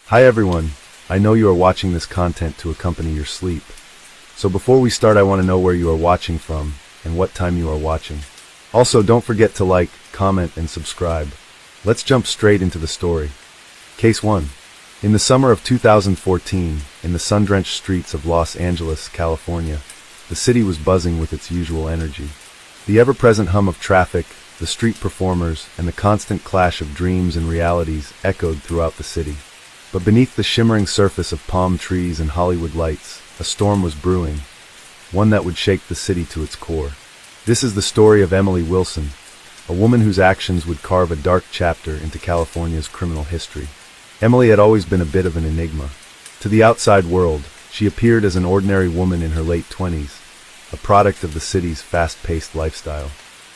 Hi everyone, I know you are watching this content to accompany your sleep. So before we start, I want to know where you are watching from and what time you are watching. Also, don't forget to like, comment, and subscribe. Let's jump straight into the story. Case 1. In the summer of 2014, in the sun-drenched streets of Los Angeles, California, the city was buzzing with its usual energy. The ever-present hum of traffic, the street performers, and the constant clash of dreams and realities echoed throughout the city. But beneath the shimmering surface of palm trees and Hollywood lights, a storm was brewing, one that would shake the city to its core. This is the story of Emily Wilson, a woman whose actions would carve a dark chapter into California's criminal history. Emily had always been a bit of an enigma. To the outside world, she appeared as an ordinary woman in her late 20s, a product of the city's fast-paced lifestyle.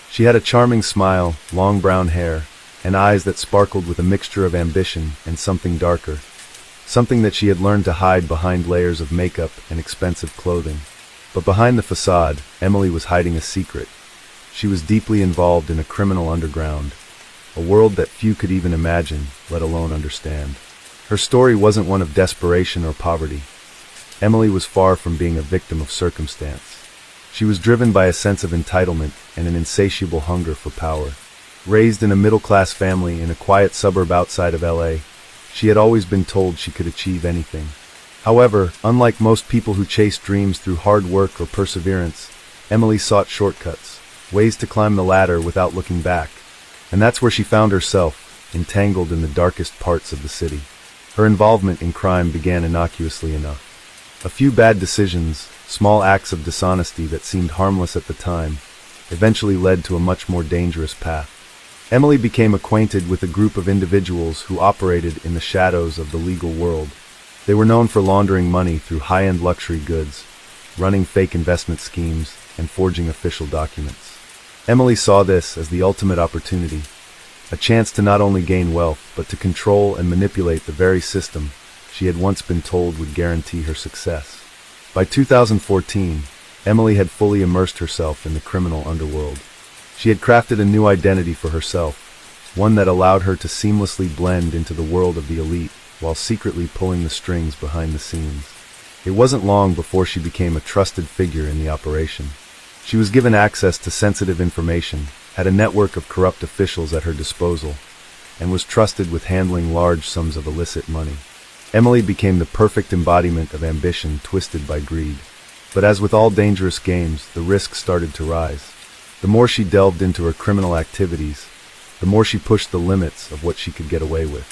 She had a charming smile, long brown hair, and eyes that sparkled with a mixture of ambition and something darker, something that she had learned to hide behind layers of makeup and expensive clothing. But behind the facade, Emily was hiding a secret. She was deeply involved in a criminal underground, a world that few could even imagine, let alone understand. Her story wasn't one of desperation or poverty. Emily was far from being a victim of circumstance. She was driven by a sense of entitlement and an insatiable hunger for power. Raised in a middle-class family in a quiet suburb outside of LA, she had always been told she could achieve anything. However, unlike most people who chase dreams through hard work or perseverance, Emily sought shortcuts, ways to climb the ladder without looking back. And that's where she found herself, entangled in the darkest parts of the city. Her involvement in crime began innocuously enough. A few bad decisions, small acts of dishonesty that seemed harmless at the time, eventually led to a much more dangerous path. Emily became acquainted with a group of individuals who operated in the shadows of the legal world. They were known for laundering money through high-end luxury goods, running fake investment schemes, and forging official documents. Emily saw this as the ultimate opportunity, a chance to not only gain wealth, but to control and manipulate the very system she had once been told would guarantee her success. By 2014, Emily had fully immersed herself in the criminal underworld. She had crafted a new identity for herself, one that allowed her to seamlessly blend into the world of the elite while secretly pulling the strings behind the scenes. It wasn't long before she became a trusted figure in the operation. She was given access to sensitive information, had a network of corrupt officials at her disposal, and was trusted with handling large sums of illicit money. Emily became the perfect embodiment of ambition twisted by greed. But as with all dangerous games, the risks started to rise. The more she delved into her criminal activities, the more she pushed the limits of what she could get away with.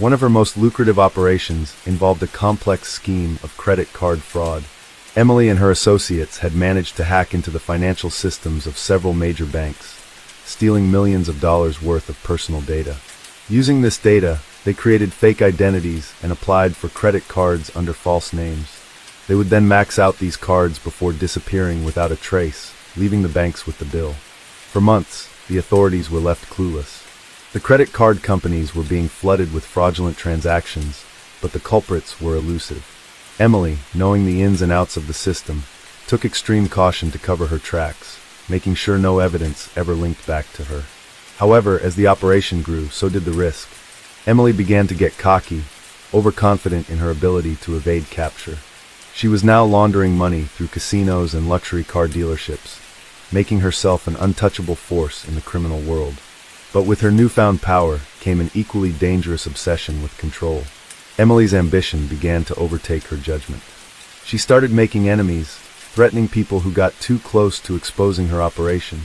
One of her most lucrative operations involved a complex scheme of credit card fraud. Emily and her associates had managed to hack into the financial systems of several major banks, stealing millions of dollars worth of personal data. Using this data, they created fake identities and applied for credit cards under false names. They would then max out these cards before disappearing without a trace, leaving the banks with the bill. For months, the authorities were left clueless. The credit card companies were being flooded with fraudulent transactions, but the culprits were elusive. Emily, knowing the ins and outs of the system, took extreme caution to cover her tracks, making sure no evidence ever linked back to her. However, as the operation grew, so did the risk. Emily began to get cocky, overconfident in her ability to evade capture. She was now laundering money through casinos and luxury car dealerships, making herself an untouchable force in the criminal world. But with her newfound power came an equally dangerous obsession with control. Emily's ambition began to overtake her judgment. She started making enemies, threatening people who got too close to exposing her operation.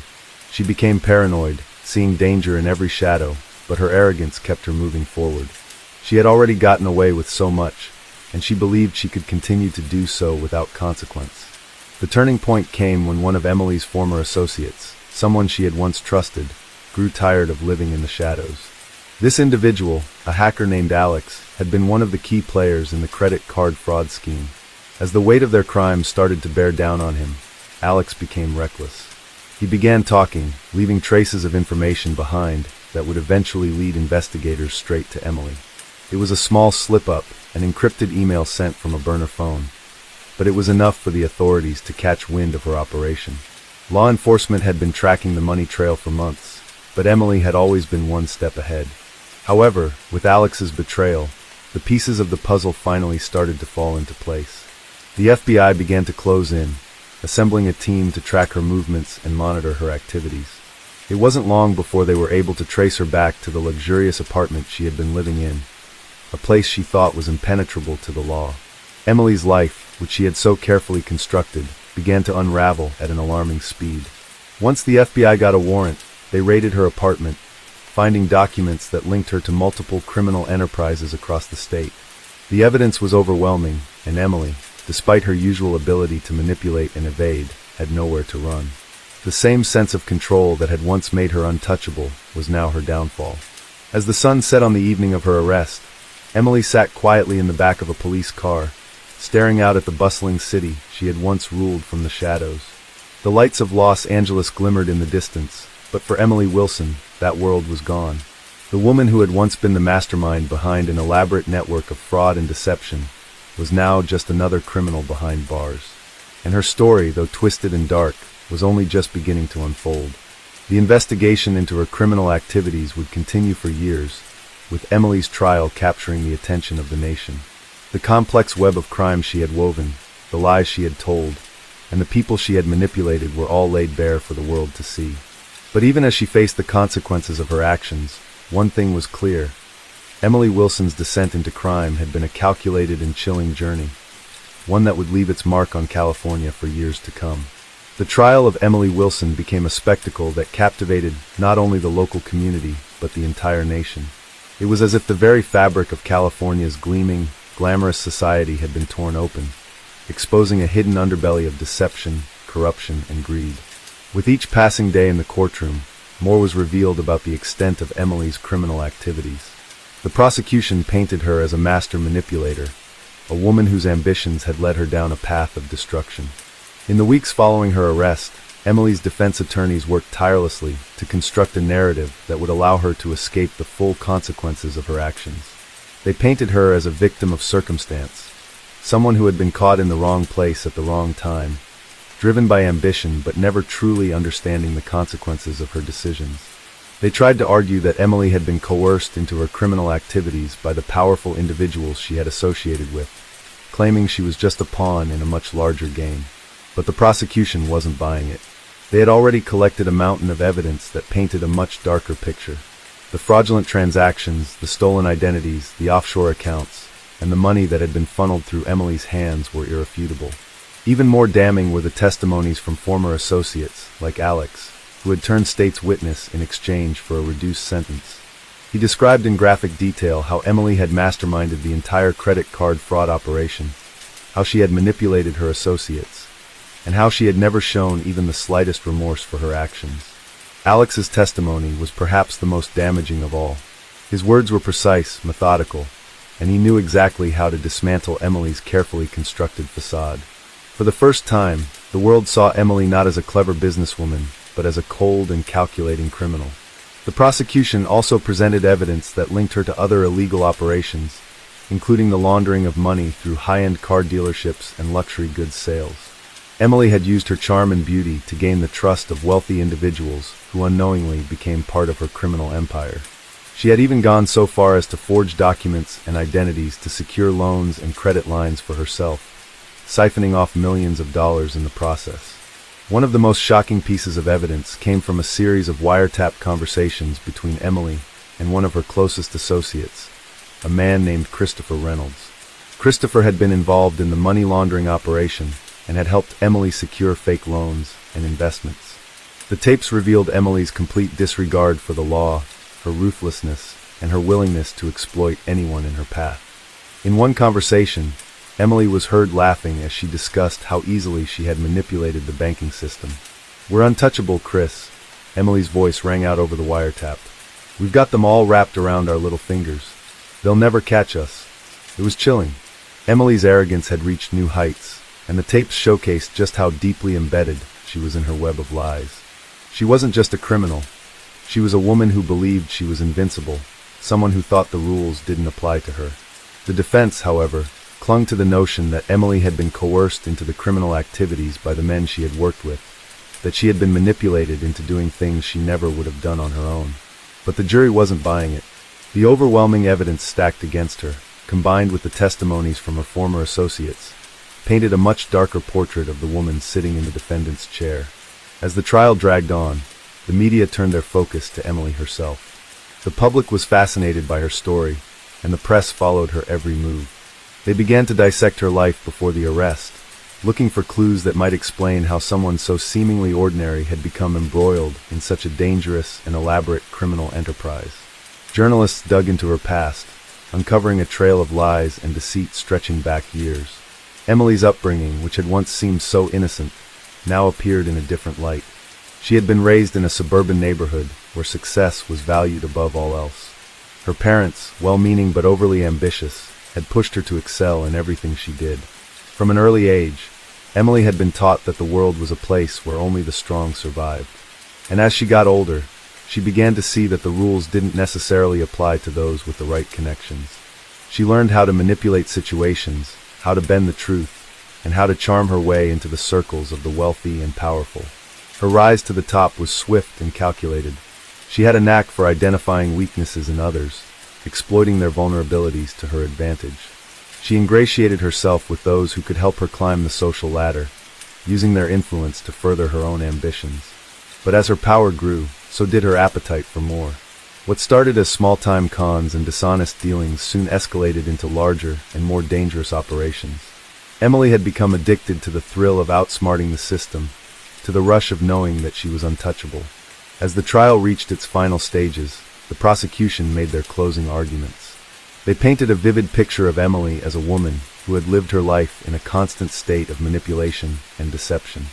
She became paranoid, seeing danger in every shadow, but her arrogance kept her moving forward. She had already gotten away with so much, and she believed she could continue to do so without consequence. The turning point came when one of Emily's former associates, someone she had once trusted, grew tired of living in the shadows. This individual, a hacker named Alex, had been one of the key players in the credit card fraud scheme. As the weight of their crimes started to bear down on him, Alex became reckless. He began talking, leaving traces of information behind that would eventually lead investigators straight to Emily. It was a small slip-up, an encrypted email sent from a burner phone, but it was enough for the authorities to catch wind of her operation. Law enforcement had been tracking the money trail for months, but Emily had always been one step ahead. However, with Alex's betrayal, the pieces of the puzzle finally started to fall into place. The FBI began to close in, assembling a team to track her movements and monitor her activities. It wasn't long before they were able to trace her back to the luxurious apartment she had been living in, a place she thought was impenetrable to the law. Emily's life, which she had so carefully constructed, began to unravel at an alarming speed. Once the FBI got a warrant, they raided her apartment, finding documents that linked her to multiple criminal enterprises across the state. The evidence was overwhelming, and Emily, despite her usual ability to manipulate and evade, had nowhere to run. The same sense of control that had once made her untouchable was now her downfall. As the sun set on the evening of her arrest, Emily sat quietly in the back of a police car, staring out at the bustling city she had once ruled from the shadows. The lights of Los Angeles glimmered in the distance, but for Emily Wilson, that world was gone. The woman who had once been the mastermind behind an elaborate network of fraud and deception was now just another criminal behind bars. And her story, though twisted and dark, was only just beginning to unfold. The investigation into her criminal activities would continue for years, with Emily's trial capturing the attention of the nation. The complex web of crimes she had woven, the lies she had told, and the people she had manipulated were all laid bare for the world to see. But even as she faced the consequences of her actions, one thing was clear. Emily Wilson's descent into crime had been a calculated and chilling journey, one that would leave its mark on California for years to come. The trial of Emily Wilson became a spectacle that captivated not only the local community, but the entire nation. It was as if the very fabric of California's gleaming, glamorous society had been torn open, exposing a hidden underbelly of deception, corruption, and greed. With each passing day in the courtroom, more was revealed about the extent of Emily's criminal activities. The prosecution painted her as a master manipulator, a woman whose ambitions had led her down a path of destruction. In the weeks following her arrest, Emily's defense attorneys worked tirelessly to construct a narrative that would allow her to escape the full consequences of her actions. They painted her as a victim of circumstance, someone who had been caught in the wrong place at the wrong time, driven by ambition but never truly understanding the consequences of her decisions. They tried to argue that Emily had been coerced into her criminal activities by the powerful individuals she had associated with, claiming she was just a pawn in a much larger game. But the prosecution wasn't buying it. They had already collected a mountain of evidence that painted a much darker picture. The fraudulent transactions, the stolen identities, the offshore accounts, and the money that had been funneled through Emily's hands were irrefutable. Even more damning were the testimonies from former associates, like Alex, who had turned state's witness in exchange for a reduced sentence. He described in graphic detail how Emily had masterminded the entire credit card fraud operation, how she had manipulated her associates, and how she had never shown even the slightest remorse for her actions. Alex's testimony was perhaps the most damaging of all. His words were precise, methodical, and he knew exactly how to dismantle Emily's carefully constructed facade. For the first time, the world saw Emily not as a clever businesswoman, but as a cold and calculating criminal. The prosecution also presented evidence that linked her to other illegal operations, including the laundering of money through high-end car dealerships and luxury goods sales. Emily had used her charm and beauty to gain the trust of wealthy individuals who unknowingly became part of her criminal empire. She had even gone so far as to forge documents and identities to secure loans and credit lines for herself, siphoning off millions of dollars in the process. One of the most shocking pieces of evidence came from a series of wiretap conversations between Emily and one of her closest associates, a man named Christopher Reynolds. Christopher had been involved in the money laundering operation and had helped Emily secure fake loans and investments. The tapes revealed Emily's complete disregard for the law, her ruthlessness, and her willingness to exploit anyone in her path. In one conversation, Emily was heard laughing as she discussed how easily she had manipulated the banking system. "We're untouchable, Chris," Emily's voice rang out over the wiretap. "We've got them all wrapped around our little fingers. They'll never catch us." It was chilling. Emily's arrogance had reached new heights, and the tapes showcased just how deeply embedded she was in her web of lies. She wasn't just a criminal. She was a woman who believed she was invincible, someone who thought the rules didn't apply to her. The defense, however, clung to the notion that Emily had been coerced into the criminal activities by the men she had worked with, that she had been manipulated into doing things she never would have done on her own. But the jury wasn't buying it. The overwhelming evidence stacked against her, combined with the testimonies from her former associates, painted a much darker portrait of the woman sitting in the defendant's chair. As the trial dragged on, the media turned their focus to Emily herself. The public was fascinated by her story, and the press followed her every move. They began to dissect her life before the arrest, looking for clues that might explain how someone so seemingly ordinary had become embroiled in such a dangerous and elaborate criminal enterprise. Journalists dug into her past, uncovering a trail of lies and deceit stretching back years. Emily's upbringing, which had once seemed so innocent, now appeared in a different light. She had been raised in a suburban neighborhood where success was valued above all else. Her parents, well-meaning but overly ambitious, had pushed her to excel in everything she did. From an early age, Emily had been taught that the world was a place where only the strong survived. And as she got older, she began to see that the rules didn't necessarily apply to those with the right connections. She learned how to manipulate situations, how to bend the truth, and how to charm her way into the circles of the wealthy and powerful. Her rise to the top was swift and calculated. She had a knack for identifying weaknesses in others, exploiting their vulnerabilities to her advantage. She ingratiated herself with those who could help her climb the social ladder, using their influence to further her own ambitions. But as her power grew, so did her appetite for more. What started as small-time cons and dishonest dealings soon escalated into larger and more dangerous operations. Emily had become addicted to the thrill of outsmarting the system, to the rush of knowing that she was untouchable. As the trial reached its final stages, the prosecution made their closing arguments. They painted a vivid picture of Emily as a woman who had lived her life in a constant state of manipulation and deception.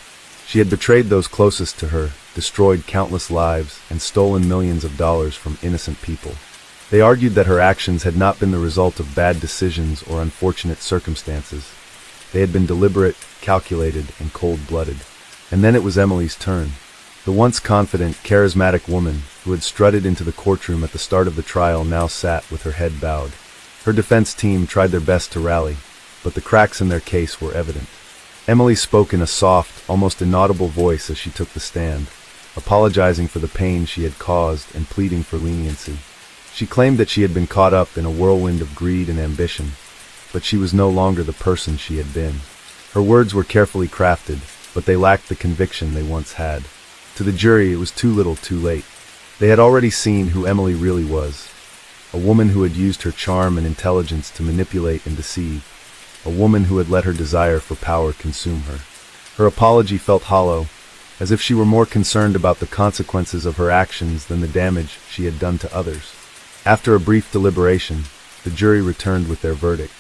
She had betrayed those closest to her, destroyed countless lives, and stolen millions of dollars from innocent people. They argued that her actions had not been the result of bad decisions or unfortunate circumstances. They had been deliberate, calculated, and cold-blooded. And then it was Emily's turn. The once confident, charismatic woman who had strutted into the courtroom at the start of the trial now sat with her head bowed. Her defense team tried their best to rally, but the cracks in their case were evident. Emily spoke in a soft, almost inaudible voice as she took the stand, apologizing for the pain she had caused and pleading for leniency. She claimed that she had been caught up in a whirlwind of greed and ambition, but she was no longer the person she had been. Her words were carefully crafted, but they lacked the conviction they once had. To the jury, it was too little too late. They had already seen who Emily really was, a woman who had used her charm and intelligence to manipulate and deceive, a woman who had let her desire for power consume her. Her apology felt hollow, as if she were more concerned about the consequences of her actions than the damage she had done to others. After a brief deliberation, the jury returned with their verdict.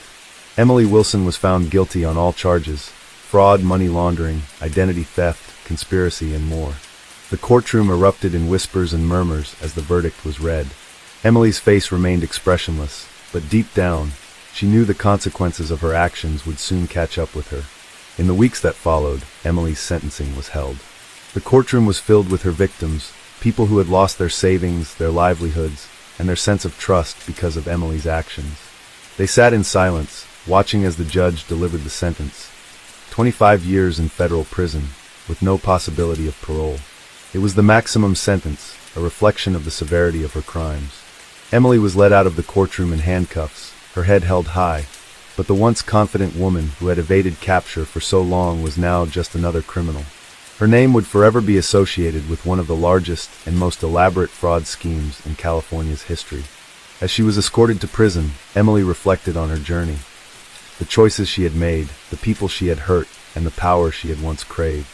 Emily Wilson was found guilty on all charges: fraud, money laundering, identity theft, conspiracy, and more. The courtroom erupted in whispers and murmurs as the verdict was read. Emily's face remained expressionless, but deep down, she knew the consequences of her actions would soon catch up with her. In the weeks that followed, Emily's sentencing was held. The courtroom was filled with her victims, people who had lost their savings, their livelihoods, and their sense of trust because of Emily's actions. They sat in silence, watching as the judge delivered the sentence: 25 years in federal prison, with no possibility of parole. It was the maximum sentence, a reflection of the severity of her crimes. Emily was led out of the courtroom in handcuffs, her head held high, but the once confident woman who had evaded capture for so long was now just another criminal. Her name would forever be associated with one of the largest and most elaborate fraud schemes in California's history. As she was escorted to prison, Emily reflected on her journey, the choices she had made, the people she had hurt, and the power she had once craved.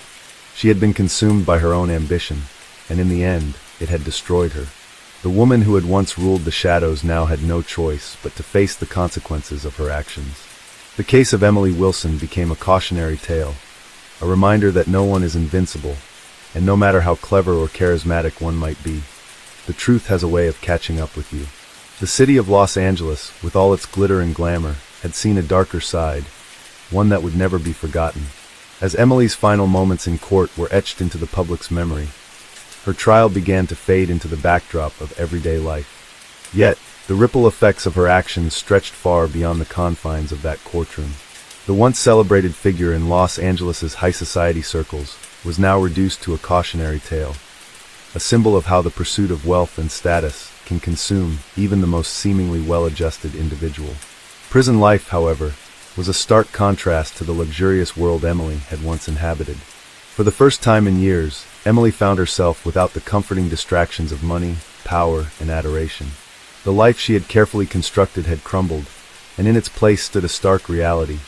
She had been consumed by her own ambition, and in the end, it had destroyed her. The woman who had once ruled the shadows now had no choice but to face the consequences of her actions. The case of Emily Wilson became a cautionary tale, a reminder that no one is invincible, and no matter how clever or charismatic one might be, the truth has a way of catching up with you. The city of Los Angeles, with all its glitter and glamour, had seen a darker side, one that would never be forgotten. As Emily's final moments in court were etched into the public's memory, her trial began to fade into the backdrop of everyday life. Yet, the ripple effects of her actions stretched far beyond the confines of that courtroom. The once celebrated figure in Los Angeles's high society circles was now reduced to a cautionary tale, a symbol of how the pursuit of wealth and status can consume even the most seemingly well-adjusted individual. Prison life, however, was a stark contrast to the luxurious world Emily had once inhabited. For the first time in years, Emily found herself without the comforting distractions of money, power, and adoration. The life she had carefully constructed had crumbled, and in its place stood a stark reality.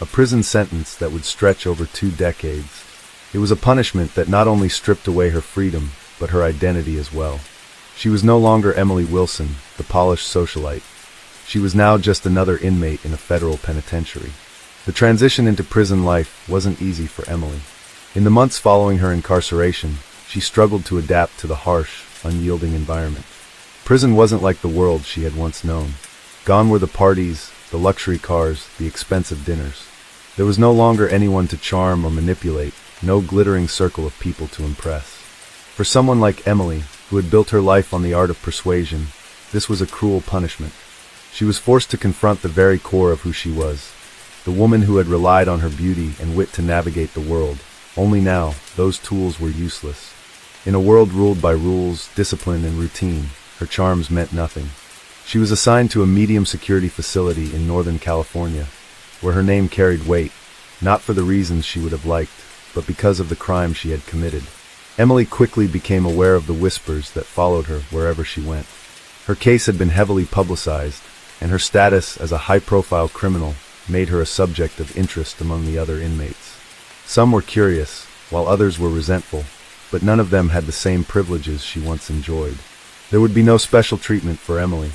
A prison sentence that would stretch over 2 decades. It was a punishment that not only stripped away her freedom, but her identity as well. She was no longer Emily Wilson, the polished socialite. She was now just another inmate in a federal penitentiary. The transition into prison life wasn't easy for Emily. In the months following her incarceration, she struggled to adapt to the harsh, unyielding environment. Prison wasn't like the world she had once known. Gone were the parties, the luxury cars, the expensive dinners. There was no longer anyone to charm or manipulate, no glittering circle of people to impress. For someone like Emily, who had built her life on the art of persuasion, this was a cruel punishment. She was forced to confront the very core of who she was, the woman who had relied on her beauty and wit to navigate the world. Only now, those tools were useless. In a world ruled by rules, discipline, and routine, her charms meant nothing. She was assigned to a medium-security facility in Northern California, where her name carried weight, not for the reasons she would have liked, but because of the crime she had committed. Emily quickly became aware of the whispers that followed her wherever she went. Her case had been heavily publicized, and her status as a high-profile criminal made her a subject of interest among the other inmates. Some were curious, while others were resentful, but none of them had the same privileges she once enjoyed. There would be no special treatment for Emily.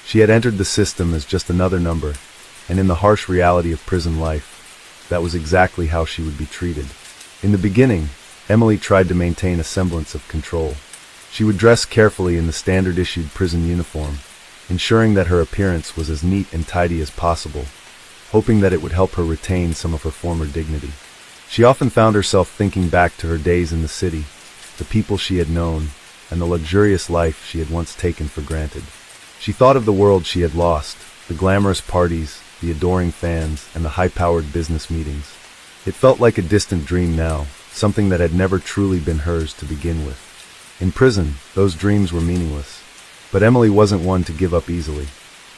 She had entered the system as just another number, and in the harsh reality of prison life, that was exactly how she would be treated. In the beginning, Emily tried to maintain a semblance of control. She would dress carefully in the standard-issued prison uniform, ensuring that her appearance was as neat and tidy as possible, hoping that it would help her retain some of her former dignity. She often found herself thinking back to her days in the city, the people she had known, and the luxurious life she had once taken for granted. She thought of the world she had lost, the glamorous parties, the adoring fans, and the high-powered business meetings. It felt like a distant dream now, something that had never truly been hers to begin with. In prison, those dreams were meaningless. But Emily wasn't one to give up easily.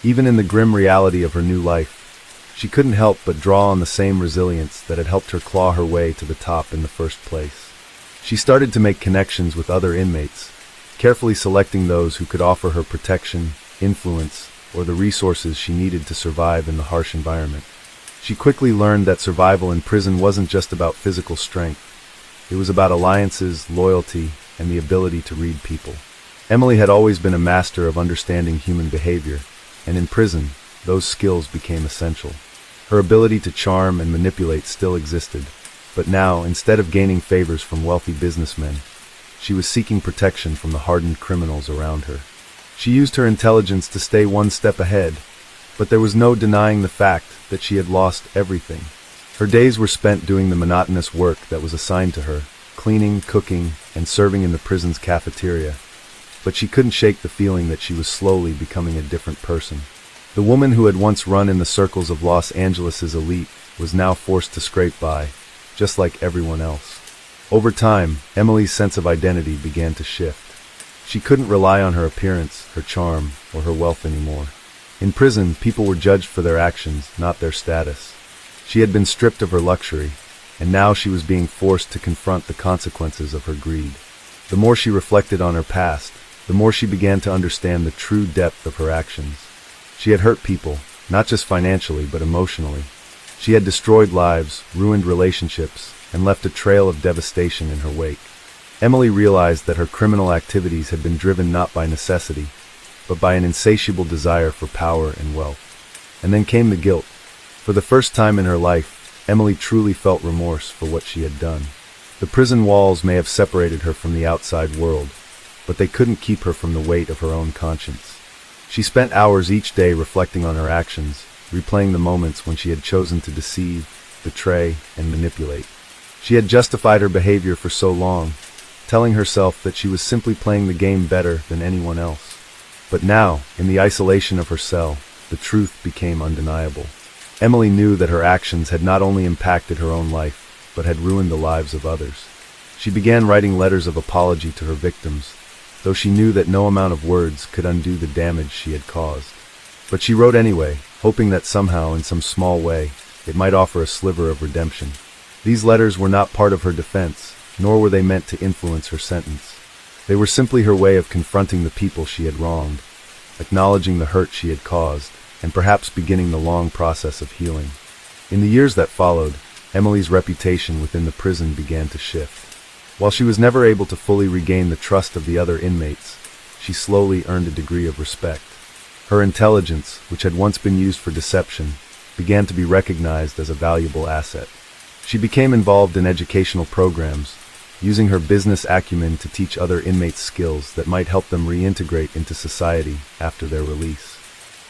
Even in the grim reality of her new life, she couldn't help but draw on the same resilience that had helped her claw her way to the top in the first place. She started to make connections with other inmates, carefully selecting those who could offer her protection, influence, or the resources she needed to survive in the harsh environment. She quickly learned that survival in prison wasn't just about physical strength. It was about alliances, loyalty, and the ability to read people. Emily had always been a master of understanding human behavior, and in prison, those skills became essential. Her ability to charm and manipulate still existed, but now, instead of gaining favors from wealthy businessmen, she was seeking protection from the hardened criminals around her. She used her intelligence to stay one step ahead, but there was no denying the fact that she had lost everything. Her days were spent doing the monotonous work that was assigned to her, cleaning, cooking, and serving in the prison's cafeteria, but she couldn't shake the feeling that she was slowly becoming a different person. The woman who had once run in the circles of Los Angeles' elite was now forced to scrape by, just like everyone else. Over time, Emily's sense of identity began to shift. She couldn't rely on her appearance, her charm, or her wealth anymore. In prison, people were judged for their actions, not their status. She had been stripped of her luxury, and now she was being forced to confront the consequences of her greed. The more she reflected on her past, the more she began to understand the true depth of her actions. She had hurt people, not just financially, but emotionally. She had destroyed lives, ruined relationships, and left a trail of devastation in her wake. Emily realized that her criminal activities had been driven not by necessity, but by an insatiable desire for power and wealth. And then came the guilt. For the first time in her life, Emily truly felt remorse for what she had done. The prison walls may have separated her from the outside world, but they couldn't keep her from the weight of her own conscience. She spent hours each day reflecting on her actions, replaying the moments when she had chosen to deceive, betray, and manipulate. She had justified her behavior for so long, telling herself that she was simply playing the game better than anyone else. But now, in the isolation of her cell, the truth became undeniable. Emily knew that her actions had not only impacted her own life, but had ruined the lives of others. She began writing letters of apology to her victims, though she knew that no amount of words could undo the damage she had caused. But she wrote anyway, hoping that somehow, in some small way, it might offer a sliver of redemption. These letters were not part of her defense, nor were they meant to influence her sentence. They were simply her way of confronting the people she had wronged, acknowledging the hurt she had caused, and perhaps beginning the long process of healing. In the years that followed, Emily's reputation within the prison began to shift. While she was never able to fully regain the trust of the other inmates, she slowly earned a degree of respect. Her intelligence, which had once been used for deception, began to be recognized as a valuable asset. She became involved in educational programs, using her business acumen to teach other inmates skills that might help them reintegrate into society after their release.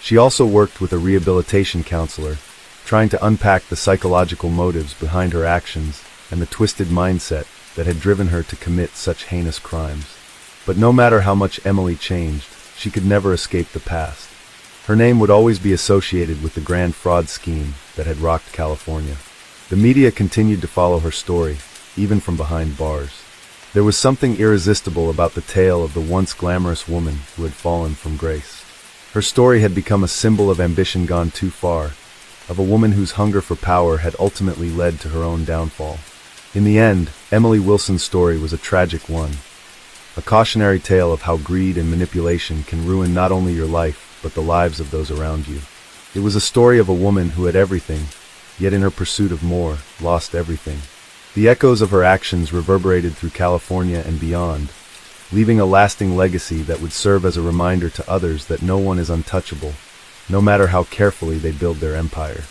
She also worked with a rehabilitation counselor, trying to unpack the psychological motives behind her actions and the twisted mindset that had driven her to commit such heinous crimes. But no matter how much Emily changed, she could never escape the past. Her name would always be associated with the grand fraud scheme that had rocked California. The media continued to follow her story, even from behind bars. There was something irresistible about the tale of the once glamorous woman who had fallen from grace. Her story had become a symbol of ambition gone too far, of a woman whose hunger for power had ultimately led to her own downfall. In the end, Emily Wilson's story was a tragic one, a cautionary tale of how greed and manipulation can ruin not only your life, but the lives of those around you. It was a story of a woman who had everything, yet in her pursuit of more, lost everything. The echoes of her actions reverberated through California and beyond, leaving a lasting legacy that would serve as a reminder to others that no one is untouchable, no matter how carefully they build their empire.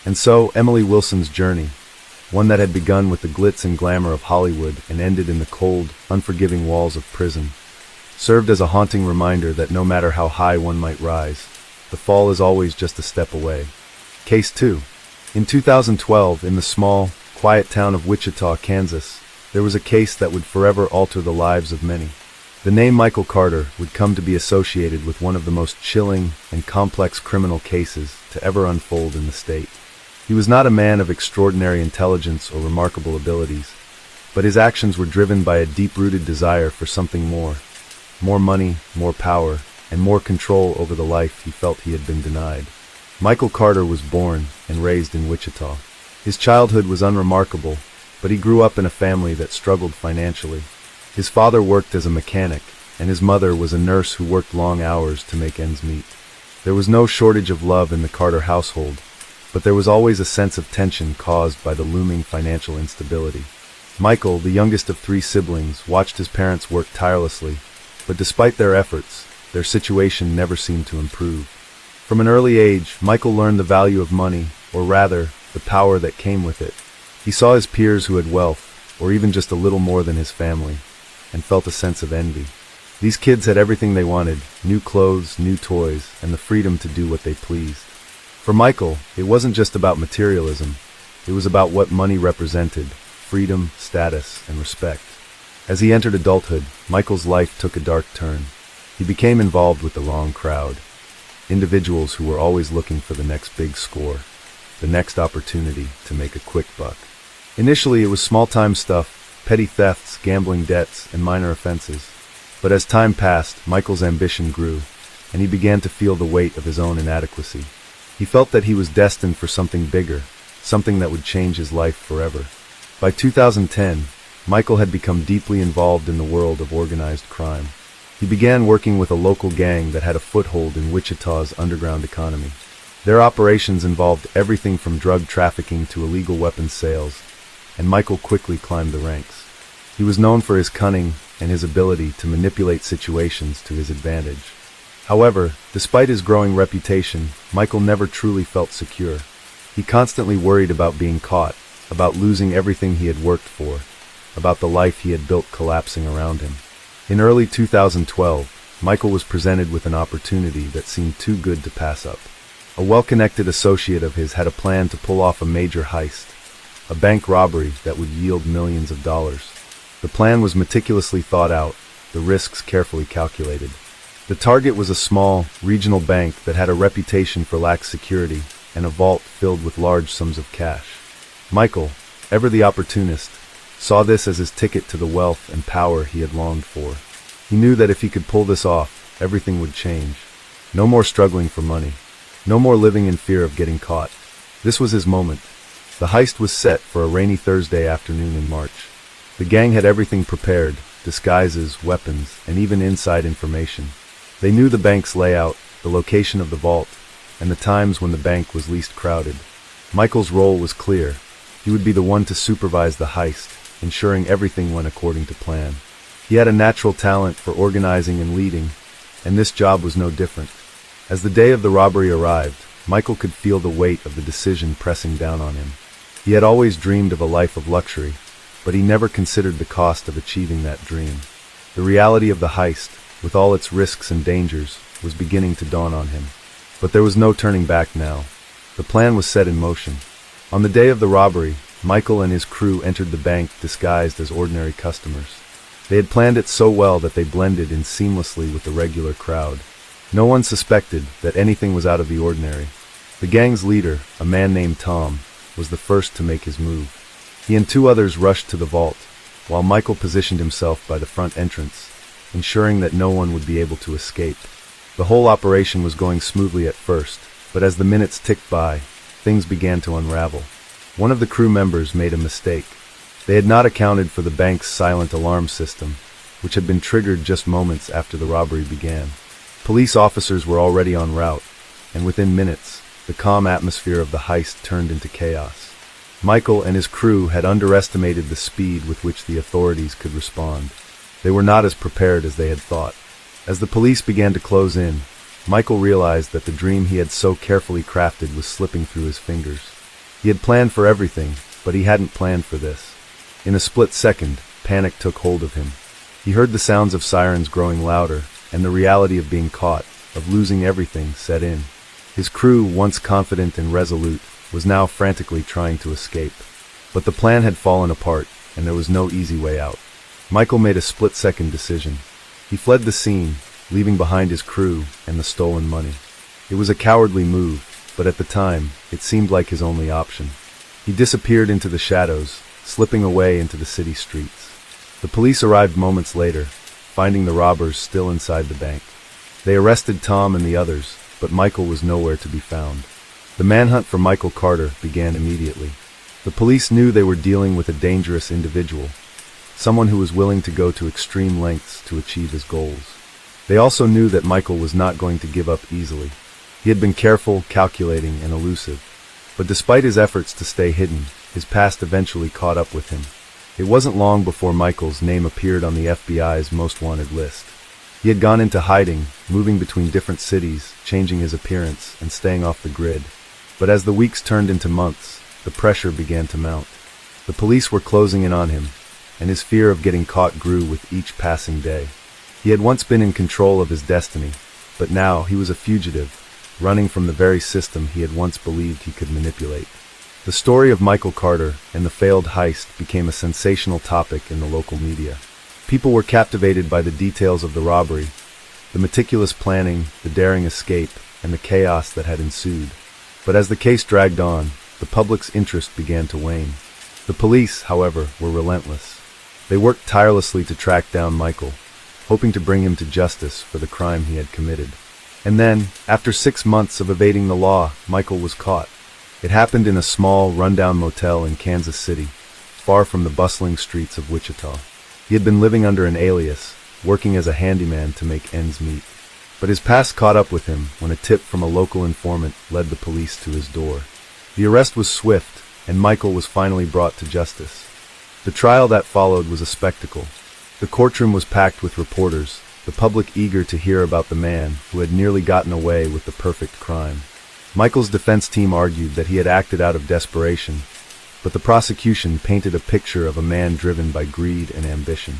And so, Emily Wilson's journey, one that had begun with the glitz and glamour of Hollywood and ended in the cold, unforgiving walls of prison, served as a haunting reminder that no matter how high one might rise, the fall is always just a step away. Case 2. In 2012, in the small, quiet town of Wichita, Kansas, there was a case that would forever alter the lives of many. The name Michael Carter would come to be associated with one of the most chilling and complex criminal cases to ever unfold in the state. He was not a man of extraordinary intelligence or remarkable abilities, but his actions were driven by a deep-rooted desire for something more. More money, more power, and more control over the life he felt he had been denied. Michael Carter was born and raised in Wichita. His childhood was unremarkable, but he grew up in a family that struggled financially. His father worked as a mechanic, and his mother was a nurse who worked long hours to make ends meet. There was no shortage of love in the Carter household, but there was always a sense of tension caused by the looming financial instability. Michael, the youngest of 3 siblings, watched his parents work tirelessly, but despite their efforts, their situation never seemed to improve. From an early age, Michael learned the value of money, or rather, the power that came with it. He saw his peers who had wealth, or even just a little more than his family, and felt a sense of envy. These kids had everything they wanted: new clothes, new toys, and the freedom to do what they pleased. For Michael, it wasn't just about materialism. It was about what money represented: freedom, status, and respect. As he entered adulthood, Michael's life took a dark turn. He became involved with the wrong crowd. Individuals who were always looking for the next big score, the next opportunity to make a quick buck. Initially, it was small-time stuff: petty thefts, gambling debts, and minor offenses. But as time passed, Michael's ambition grew, and he began to feel the weight of his own inadequacy. He felt that he was destined for something bigger, something that would change his life forever. By 2010, Michael had become deeply involved in the world of organized crime. He began working with a local gang that had a foothold in Wichita's underground economy. Their operations involved everything from drug trafficking to illegal weapons sales, and Michael quickly climbed the ranks. He was known for his cunning and his ability to manipulate situations to his advantage. However, despite his growing reputation, Michael never truly felt secure. He constantly worried about being caught, about losing everything he had worked for, about the life he had built collapsing around him. In early 2012, Michael was presented with an opportunity that seemed too good to pass up. A well-connected associate of his had a plan to pull off a major heist, a bank robbery that would yield millions of dollars. The plan was meticulously thought out, the risks carefully calculated. The target was a small, regional bank that had a reputation for lax security and a vault filled with large sums of cash. Michael, ever the opportunist, saw this as his ticket to the wealth and power he had longed for. He knew that if he could pull this off, everything would change. No more struggling for money. No more living in fear of getting caught. This was his moment. The heist was set for a rainy Thursday afternoon in March. The gang had everything prepared: disguises, weapons, and even inside information. They knew the bank's layout, the location of the vault, and the times when the bank was least crowded. Michael's role was clear. He would be the one to supervise the heist, ensuring everything went according to plan. He had a natural talent for organizing and leading, and this job was no different. As the day of the robbery arrived, Michael could feel the weight of the decision pressing down on him. He had always dreamed of a life of luxury, but he never considered the cost of achieving that dream. The reality of the heist, with all its risks and dangers, was beginning to dawn on him. But there was no turning back now. The plan was set in motion. On the day of the robbery, Michael and his crew entered the bank disguised as ordinary customers. They had planned it so well that they blended in seamlessly with the regular crowd. No one suspected that anything was out of the ordinary. The gang's leader, a man named Tom, was the first to make his move. He and two others rushed to the vault, while Michael positioned himself by the front entrance, ensuring that no one would be able to escape. The whole operation was going smoothly at first, but as the minutes ticked by, things began to unravel. One of the crew members made a mistake. They had not accounted for the bank's silent alarm system, which had been triggered just moments after the robbery began. Police officers were already en route, and within minutes, the calm atmosphere of the heist turned into chaos. Michael and his crew had underestimated the speed with which the authorities could respond. They were not as prepared as they had thought. As the police began to close in, Michael realized that the dream he had so carefully crafted was slipping through his fingers. He had planned for everything, but he hadn't planned for this. In a split second, panic took hold of him. He heard the sounds of sirens growing louder, and the reality of being caught, of losing everything, set in. His crew, once confident and resolute, was now frantically trying to escape. But the plan had fallen apart, and there was no easy way out. Michael made a split-second decision. He fled the scene, leaving behind his crew and the stolen money. It was a cowardly move, but at the time, it seemed like his only option. He disappeared into the shadows, slipping away into the city streets. The police arrived moments later, finding the robbers still inside the bank. They arrested Tom and the others, but Michael was nowhere to be found. The manhunt for Michael Carter began immediately. The police knew they were dealing with a dangerous individual, someone who was willing to go to extreme lengths to achieve his goals. They also knew that Michael was not going to give up easily. He had been careful, calculating, and elusive. But despite his efforts to stay hidden, his past eventually caught up with him. It wasn't long before Michael's name appeared on the FBI's most wanted list. He had gone into hiding, moving between different cities, changing his appearance, and staying off the grid. But as the weeks turned into months, the pressure began to mount. The police were closing in on him, and his fear of getting caught grew with each passing day. He had once been in control of his destiny, but now he was a fugitive, running from the very system he had once believed he could manipulate. The story of Michael Carter and the failed heist became a sensational topic in the local media. People were captivated by the details of the robbery, the meticulous planning, the daring escape, and the chaos that had ensued. But as the case dragged on, the public's interest began to wane. The police, however, were relentless. They worked tirelessly to track down Michael, hoping to bring him to justice for the crime he had committed. And then, after 6 months of evading the law, Michael was caught. It happened in a small, rundown motel in Kansas City, far from the bustling streets of Wichita. He had been living under an alias, working as a handyman to make ends meet. But his past caught up with him when a tip from a local informant led the police to his door. The arrest was swift, and Michael was finally brought to justice. The trial that followed was a spectacle. The courtroom was packed with reporters, the public eager to hear about the man who had nearly gotten away with the perfect crime. Michael's defense team argued that he had acted out of desperation, but the prosecution painted a picture of a man driven by greed and ambition.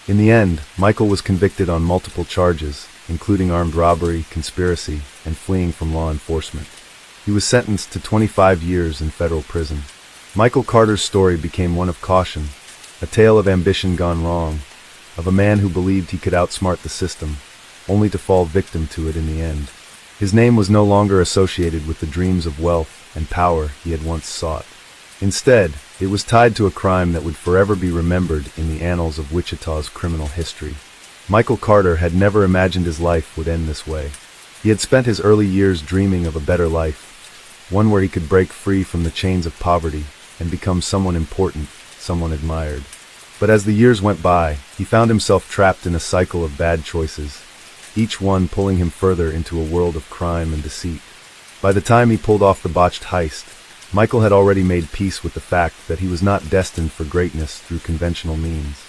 In the end, Michael was convicted on multiple charges, including armed robbery, conspiracy, and fleeing from law enforcement. He was sentenced to 25 years in federal prison. Michael Carter's story became one of caution, a tale of ambition gone wrong, of a man who believed he could outsmart the system, only to fall victim to it in the end. His name was no longer associated with the dreams of wealth and power he had once sought. Instead, it was tied to a crime that would forever be remembered in the annals of Wichita's criminal history. Michael Carter had never imagined his life would end this way. He had spent his early years dreaming of a better life, one where he could break free from the chains of poverty and become someone important, someone admired. But as the years went by, he found himself trapped in a cycle of bad choices, each one pulling him further into a world of crime and deceit. By the time he pulled off the botched heist, Michael had already made peace with the fact that he was not destined for greatness through conventional means.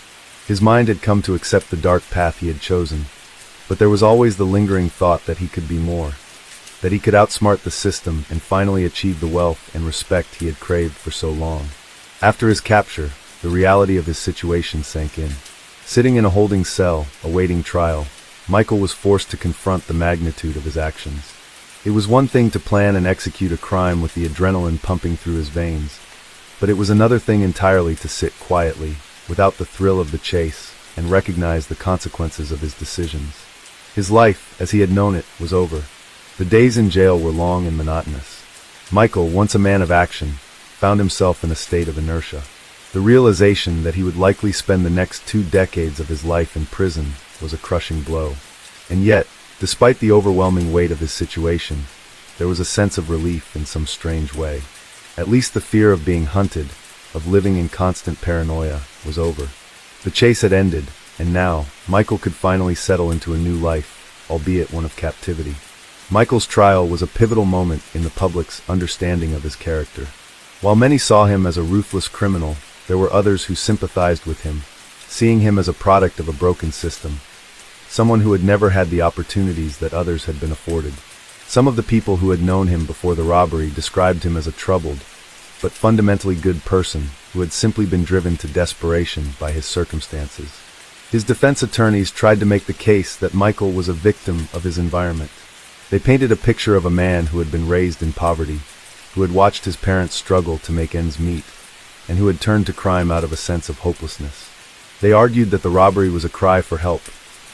His mind had come to accept the dark path he had chosen, but there was always the lingering thought that he could be more, that he could outsmart the system and finally achieve the wealth and respect he had craved for so long. After his capture, the reality of his situation sank in. Sitting in a holding cell, awaiting trial, Michael was forced to confront the magnitude of his actions. It was one thing to plan and execute a crime with the adrenaline pumping through his veins, but it was another thing entirely to sit quietly, without the thrill of the chase, and recognize the consequences of his decisions. His life, as he had known it, was over. The days in jail were long and monotonous. Michael, once a man of action, found himself in a state of inertia. The realization that he would likely spend the next 2 decades of his life in prison was a crushing blow. And yet, despite the overwhelming weight of his situation, there was a sense of relief in some strange way. At least the fear of being hunted, of living in constant paranoia, was over. The chase had ended, and now, Michael could finally settle into a new life, albeit one of captivity. Michael's trial was a pivotal moment in the public's understanding of his character. While many saw him as a ruthless criminal, there were others who sympathized with him, seeing him as a product of a broken system, someone who had never had the opportunities that others had been afforded. Some of the people who had known him before the robbery described him as a troubled, but fundamentally good person who had simply been driven to desperation by his circumstances. His defense attorneys tried to make the case that Michael was a victim of his environment. They painted a picture of a man who had been raised in poverty, who had watched his parents struggle to make ends meet, and who had turned to crime out of a sense of hopelessness. They argued that the robbery was a cry for help,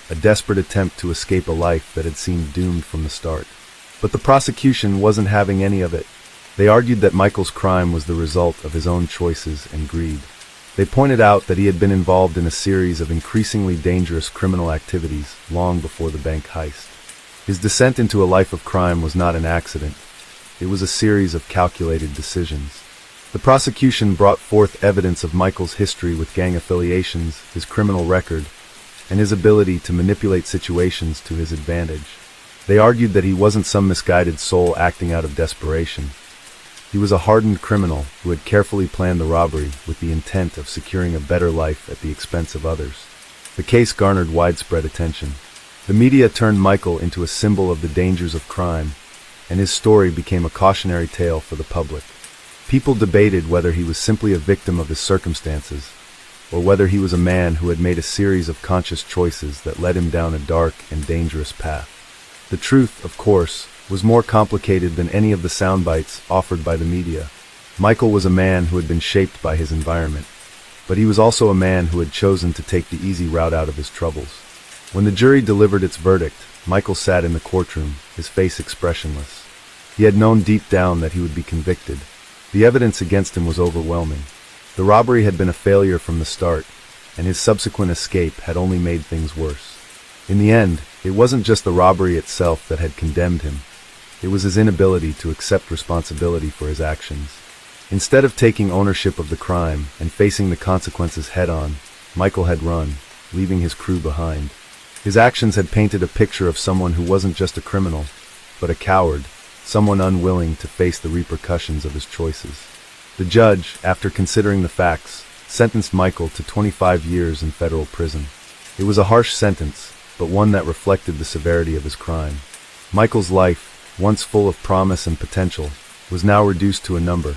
a desperate attempt to escape a life that had seemed doomed from the start. But the prosecution wasn't having any of it. They argued that Michael's crime was the result of his own choices and greed. They pointed out that he had been involved in a series of increasingly dangerous criminal activities long before the bank heist. His descent into a life of crime was not an accident. It was a series of calculated decisions. The prosecution brought forth evidence of Michael's history with gang affiliations, his criminal record, and his ability to manipulate situations to his advantage. They argued that he wasn't some misguided soul acting out of desperation. He was a hardened criminal who had carefully planned the robbery with the intent of securing a better life at the expense of others. The case garnered widespread attention. The media turned Michael into a symbol of the dangers of crime, and his story became a cautionary tale for the public. People debated whether he was simply a victim of his circumstances, or whether he was a man who had made a series of conscious choices that led him down a dark and dangerous path. The truth, of course, was more complicated than any of the sound bites offered by the media. Michael was a man who had been shaped by his environment, but he was also a man who had chosen to take the easy route out of his troubles. When the jury delivered its verdict, Michael sat in the courtroom, his face expressionless. He had known deep down that he would be convicted. The evidence against him was overwhelming. The robbery had been a failure from the start, and his subsequent escape had only made things worse. In the end, it wasn't just the robbery itself that had condemned him. It was his inability to accept responsibility for his actions. Instead of taking ownership of the crime and facing the consequences head-on, Michael had run, leaving his crew behind. His actions had painted a picture of someone who wasn't just a criminal, but a coward, someone unwilling to face the repercussions of his choices. The judge, after considering the facts, sentenced Michael to 25 years in federal prison. It was a harsh sentence, but one that reflected the severity of his crime. Michael's life, once full of promise and potential, was now reduced to a number,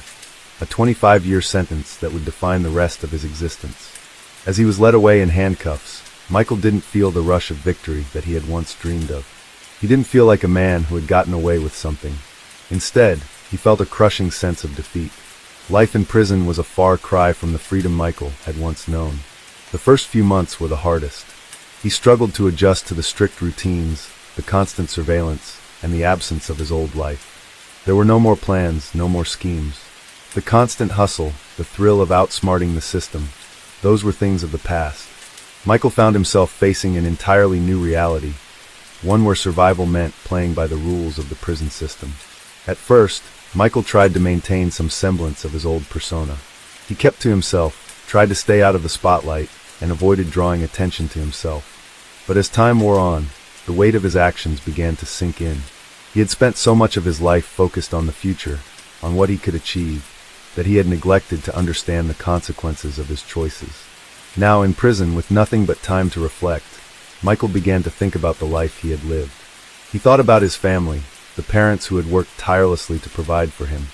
a 25-year sentence that would define the rest of his existence. As he was led away in handcuffs, Michael didn't feel the rush of victory that he had once dreamed of. He didn't feel like a man who had gotten away with something. Instead, he felt a crushing sense of defeat. Life in prison was a far cry from the freedom Michael had once known. The first few months were the hardest. He struggled to adjust to the strict routines, the constant surveillance, and the absence of his old life. There were no more plans, no more schemes. The constant hustle, the thrill of outsmarting the system, those were things of the past. Michael found himself facing an entirely new reality, one where survival meant playing by the rules of the prison system. At first, Michael tried to maintain some semblance of his old persona. He kept to himself, tried to stay out of the spotlight, and avoided drawing attention to himself. But as time wore on, the weight of his actions began to sink in. He had spent so much of his life focused on the future, on what he could achieve, that he had neglected to understand the consequences of his choices. Now, in prison, with nothing but time to reflect, Michael began to think about the life he had lived. He thought about his family, the parents who had worked tirelessly to provide for him,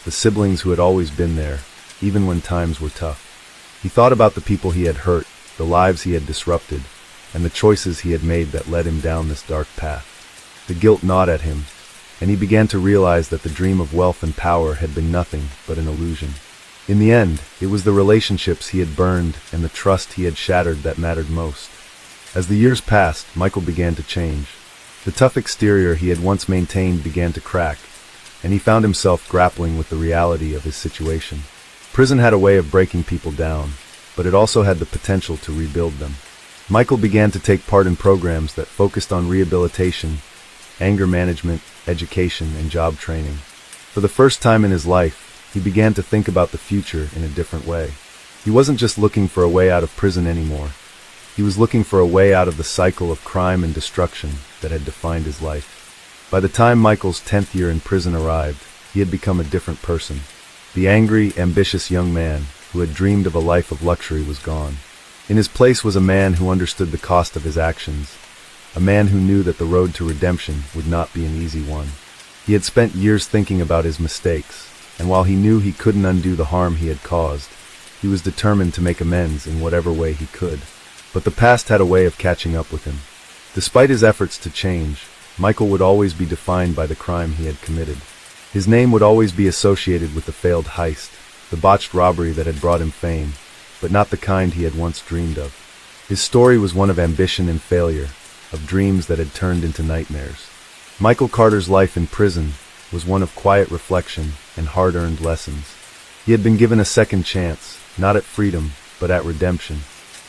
the siblings who had always been there, even when times were tough. He thought about the people he had hurt, the lives he had disrupted, and the choices he had made that led him down this dark path. The guilt gnawed at him, and he began to realize that the dream of wealth and power had been nothing but an illusion. In the end, it was the relationships he had burned and the trust he had shattered that mattered most. As the years passed, Michael began to change. The tough exterior he had once maintained began to crack, and he found himself grappling with the reality of his situation. Prison had a way of breaking people down, but it also had the potential to rebuild them. Michael began to take part in programs that focused on rehabilitation, anger management, education, and job training. For the first time in his life, he began to think about the future in a different way. He wasn't just looking for a way out of prison anymore. He was looking for a way out of the cycle of crime and destruction that had defined his life. By the time Michael's 10th year in prison arrived, he had become a different person. The angry, ambitious young man who had dreamed of a life of luxury was gone. In his place was a man who understood the cost of his actions, a man who knew that the road to redemption would not be an easy one. He had spent years thinking about his mistakes, and while he knew he couldn't undo the harm he had caused, he was determined to make amends in whatever way he could. But the past had a way of catching up with him. Despite his efforts to change, Michael would always be defined by the crime he had committed. His name would always be associated with the failed heist, the botched robbery that had brought him fame, but not the kind he had once dreamed of. His story was one of ambition and failure, of dreams that had turned into nightmares. Michael Carter's life in prison was one of quiet reflection and hard-earned lessons. He had been given a second chance, not at freedom, but at redemption.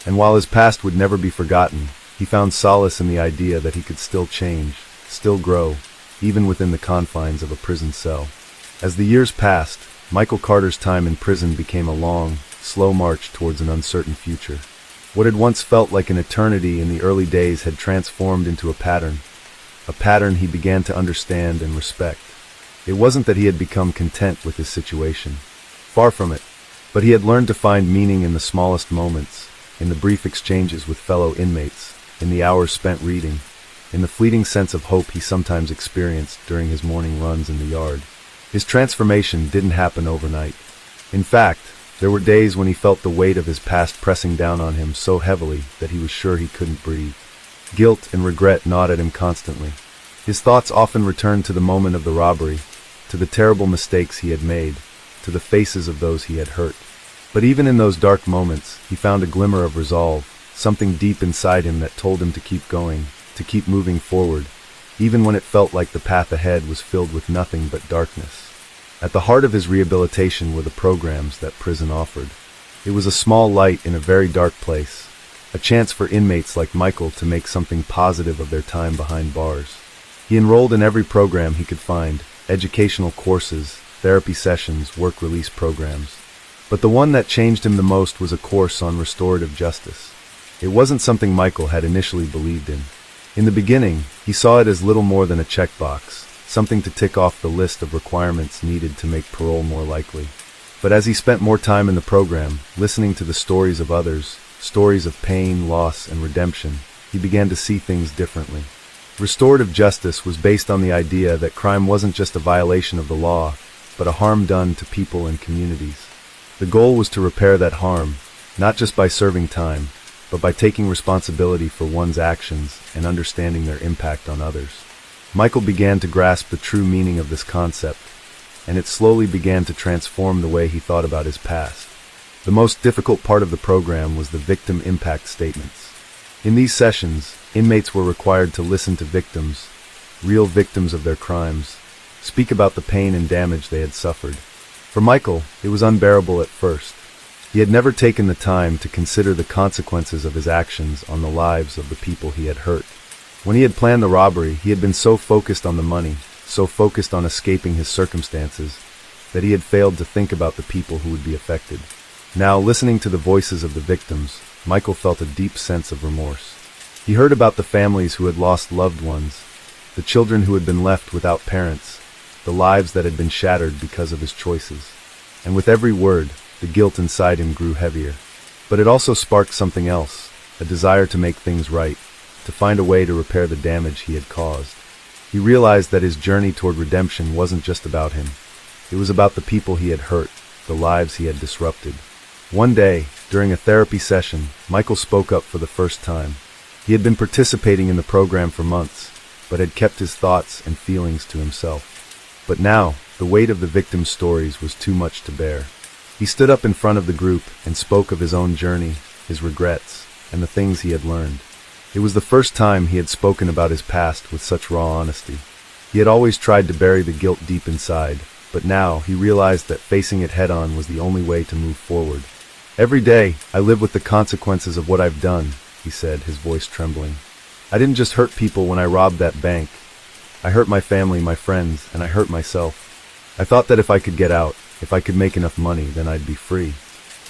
And while his past would never be forgotten, he found solace in the idea that he could still change, still grow, even within the confines of a prison cell. As the years passed, Michael Carter's time in prison became a long, slow march towards an uncertain future. What had once felt like an eternity in the early days had transformed into a pattern he began to understand and respect. It wasn't that he had become content with his situation. Far from it, but he had learned to find meaning in the smallest moments, in the brief exchanges with fellow inmates, in the hours spent reading, in the fleeting sense of hope he sometimes experienced during his morning runs in the yard. His transformation didn't happen overnight. In fact, there were days when he felt the weight of his past pressing down on him so heavily that he was sure he couldn't breathe. Guilt and regret gnawed at him constantly. His thoughts often returned to the moment of the robbery, to the terrible mistakes he had made, to the faces of those he had hurt. But even in those dark moments, he found a glimmer of resolve, something deep inside him that told him to keep going, to keep moving forward, even when it felt like the path ahead was filled with nothing but darkness. At the heart of his rehabilitation were the programs that prison offered. It was a small light in a very dark place, a chance for inmates like Michael to make something positive of their time behind bars. He enrolled in every program he could find, educational courses, therapy sessions, work release programs. But the one that changed him the most was a course on restorative justice. It wasn't something Michael had initially believed in. In the beginning, he saw it as little more than a checkbox, something to tick off the list of requirements needed to make parole more likely. But as he spent more time in the program, listening to the stories of others, stories of pain, loss, and redemption, he began to see things differently. Restorative justice was based on the idea that crime wasn't just a violation of the law, but a harm done to people and communities. The goal was to repair that harm, not just by serving time, but by taking responsibility for one's actions and understanding their impact on others. Michael began to grasp the true meaning of this concept, and it slowly began to transform the way he thought about his past. The most difficult part of the program was the victim impact statements. In these sessions, inmates were required to listen to victims, real victims of their crimes, speak about the pain and damage they had suffered. For Michael, it was unbearable at first. He had never taken the time to consider the consequences of his actions on the lives of the people he had hurt. When he had planned the robbery, he had been so focused on the money, so focused on escaping his circumstances, that he had failed to think about the people who would be affected. Now, listening to the voices of the victims, Michael felt a deep sense of remorse. He heard about the families who had lost loved ones, the children who had been left without parents, the lives that had been shattered because of his choices. And with every word, the guilt inside him grew heavier. But it also sparked something else, a desire to make things right, to find a way to repair the damage he had caused. He realized that his journey toward redemption wasn't just about him. It was about the people he had hurt, the lives he had disrupted. One day, during a therapy session, Michael spoke up for the first time. He had been participating in the program for months, but had kept his thoughts and feelings to himself. But now, the weight of the victims' stories was too much to bear. He stood up in front of the group and spoke of his own journey, his regrets, and the things he had learned. It was the first time he had spoken about his past with such raw honesty. He had always tried to bury the guilt deep inside, but now he realized that facing it head-on was the only way to move forward. "Every day, I live with the consequences of what I've done," he said, his voice trembling. "I didn't just hurt people when I robbed that bank. I hurt my family, my friends, and I hurt myself. I thought that if I could get out, if I could make enough money, then I'd be free.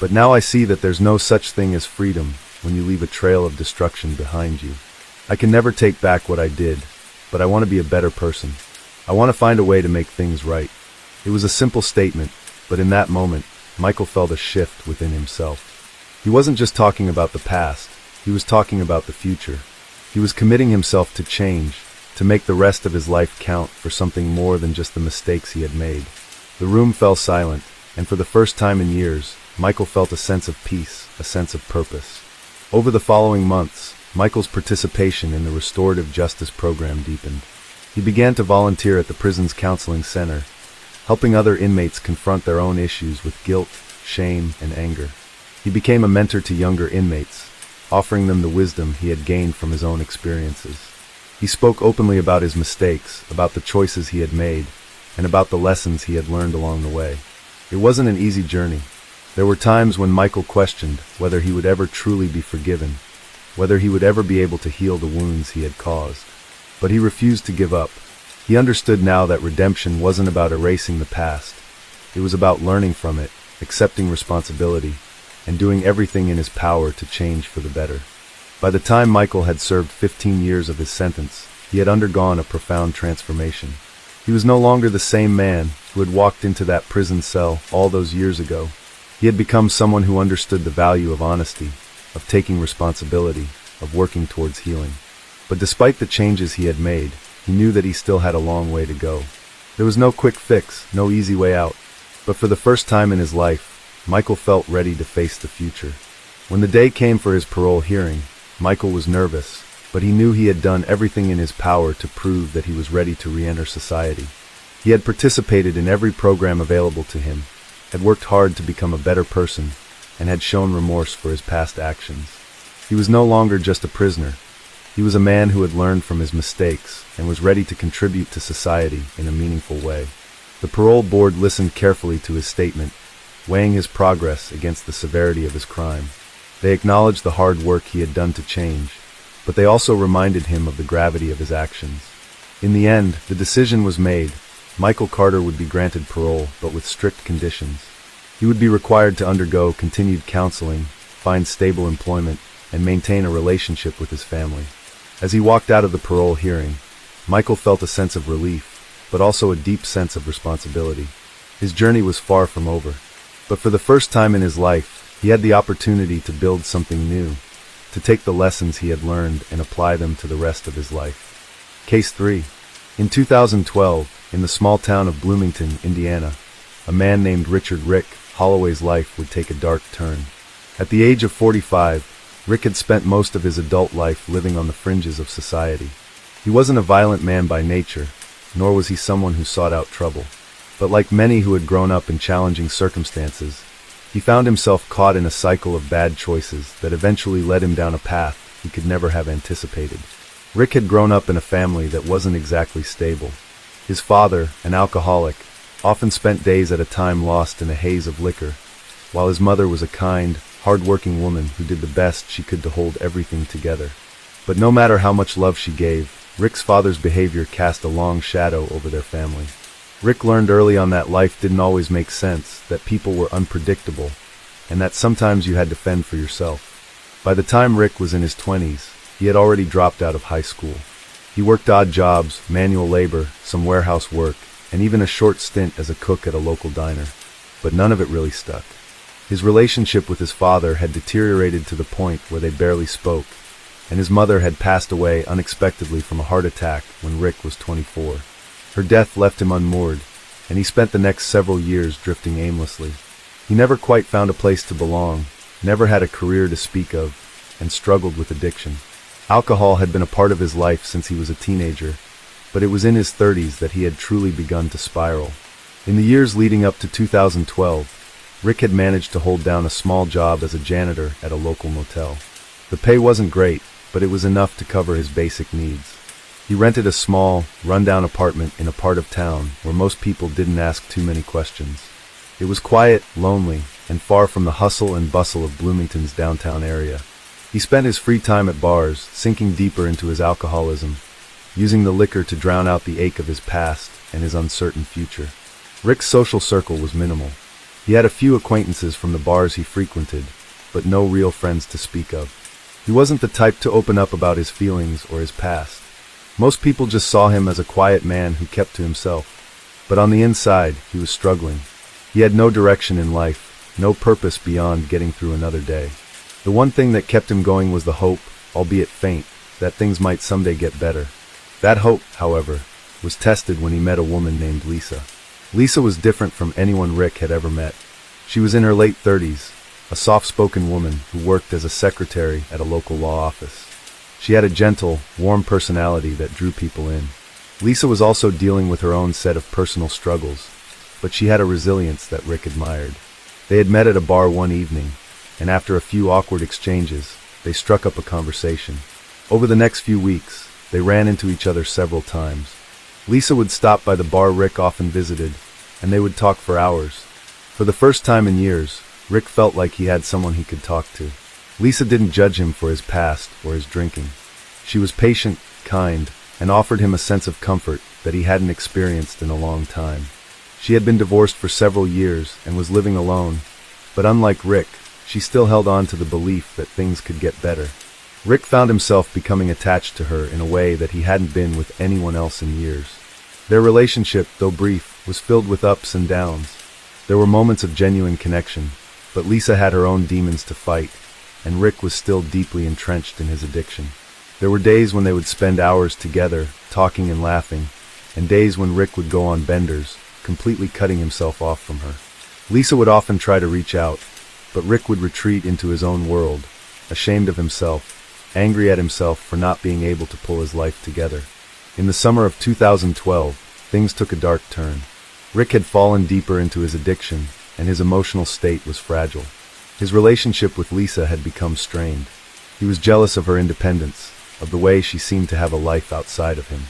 But now I see that there's no such thing as freedom when you leave a trail of destruction behind you. I can never take back what I did, but I want to be a better person. I want to find a way to make things right." It was a simple statement, but in that moment, Michael felt a shift within himself. He wasn't just talking about the past, he was talking about the future. He was committing himself to change, to make the rest of his life count for something more than just the mistakes he had made. The room fell silent, and for the first time in years, Michael felt a sense of peace, a sense of purpose. Over the following months, Michael's participation in the restorative justice program deepened. He began to volunteer at the prison's counseling center, helping other inmates confront their own issues with guilt, shame, and anger. He became a mentor to younger inmates, offering them the wisdom he had gained from his own experiences. He spoke openly about his mistakes, about the choices he had made, and about the lessons he had learned along the way. It wasn't an easy journey. There were times when Michael questioned whether he would ever truly be forgiven, whether he would ever be able to heal the wounds he had caused. But he refused to give up. He understood now that redemption wasn't about erasing the past. It was about learning from it, accepting responsibility, and doing everything in his power to change for the better. By the time Michael had served 15 years of his sentence, he had undergone a profound transformation. He was no longer the same man who had walked into that prison cell all those years ago. He had become someone who understood the value of honesty, of taking responsibility, of working towards healing. But despite the changes he had made, he knew that he still had a long way to go. There was no quick fix, no easy way out. But for the first time in his life, Michael felt ready to face the future. When the day came for his parole hearing, Michael was nervous, but he knew he had done everything in his power to prove that he was ready to re-enter society. He had participated in every program available to him, had worked hard to become a better person, and had shown remorse for his past actions. He was no longer just a prisoner. He was a man who had learned from his mistakes and was ready to contribute to society in a meaningful way. The parole board listened carefully to his statement, weighing his progress against the severity of his crime. They acknowledged the hard work he had done to change, but they also reminded him of the gravity of his actions. In the end, the decision was made. Michael Carter would be granted parole, but with strict conditions. He would be required to undergo continued counseling, find stable employment, and maintain a relationship with his family. As he walked out of the parole hearing, Michael felt a sense of relief, but also a deep sense of responsibility. His journey was far from over. But for the first time in his life, he had the opportunity to build something new, to take the lessons he had learned and apply them to the rest of his life. Case 3. In 2012, in the small town of Bloomington, Indiana, a man named Richard Rick Holloway's life would take a dark turn. At the age of 45, Rick had spent most of his adult life living on the fringes of society. He wasn't a violent man by nature, nor was he someone who sought out trouble. But like many who had grown up in challenging circumstances, he found himself caught in a cycle of bad choices that eventually led him down a path he could never have anticipated. Rick had grown up in a family that wasn't exactly stable. His father, an alcoholic, often spent days at a time lost in a haze of liquor, while his mother was a kind, hard-working woman who did the best she could to hold everything together. But no matter how much love she gave, Rick's father's behavior cast a long shadow over their family. Rick learned early on that life didn't always make sense, that people were unpredictable, and that sometimes you had to fend for yourself. By the time Rick was in his 20s, he had already dropped out of high school. He worked odd jobs, manual labor, some warehouse work, and even a short stint as a cook at a local diner. But none of it really stuck. His relationship with his father had deteriorated to the point where they barely spoke, and his mother had passed away unexpectedly from a heart attack when Rick was 24. Her death left him unmoored, and he spent the next several years drifting aimlessly. He never quite found a place to belong, never had a career to speak of, and struggled with addiction. Alcohol had been a part of his life since he was a teenager, but it was in his 30s that he had truly begun to spiral. In the years leading up to 2012, Rick had managed to hold down a small job as a janitor at a local motel. The pay wasn't great, but it was enough to cover his basic needs. He rented a small, run-down apartment in a part of town where most people didn't ask too many questions. It was quiet, lonely, and far from the hustle and bustle of Bloomington's downtown area. He spent his free time at bars, sinking deeper into his alcoholism, using the liquor to drown out the ache of his past and his uncertain future. Rick's social circle was minimal. He had a few acquaintances from the bars he frequented, but no real friends to speak of. He wasn't the type to open up about his feelings or his past. Most people just saw him as a quiet man who kept to himself. But on the inside, he was struggling. He had no direction in life, no purpose beyond getting through another day. The one thing that kept him going was the hope, albeit faint, that things might someday get better. That hope, however, was tested when he met a woman named Lisa. Lisa was different from anyone Rick had ever met. She was in her late 30s, a soft-spoken woman who worked as a secretary at a local law office. She had a gentle, warm personality that drew people in. Lisa was also dealing with her own set of personal struggles, but she had a resilience that Rick admired. They had met at a bar one evening, and after a few awkward exchanges, they struck up a conversation. Over the next few weeks, they ran into each other several times. Lisa would stop by the bar Rick often visited, and they would talk for hours. For the first time in years, Rick felt like he had someone he could talk to. Lisa didn't judge him for his past or his drinking. She was patient, kind, and offered him a sense of comfort that he hadn't experienced in a long time. She had been divorced for several years and was living alone, but unlike Rick, she still held on to the belief that things could get better. Rick found himself becoming attached to her in a way that he hadn't been with anyone else in years. Their relationship, though brief, was filled with ups and downs. There were moments of genuine connection, but Lisa had her own demons to fight, and Rick was still deeply entrenched in his addiction. There were days when they would spend hours together, talking and laughing, and days when Rick would go on benders, completely cutting himself off from her. Lisa would often try to reach out, but Rick would retreat into his own world, ashamed of himself, angry at himself for not being able to pull his life together. In the summer of 2012, things took a dark turn. Rick had fallen deeper into his addiction, and his emotional state was fragile. His relationship with Lisa had become strained. He was jealous of her independence, of the way she seemed to have a life outside of him.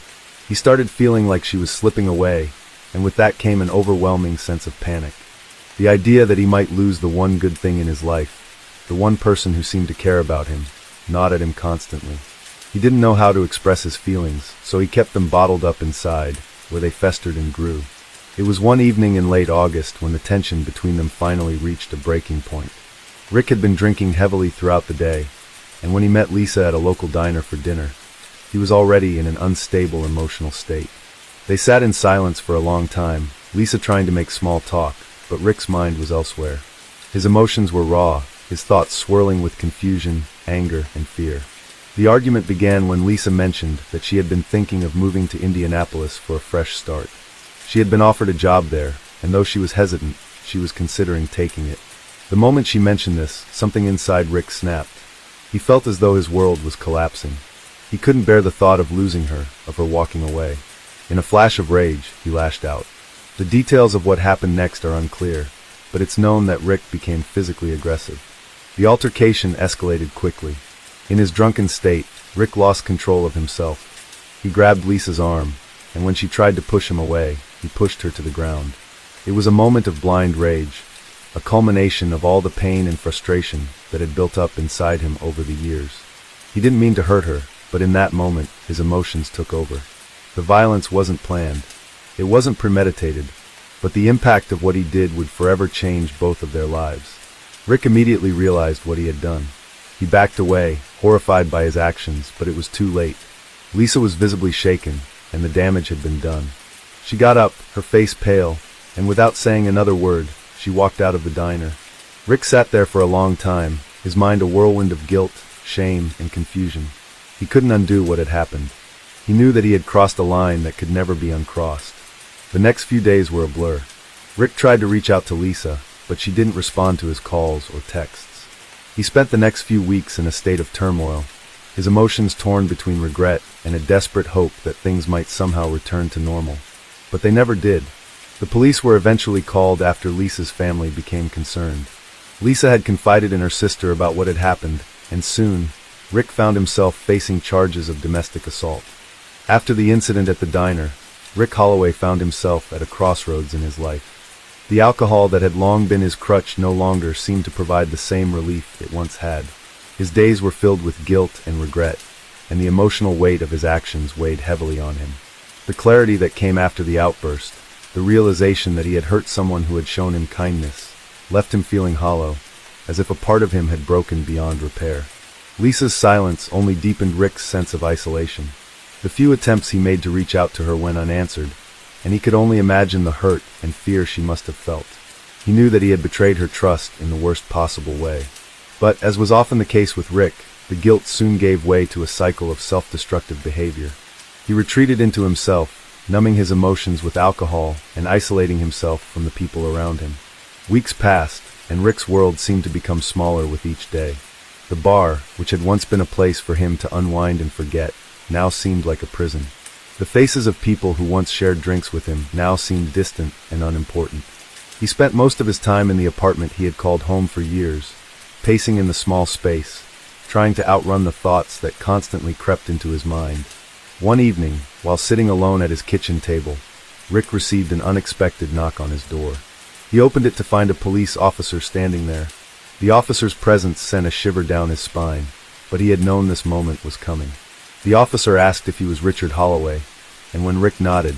He started feeling like she was slipping away, and with that came an overwhelming sense of panic. The idea that he might lose the one good thing in his life, the one person who seemed to care about him, gnawed at him constantly. He didn't know how to express his feelings, so he kept them bottled up inside, where they festered and grew. It was one evening in late August when the tension between them finally reached a breaking point. Rick had been drinking heavily throughout the day, and when he met Lisa at a local diner for dinner, he was already in an unstable emotional state. They sat in silence for a long time, Lisa trying to make small talk, but Rick's mind was elsewhere. His emotions were raw, his thoughts swirling with confusion, anger, and fear. The argument began when Lisa mentioned that she had been thinking of moving to Indianapolis for a fresh start. She had been offered a job there, and though she was hesitant, she was considering taking it. The moment she mentioned this, something inside Rick snapped. He felt as though his world was collapsing. He couldn't bear the thought of losing her, of her walking away. In a flash of rage, he lashed out. The details of what happened next are unclear, but it's known that Rick became physically aggressive. The altercation escalated quickly. In his drunken state, Rick lost control of himself. He grabbed Lisa's arm, and when she tried to push him away, he pushed her to the ground. It was a moment of blind rage, a culmination of all the pain and frustration that had built up inside him over the years. He didn't mean to hurt her, but in that moment, his emotions took over. The violence wasn't planned. It wasn't premeditated, but the impact of what he did would forever change both of their lives. Rick immediately realized what he had done. He backed away, horrified by his actions, but it was too late. Lisa was visibly shaken, and the damage had been done. She got up, her face pale, and without saying another word, she walked out of the diner. Rick sat there for a long time, his mind a whirlwind of guilt, shame, and confusion. He couldn't undo what had happened. He knew that he had crossed a line that could never be uncrossed. The next few days were a blur. Rick tried to reach out to Lisa, but she didn't respond to his calls or texts. He spent the next few weeks in a state of turmoil, his emotions torn between regret and a desperate hope that things might somehow return to normal. But they never did. The police were eventually called after Lisa's family became concerned. Lisa had confided in her sister about what had happened, and soon, Rick found himself facing charges of domestic assault. After the incident at the diner, Rick Holloway found himself at a crossroads in his life. The alcohol that had long been his crutch no longer seemed to provide the same relief it once had. His days were filled with guilt and regret, and the emotional weight of his actions weighed heavily on him. The clarity that came after the outburst, the realization that he had hurt someone who had shown him kindness, left him feeling hollow, as if a part of him had broken beyond repair. Lisa's silence only deepened Rick's sense of isolation. The few attempts he made to reach out to her went unanswered, and he could only imagine the hurt and fear she must have felt. He knew that he had betrayed her trust in the worst possible way. But, as was often the case with Rick, the guilt soon gave way to a cycle of self-destructive behavior. He retreated into himself, numbing his emotions with alcohol and isolating himself from the people around him. Weeks passed, and Rick's world seemed to become smaller with each day. The bar, which had once been a place for him to unwind and forget, now seemed like a prison. The faces of people who once shared drinks with him now seemed distant and unimportant. He spent most of his time in the apartment he had called home for years, pacing in the small space, trying to outrun the thoughts that constantly crept into his mind. One evening, while sitting alone at his kitchen table, Rick received an unexpected knock on his door. He opened it to find a police officer standing there. The officer's presence sent a shiver down his spine, but he had known this moment was coming. The officer asked if he was Richard Holloway, and when Rick nodded,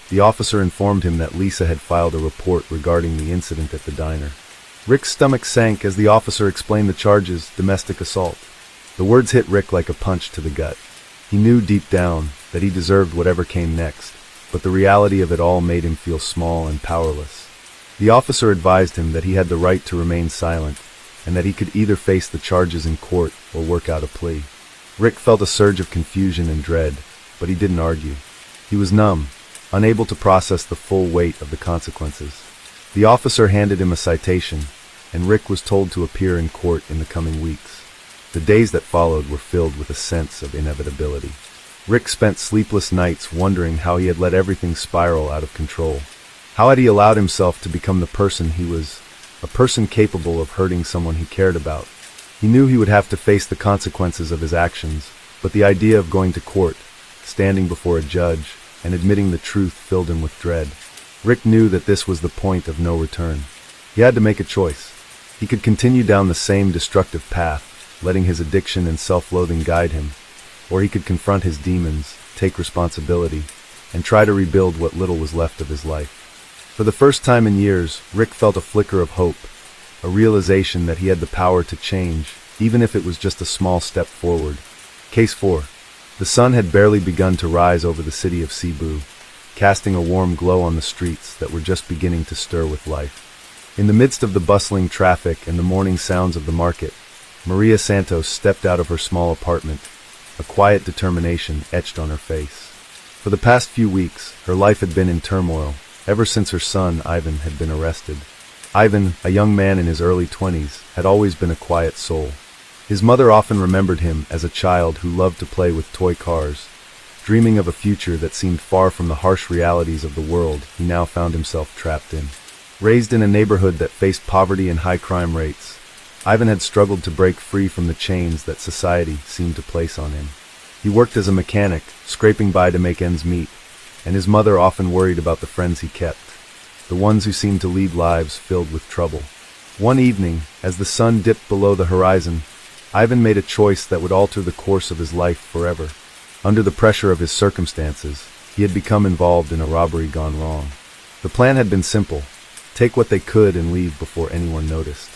the officer informed him that Lisa had filed a report regarding the incident at the diner. Rick's stomach sank as the officer explained the charges: domestic assault. The words hit Rick like a punch to the gut. He knew deep down that he deserved whatever came next, but the reality of it all made him feel small and powerless. The officer advised him that he had the right to remain silent, and that he could either face the charges in court or work out a plea. Rick felt a surge of confusion and dread, but he didn't argue. He was numb, unable to process the full weight of the consequences. The officer handed him a citation, and Rick was told to appear in court in the coming weeks. The days that followed were filled with a sense of inevitability. Rick spent sleepless nights wondering how he had let everything spiral out of control. How had he allowed himself to become the person he was, a person capable of hurting someone he cared about? He knew he would have to face the consequences of his actions, but the idea of going to court, standing before a judge, and admitting the truth filled him with dread. Rick knew that this was the point of no return. He had to make a choice. He could continue down the same destructive path, letting his addiction and self-loathing guide him, or he could confront his demons, take responsibility, and try to rebuild what little was left of his life. For the first time in years, Rick felt a flicker of hope, a realization that he had the power to change, even if it was just a small step forward. Case 4. The sun had barely begun to rise over the city of Cebu, casting a warm glow on the streets that were just beginning to stir with life. In the midst of the bustling traffic and the morning sounds of the market, Maria Santos stepped out of her small apartment, a quiet determination etched on her face. For the past few weeks, her life had been in turmoil, ever since her son, Ivan, had been arrested. Ivan, a young man in his early 20s, had always been a quiet soul. His mother often remembered him as a child who loved to play with toy cars, dreaming of a future that seemed far from the harsh realities of the world he now found himself trapped in. Raised in a neighborhood that faced poverty and high crime rates, Ivan had struggled to break free from the chains that society seemed to place on him. He worked as a mechanic, scraping by to make ends meet, and his mother often worried about the friends he kept, the ones who seemed to lead lives filled with trouble. One evening, as the sun dipped below the horizon, Ivan made a choice that would alter the course of his life forever. Under the pressure of his circumstances, he had become involved in a robbery gone wrong. The plan had been simple: take what they could and leave before anyone noticed.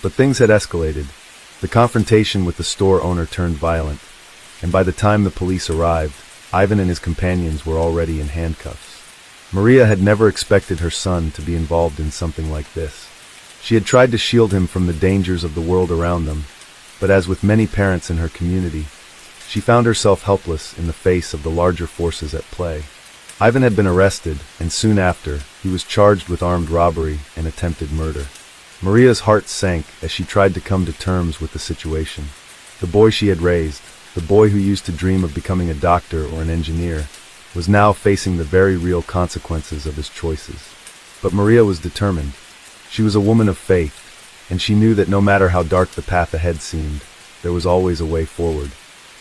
But things had escalated. The confrontation with the store owner turned violent, and by the time the police arrived, Ivan and his companions were already in handcuffs. Maria had never expected her son to be involved in something like this. She had tried to shield him from the dangers of the world around them, but as with many parents in her community, she found herself helpless in the face of the larger forces at play. Ivan had been arrested, and soon after, he was charged with armed robbery and attempted murder. Maria's heart sank as she tried to come to terms with the situation. The boy she had raised, the boy who used to dream of becoming a doctor or an engineer, was now facing the very real consequences of his choices. But Maria was determined. She was a woman of faith, and she knew that no matter how dark the path ahead seemed, there was always a way forward.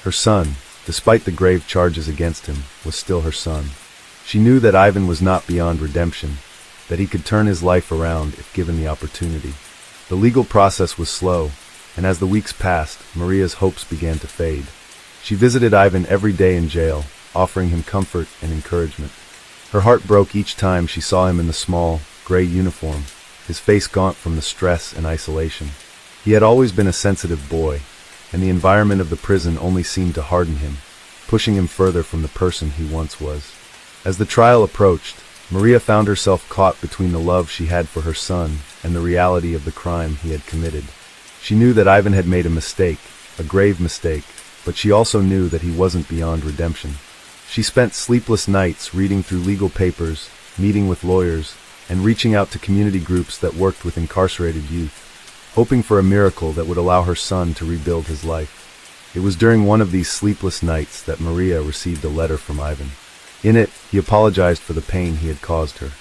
Her son, despite the grave charges against him, was still her son. She knew that Ivan was not beyond redemption, that he could turn his life around if given the opportunity. The legal process was slow, and as the weeks passed, Maria's hopes began to fade. She visited Ivan every day in jail, offering him comfort and encouragement. Her heart broke each time she saw him in the small, gray uniform, his face gaunt from the stress and isolation. He had always been a sensitive boy, and the environment of the prison only seemed to harden him, pushing him further from the person he once was. As the trial approached, Maria found herself caught between the love she had for her son and the reality of the crime he had committed. She knew that Ivan had made a mistake, a grave mistake, but she also knew that he wasn't beyond redemption. She spent sleepless nights reading through legal papers, meeting with lawyers, and reaching out to community groups that worked with incarcerated youth, hoping for a miracle that would allow her son to rebuild his life. It was during one of these sleepless nights that Maria received a letter from Ivan. In it, he apologized for the pain he had caused her.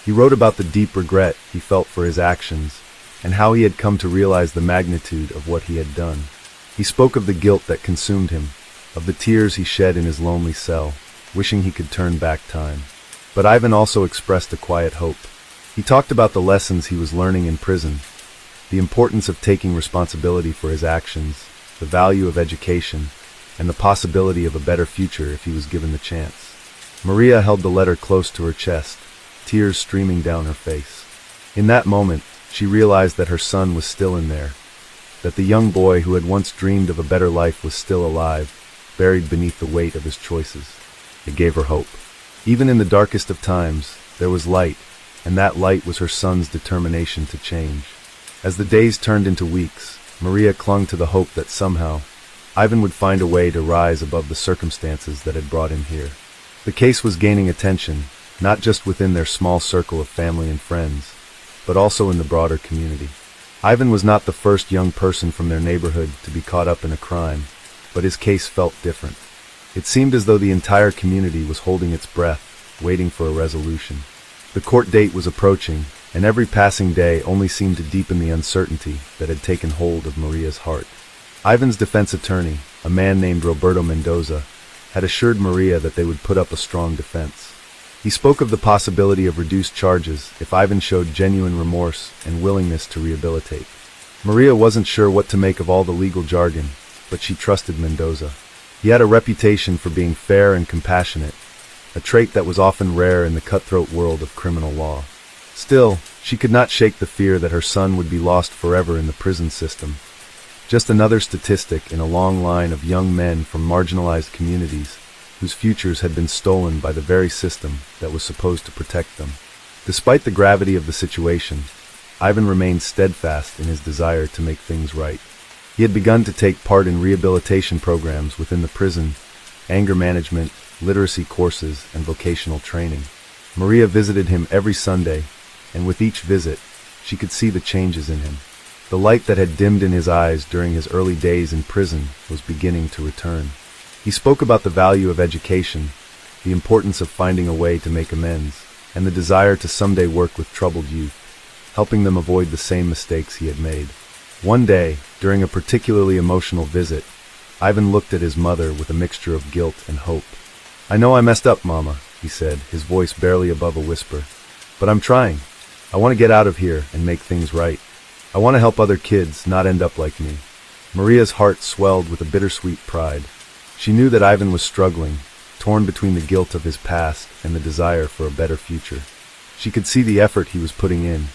He wrote about the deep regret he felt for his actions and how he had come to realize the magnitude of what he had done. He spoke of the guilt that consumed him, of the tears he shed in his lonely cell, wishing he could turn back time. But Ivan also expressed a quiet hope. He talked about the lessons he was learning in prison, the importance of taking responsibility for his actions, the value of education, and the possibility of a better future if he was given the chance. Maria held the letter close to her chest, tears streaming down her face. In that moment, she realized that her son was still in there, that the young boy who had once dreamed of a better life was still alive, buried beneath the weight of his choices. It gave her hope. Even in the darkest of times, there was light, and that light was her son's determination to change. As the days turned into weeks, Maria clung to the hope that somehow, Ivan would find a way to rise above the circumstances that had brought him here. The case was gaining attention, not just within their small circle of family and friends, but also in the broader community. Ivan was not the first young person from their neighborhood to be caught up in a crime, but his case felt different. It seemed as though the entire community was holding its breath, waiting for a resolution. The court date was approaching, and every passing day only seemed to deepen the uncertainty that had taken hold of Maria's heart. Ivan's defense attorney, a man named Roberto Mendoza, had assured Maria that they would put up a strong defense. He spoke of the possibility of reduced charges if Ivan showed genuine remorse and willingness to rehabilitate. Maria wasn't sure what to make of all the legal jargon, but she trusted Mendoza. He had a reputation for being fair and compassionate, a trait that was often rare in the cutthroat world of criminal law. Still, she could not shake the fear that her son would be lost forever in the prison system. Just another statistic in a long line of young men from marginalized communities whose futures had been stolen by the very system that was supposed to protect them. Despite the gravity of the situation, Ivan remained steadfast in his desire to make things right. He had begun to take part in rehabilitation programs within the prison, anger management, literacy courses, and vocational training. Maria visited him every Sunday, and with each visit, she could see the changes in him. The light that had dimmed in his eyes during his early days in prison was beginning to return. He spoke about the value of education, the importance of finding a way to make amends, and the desire to someday work with troubled youth, helping them avoid the same mistakes he had made. One day, during a particularly emotional visit, Ivan looked at his mother with a mixture of guilt and hope. "I know I messed up, Mama," he said, his voice barely above a whisper. "But I'm trying. I want to get out of here and make things right. I want to help other kids not end up like me." Maria's heart swelled with a bittersweet pride. She knew that Ivan was struggling, torn between the guilt of his past and the desire for a better future. She could see the effort he was putting in,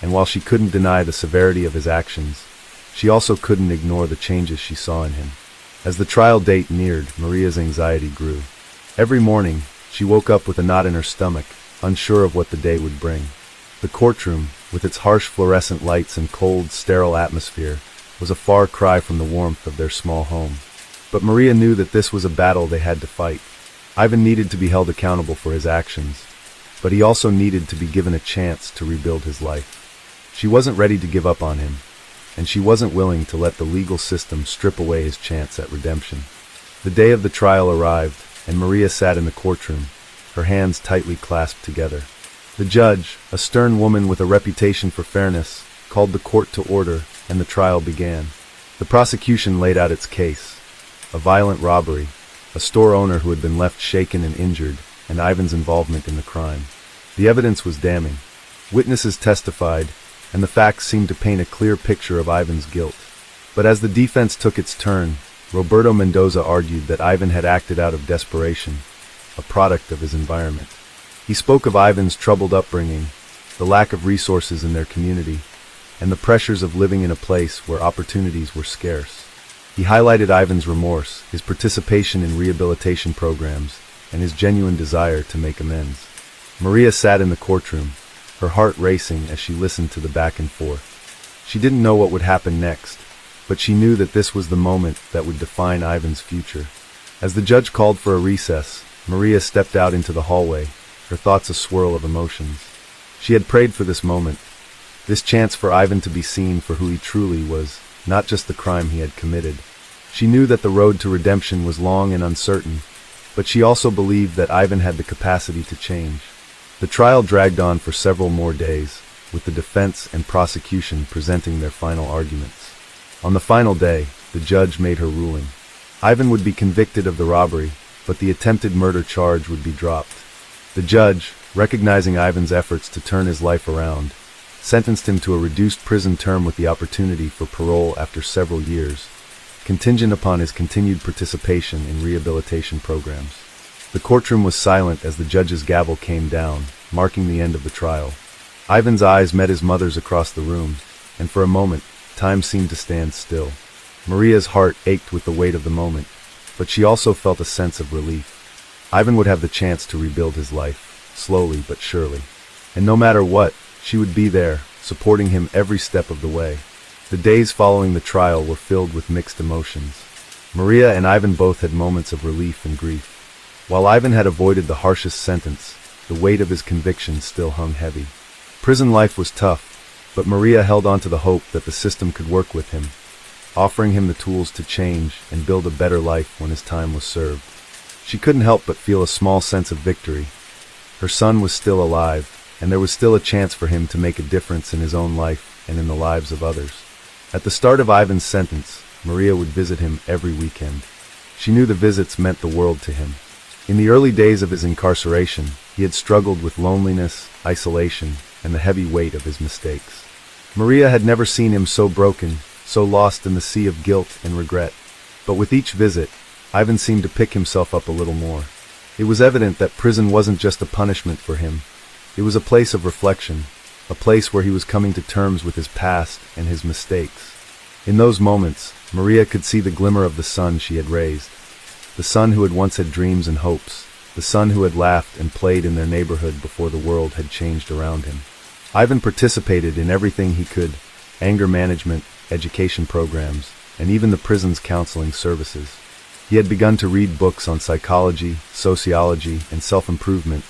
and while she couldn't deny the severity of his actions, she also couldn't ignore the changes she saw in him. As the trial date neared, Maria's anxiety grew. Every morning, she woke up with a knot in her stomach, unsure of what the day would bring. The courtroom, with its harsh fluorescent lights and cold, sterile atmosphere, was a far cry from the warmth of their small home. But Maria knew that this was a battle they had to fight. Ivan needed to be held accountable for his actions, but he also needed to be given a chance to rebuild his life. She wasn't ready to give up on him, and she wasn't willing to let the legal system strip away his chance at redemption. The day of the trial arrived, and Maria sat in the courtroom, her hands tightly clasped together. The judge, a stern woman with a reputation for fairness, called the court to order, and the trial began. The prosecution laid out its case: a violent robbery, a store owner who had been left shaken and injured, and Ivan's involvement in the crime. The evidence was damning. Witnesses testified, and the facts seemed to paint a clear picture of Ivan's guilt. But as the defense took its turn, Roberto Mendoza argued that Ivan had acted out of desperation, a product of his environment. He spoke of Ivan's troubled upbringing, the lack of resources in their community, and the pressures of living in a place where opportunities were scarce. He highlighted Ivan's remorse, his participation in rehabilitation programs, and his genuine desire to make amends. Maria sat in the courtroom, her heart racing as she listened to the back and forth. She didn't know what would happen next, but she knew that this was the moment that would define Ivan's future. As the judge called for a recess, Maria stepped out into the hallway, her thoughts a swirl of emotions. She had prayed for this moment, this chance for Ivan to be seen for who he truly was, not just the crime he had committed. She knew that the road to redemption was long and uncertain, but she also believed that Ivan had the capacity to change. The trial dragged on for several more days, with the defense and prosecution presenting their final arguments. On the final day, the judge made her ruling. Ivan would be convicted of the robbery, but the attempted murder charge would be dropped. The judge, recognizing Ivan's efforts to turn his life around, sentenced him to a reduced prison term with the opportunity for parole after several years, contingent upon his continued participation in rehabilitation programs. The courtroom was silent as the judge's gavel came down, marking the end of the trial. Ivan's eyes met his mother's across the room, and for a moment, time seemed to stand still. Maria's heart ached with the weight of the moment, but she also felt a sense of relief. Ivan would have the chance to rebuild his life, slowly but surely. And no matter what, she would be there, supporting him every step of the way. The days following the trial were filled with mixed emotions. Maria and Ivan both had moments of relief and grief. While Ivan had avoided the harshest sentence, the weight of his conviction still hung heavy. Prison life was tough, but Maria held on to the hope that the system could work with him, offering him the tools to change and build a better life when his time was served. She couldn't help but feel a small sense of victory. Her son was still alive, and there was still a chance for him to make a difference in his own life and in the lives of others. At the start of Ivan's sentence, Maria would visit him every weekend. She knew the visits meant the world to him. In the early days of his incarceration, he had struggled with loneliness, isolation, and the heavy weight of his mistakes. Maria had never seen him so broken, so lost in the sea of guilt and regret. But with each visit, Ivan seemed to pick himself up a little more. It was evident that prison wasn't just a punishment for him. It was a place of reflection, a place where he was coming to terms with his past and his mistakes. In those moments, Maria could see the glimmer of the son she had raised, the son who had once had dreams and hopes, the son who had laughed and played in their neighborhood before the world had changed around him. Ivan participated in everything he could: anger management, education programs, and even the prison's counseling services. He had begun to read books on psychology, sociology, and self-improvement,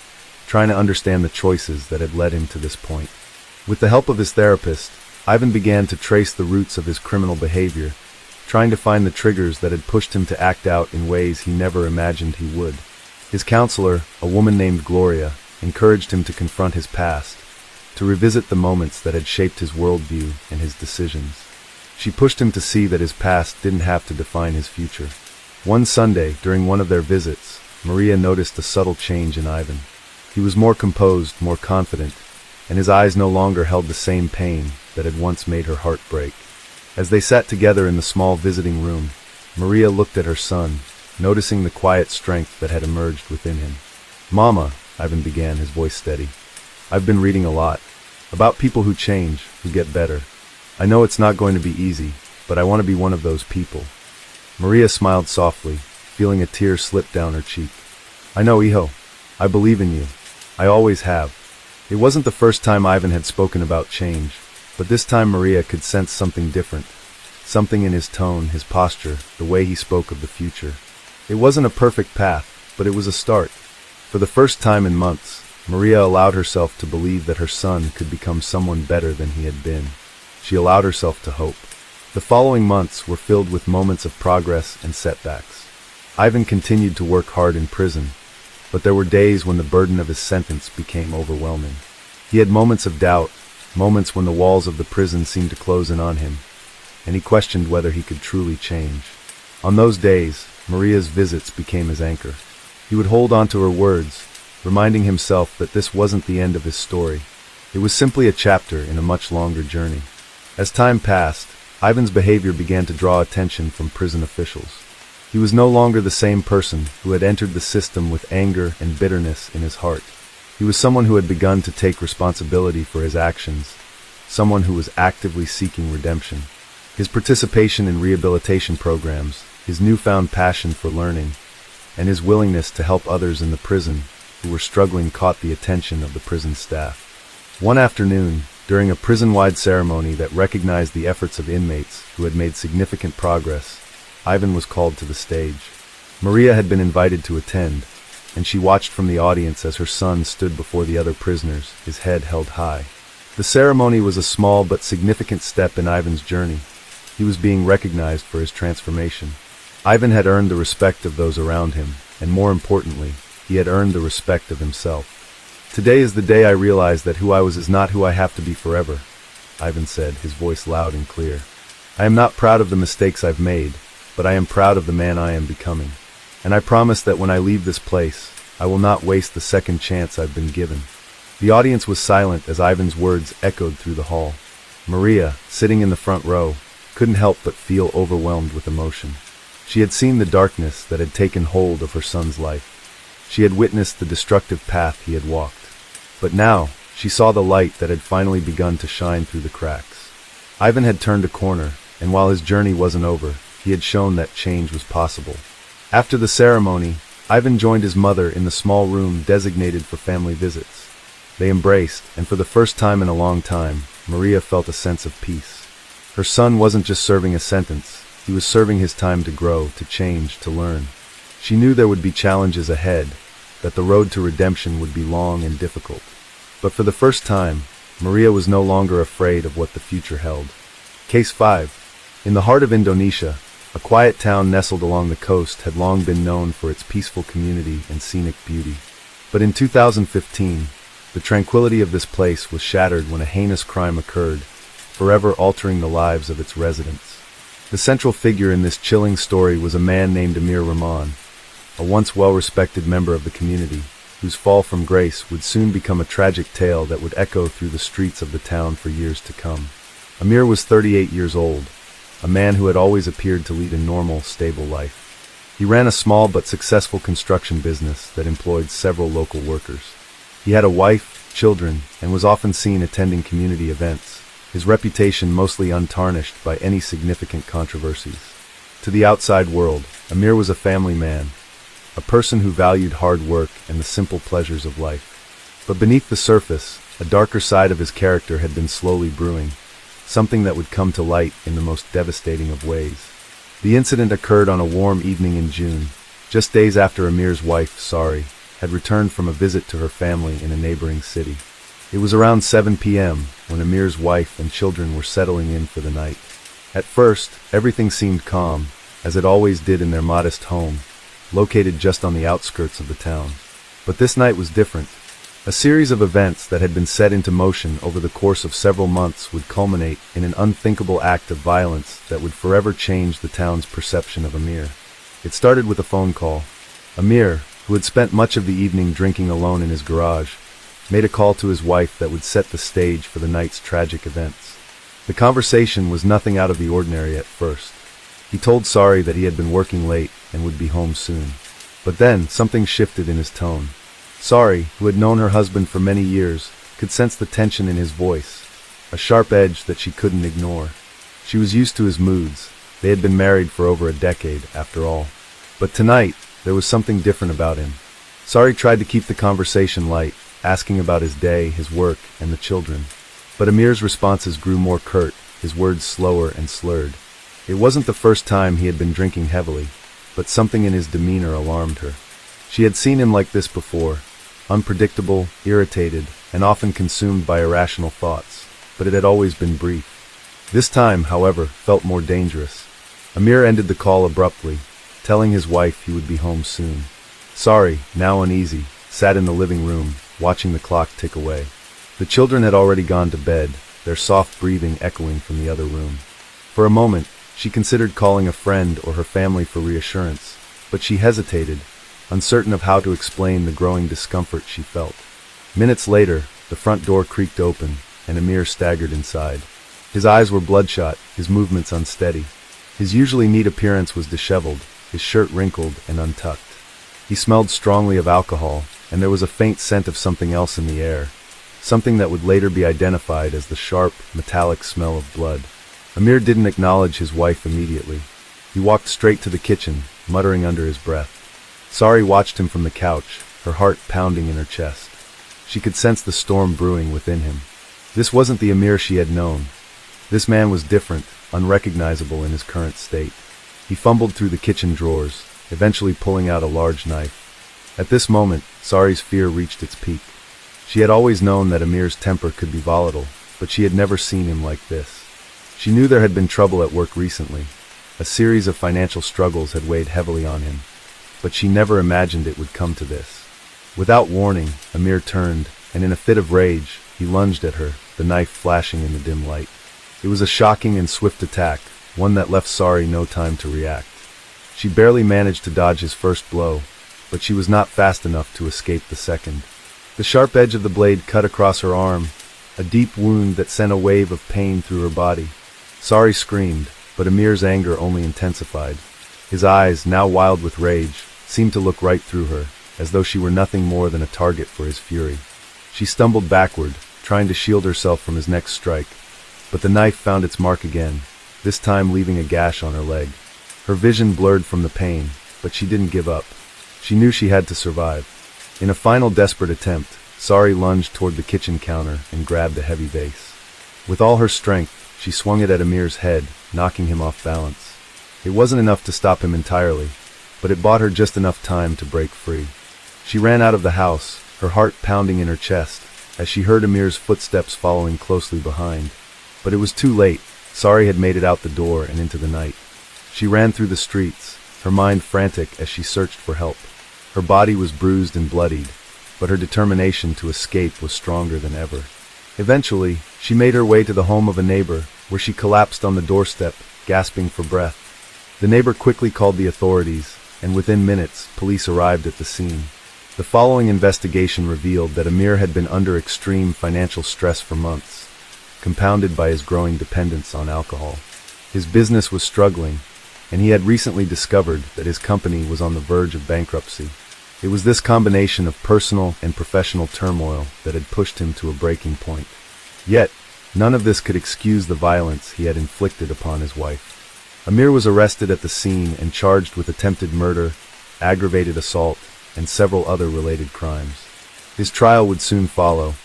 trying to understand the choices that had led him to this point. With the help of his therapist, Ivan began to trace the roots of his criminal behavior, trying to find the triggers that had pushed him to act out in ways he never imagined he would. His counselor, a woman named Gloria, encouraged him to confront his past, to revisit the moments that had shaped his worldview and his decisions. She pushed him to see that his past didn't have to define his future. One Sunday, during one of their visits, Maria noticed a subtle change in Ivan. He was more composed, more confident, and his eyes no longer held the same pain that had once made her heart break. As they sat together in the small visiting room, Maria looked at her son, noticing the quiet strength that had emerged within him. "Mama," Ivan began, his voice steady, "I've been reading a lot. About people who change, who get better. I know it's not going to be easy, but I want to be one of those people." Maria smiled softly, feeling a tear slip down her cheek. "I know, Iho. I believe in you. I always have." It wasn't the first time Ivan had spoken about change, but this time Maria could sense something different. Something in his tone, his posture, the way he spoke of the future. It wasn't a perfect path, but it was a start. For the first time in months, Maria allowed herself to believe that her son could become someone better than he had been. She allowed herself to hope. The following months were filled with moments of progress and setbacks. Ivan continued to work hard in prison, but there were days when the burden of his sentence became overwhelming. He had moments of doubt, moments when the walls of the prison seemed to close in on him, and he questioned whether he could truly change. On those days, Maria's visits became his anchor. He would hold on to her words, reminding himself that this wasn't the end of his story. It was simply a chapter in a much longer journey. As time passed, Ivan's behavior began to draw attention from prison officials. He was no longer the same person who had entered the system with anger and bitterness in his heart. He was someone who had begun to take responsibility for his actions, someone who was actively seeking redemption. His participation in rehabilitation programs, his newfound passion for learning, and his willingness to help others in the prison who were struggling caught the attention of the prison staff. One afternoon, during a prison-wide ceremony that recognized the efforts of inmates who had made significant progress, Ivan was called to the stage. Maria had been invited to attend, and she watched from the audience as her son stood before the other prisoners, his head held high. The ceremony was a small but significant step in Ivan's journey. He was being recognized for his transformation. Ivan had earned the respect of those around him, and more importantly, he had earned the respect of himself. "Today is the day I realized that who I was is not who I have to be forever," Ivan said, his voice loud and clear. "I am not proud of the mistakes I've made, but I am proud of the man I am becoming. And I promise that when I leave this place, I will not waste the second chance I've been given." The audience was silent as Ivan's words echoed through the hall. Maria, sitting in the front row, couldn't help but feel overwhelmed with emotion. She had seen the darkness that had taken hold of her son's life. She had witnessed the destructive path he had walked. But now, she saw the light that had finally begun to shine through the cracks. Ivan had turned a corner, and while his journey wasn't over, he had shown that change was possible. After the ceremony, Ivan joined his mother in the small room designated for family visits. They embraced, and for the first time in a long time, Maria felt a sense of peace. Her son wasn't just serving a sentence, he was serving his time to grow, to change, to learn. She knew there would be challenges ahead, that the road to redemption would be long and difficult. But for the first time, Maria was no longer afraid of what the future held. Case 5. In the heart of Indonesia, a quiet town nestled along the coast had long been known for its peaceful community and scenic beauty. But in 2015, the tranquility of this place was shattered when a heinous crime occurred, forever altering the lives of its residents. The central figure in this chilling story was a man named Amir Rahman, a once well-respected member of the community, whose fall from grace would soon become a tragic tale that would echo through the streets of the town for years to come. Amir was 38 years old, a man who had always appeared to lead a normal, stable life. He ran a small but successful construction business that employed several local workers. He had a wife, children, and was often seen attending community events, his reputation mostly untarnished by any significant controversies. To the outside world, Amir was a family man, a person who valued hard work and the simple pleasures of life. But beneath the surface, a darker side of his character had been slowly brewing, something that would come to light in the most devastating of ways. The incident occurred on a warm evening in June, just days after Amir's wife, Sari, had returned from a visit to her family in a neighboring city. It was around 7 p.m. when Amir's wife and children were settling in for the night. At first, everything seemed calm, as it always did in their modest home, located just on the outskirts of the town. But this night was different. A series of events that had been set into motion over the course of several months would culminate in an unthinkable act of violence that would forever change the town's perception of Amir. It started with a phone call. Amir, who had spent much of the evening drinking alone in his garage, made a call to his wife that would set the stage for the night's tragic events. The conversation was nothing out of the ordinary at first. He told Sari that he had been working late and would be home soon. But then, something shifted in his tone. Sari, who had known her husband for many years, could sense the tension in his voice, a sharp edge that she couldn't ignore. She was used to his moods. They had been married for over a decade, after all. But tonight, there was something different about him. Sari tried to keep the conversation light, asking about his day, his work, and the children. But Amir's responses grew more curt, his words slower and slurred. It wasn't the first time he had been drinking heavily, but something in his demeanor alarmed her. She had seen him like this before, unpredictable, irritated, and often consumed by irrational thoughts, but it had always been brief. This time, however, felt more dangerous. Amir ended the call abruptly, telling his wife he would be home soon. Sari, now uneasy, sat in the living room, watching the clock tick away. The children had already gone to bed, their soft breathing echoing from the other room. For a moment, she considered calling a friend or her family for reassurance, but she hesitated, uncertain of how to explain the growing discomfort she felt. Minutes later, the front door creaked open, and Amir staggered inside. His eyes were bloodshot, his movements unsteady. His usually neat appearance was disheveled, his shirt wrinkled and untucked. He smelled strongly of alcohol, and there was a faint scent of something else in the air, something that would later be identified as the sharp, metallic smell of blood. Amir didn't acknowledge his wife immediately. He walked straight to the kitchen, muttering under his breath. Sari watched him from the couch, her heart pounding in her chest. She could sense the storm brewing within him. This wasn't the Amir she had known. This man was different, unrecognizable in his current state. He fumbled through the kitchen drawers, eventually pulling out a large knife. At this moment, Sari's fear reached its peak. She had always known that Amir's temper could be volatile, but she had never seen him like this. She knew there had been trouble at work recently. A series of financial struggles had weighed heavily on him, but she never imagined it would come to this. Without warning, Amir turned, and in a fit of rage, he lunged at her, the knife flashing in the dim light. It was a shocking and swift attack, one that left Sari no time to react. She barely managed to dodge his first blow, but she was not fast enough to escape the second. The sharp edge of the blade cut across her arm, a deep wound that sent a wave of pain through her body. Sari screamed, but Amir's anger only intensified. His eyes, now wild with rage, seemed to look right through her, as though she were nothing more than a target for his fury. She stumbled backward, trying to shield herself from his next strike, but the knife found its mark again, this time leaving a gash on her leg. Her vision blurred from the pain, but she didn't give up. She knew she had to survive. In a final desperate attempt, Sari lunged toward the kitchen counter and grabbed a heavy vase. With all her strength, she swung it at Amir's head, knocking him off balance. It wasn't enough to stop him entirely, but it bought her just enough time to break free. She ran out of the house, her heart pounding in her chest, as she heard Amir's footsteps following closely behind. But it was too late. Sari had made it out the door and into the night. She ran through the streets, her mind frantic as she searched for help. Her body was bruised and bloodied, but her determination to escape was stronger than ever. Eventually, she made her way to the home of a neighbor, where she collapsed on the doorstep, gasping for breath. The neighbor quickly called the authorities, and within minutes, police arrived at the scene. The following investigation revealed that Amir had been under extreme financial stress for months, compounded by his growing dependence on alcohol. His business was struggling, and he had recently discovered that his company was on the verge of bankruptcy. It was this combination of personal and professional turmoil that had pushed him to a breaking point. Yet, none of this could excuse the violence he had inflicted upon his wife. Amir was arrested at the scene and charged with attempted murder, aggravated assault, and several other related crimes. His trial would soon follow,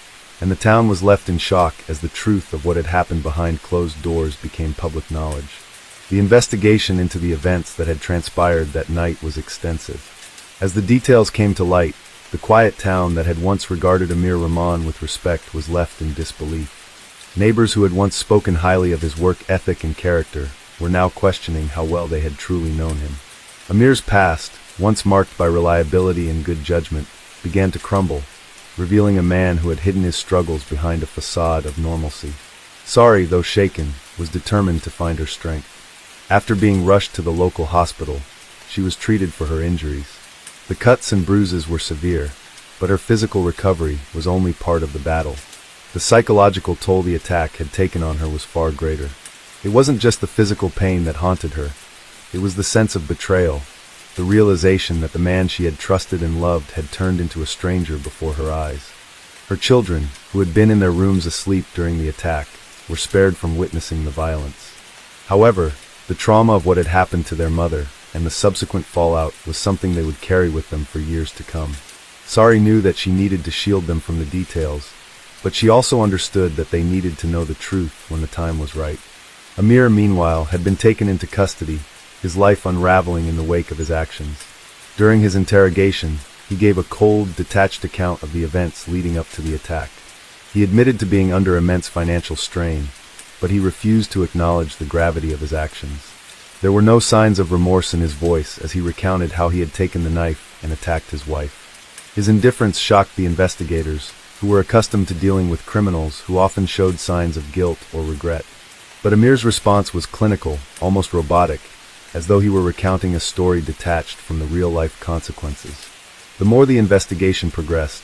and the town was left in shock as the truth of what had happened behind closed doors became public knowledge. The investigation into the events that had transpired that night was extensive. As the details came to light, the quiet town that had once regarded Amir Rahman with respect was left in disbelief. Neighbors who had once spoken highly of his work ethic and character were now questioning how well they had truly known him. Amir's past, once marked by reliability and good judgment, began to crumble, revealing a man who had hidden his struggles behind a facade of normalcy. Sari, though shaken, was determined to find her strength. After being rushed to the local hospital, she was treated for her injuries. The cuts and bruises were severe, but her physical recovery was only part of the battle. The psychological toll the attack had taken on her was far greater. It wasn't just the physical pain that haunted her. It was the sense of betrayal, the realization that the man she had trusted and loved had turned into a stranger before her eyes. Her children, who had been in their rooms asleep during the attack, were spared from witnessing the violence. However, the trauma of what had happened to their mother and the subsequent fallout was something they would carry with them for years to come. Sari knew that she needed to shield them from the details, but she also understood that they needed to know the truth when the time was right. Amir, meanwhile, had been taken into custody, his life unraveling in the wake of his actions. During his interrogation, he gave a cold, detached account of the events leading up to the attack. He admitted to being under immense financial strain, but he refused to acknowledge the gravity of his actions. There were no signs of remorse in his voice as he recounted how he had taken the knife and attacked his wife. His indifference shocked the investigators, who were accustomed to dealing with criminals who often showed signs of guilt or regret. But Amir's response was clinical, almost robotic, as though he were recounting a story detached from the real-life consequences. The more the investigation progressed,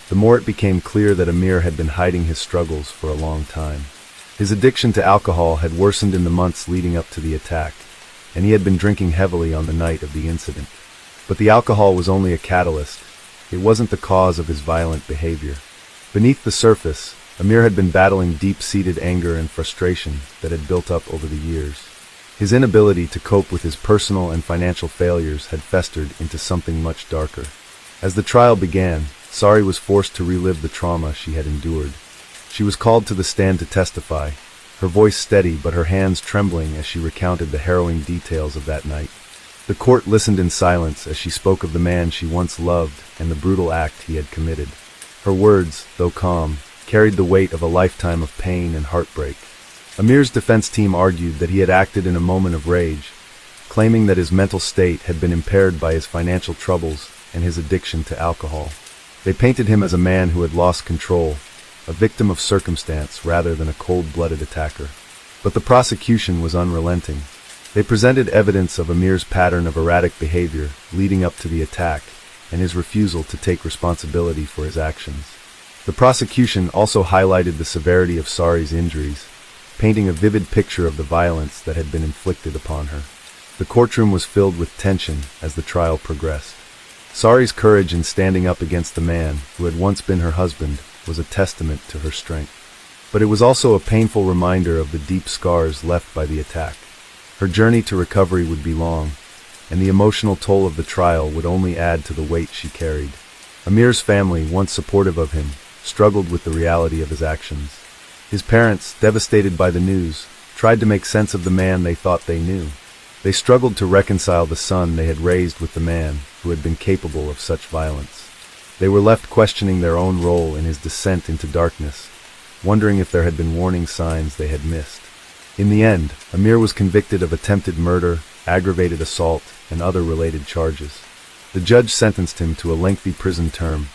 the more it became clear that Amir had been hiding his struggles for a long time. His addiction to alcohol had worsened in the months leading up to the attack, and he had been drinking heavily on the night of the incident. But the alcohol was only a catalyst. It wasn't the cause of his violent behavior. Beneath the surface, Amir had been battling deep-seated anger and frustration that had built up over the years. His inability to cope with his personal and financial failures had festered into something much darker. As the trial began, Sari was forced to relive the trauma she had endured. She was called to the stand to testify, her voice steady but her hands trembling as she recounted the harrowing details of that night. The court listened in silence as she spoke of the man she once loved and the brutal act he had committed. Her words, though calm, carried the weight of a lifetime of pain and heartbreak. Amir's defense team argued that he had acted in a moment of rage, claiming that his mental state had been impaired by his financial troubles and his addiction to alcohol. They painted him as a man who had lost control, a victim of circumstance rather than a cold-blooded attacker. But the prosecution was unrelenting. They presented evidence of Amir's pattern of erratic behavior leading up to the attack and his refusal to take responsibility for his actions. The prosecution also highlighted the severity of Sari's injuries, painting a vivid picture of the violence that had been inflicted upon her. The courtroom was filled with tension as the trial progressed. Sari's courage in standing up against the man who had once been her husband was a testament to her strength. But it was also a painful reminder of the deep scars left by the attack. Her journey to recovery would be long, and the emotional toll of the trial would only add to the weight she carried. Amir's family, once supportive of him, struggled with the reality of his actions. His parents, devastated by the news, tried to make sense of the man they thought they knew. They struggled to reconcile the son they had raised with the man who had been capable of such violence. They were left questioning their own role in his descent into darkness, wondering if there had been warning signs they had missed. In the end, Amir was convicted of attempted murder, aggravated assault, and other related charges. The judge sentenced him to a lengthy prison term,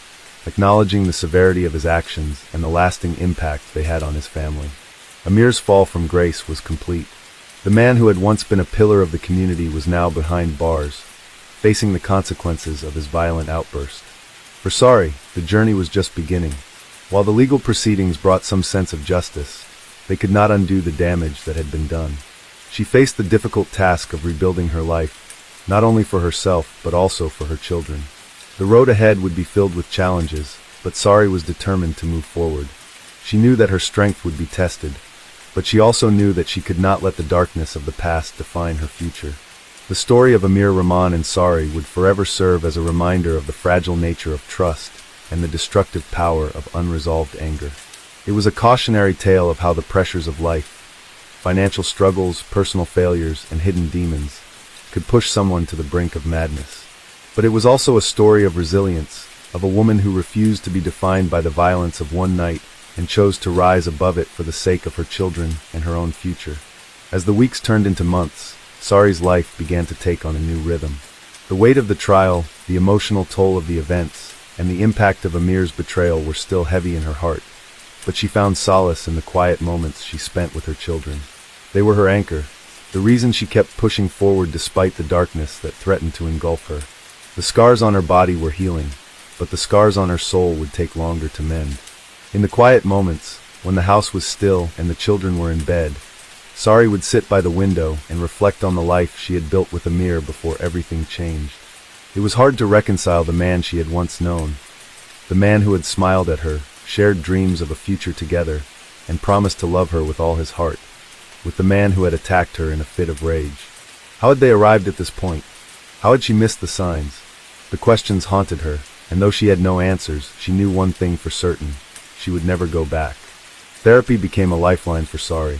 acknowledging the severity of his actions and the lasting impact they had on his family. Amir's fall from grace was complete. The man who had once been a pillar of the community was now behind bars, facing the consequences of his violent outburst. For Sari, the journey was just beginning. While the legal proceedings brought some sense of justice, they could not undo the damage that had been done. She faced the difficult task of rebuilding her life, not only for herself but also for her children. The road ahead would be filled with challenges, but Sari was determined to move forward. She knew that her strength would be tested, but she also knew that she could not let the darkness of the past define her future. The story of Amir, Rahman, and Sari would forever serve as a reminder of the fragile nature of trust and the destructive power of unresolved anger. It was a cautionary tale of how the pressures of life, financial struggles, personal failures, and hidden demons, could push someone to the brink of madness. But it was also a story of resilience, of a woman who refused to be defined by the violence of one night and chose to rise above it for the sake of her children and her own future. As the weeks turned into months, Sari's life began to take on a new rhythm. The weight of the trial, the emotional toll of the events, and the impact of Amir's betrayal were still heavy in her heart, but she found solace in the quiet moments she spent with her children. They were her anchor, the reason she kept pushing forward despite the darkness that threatened to engulf her. The scars on her body were healing, but the scars on her soul would take longer to mend. In the quiet moments, when the house was still and the children were in bed, Sari would sit by the window and reflect on the life she had built with Amir before everything changed. It was hard to reconcile the man she had once known, the man who had smiled at her, shared dreams of a future together, and promised to love her with all his heart, with the man who had attacked her in a fit of rage. How had they arrived at this point? How had she missed the signs? The questions haunted her, and though she had no answers, she knew one thing for certain: she would never go back. Therapy became a lifeline for Sari.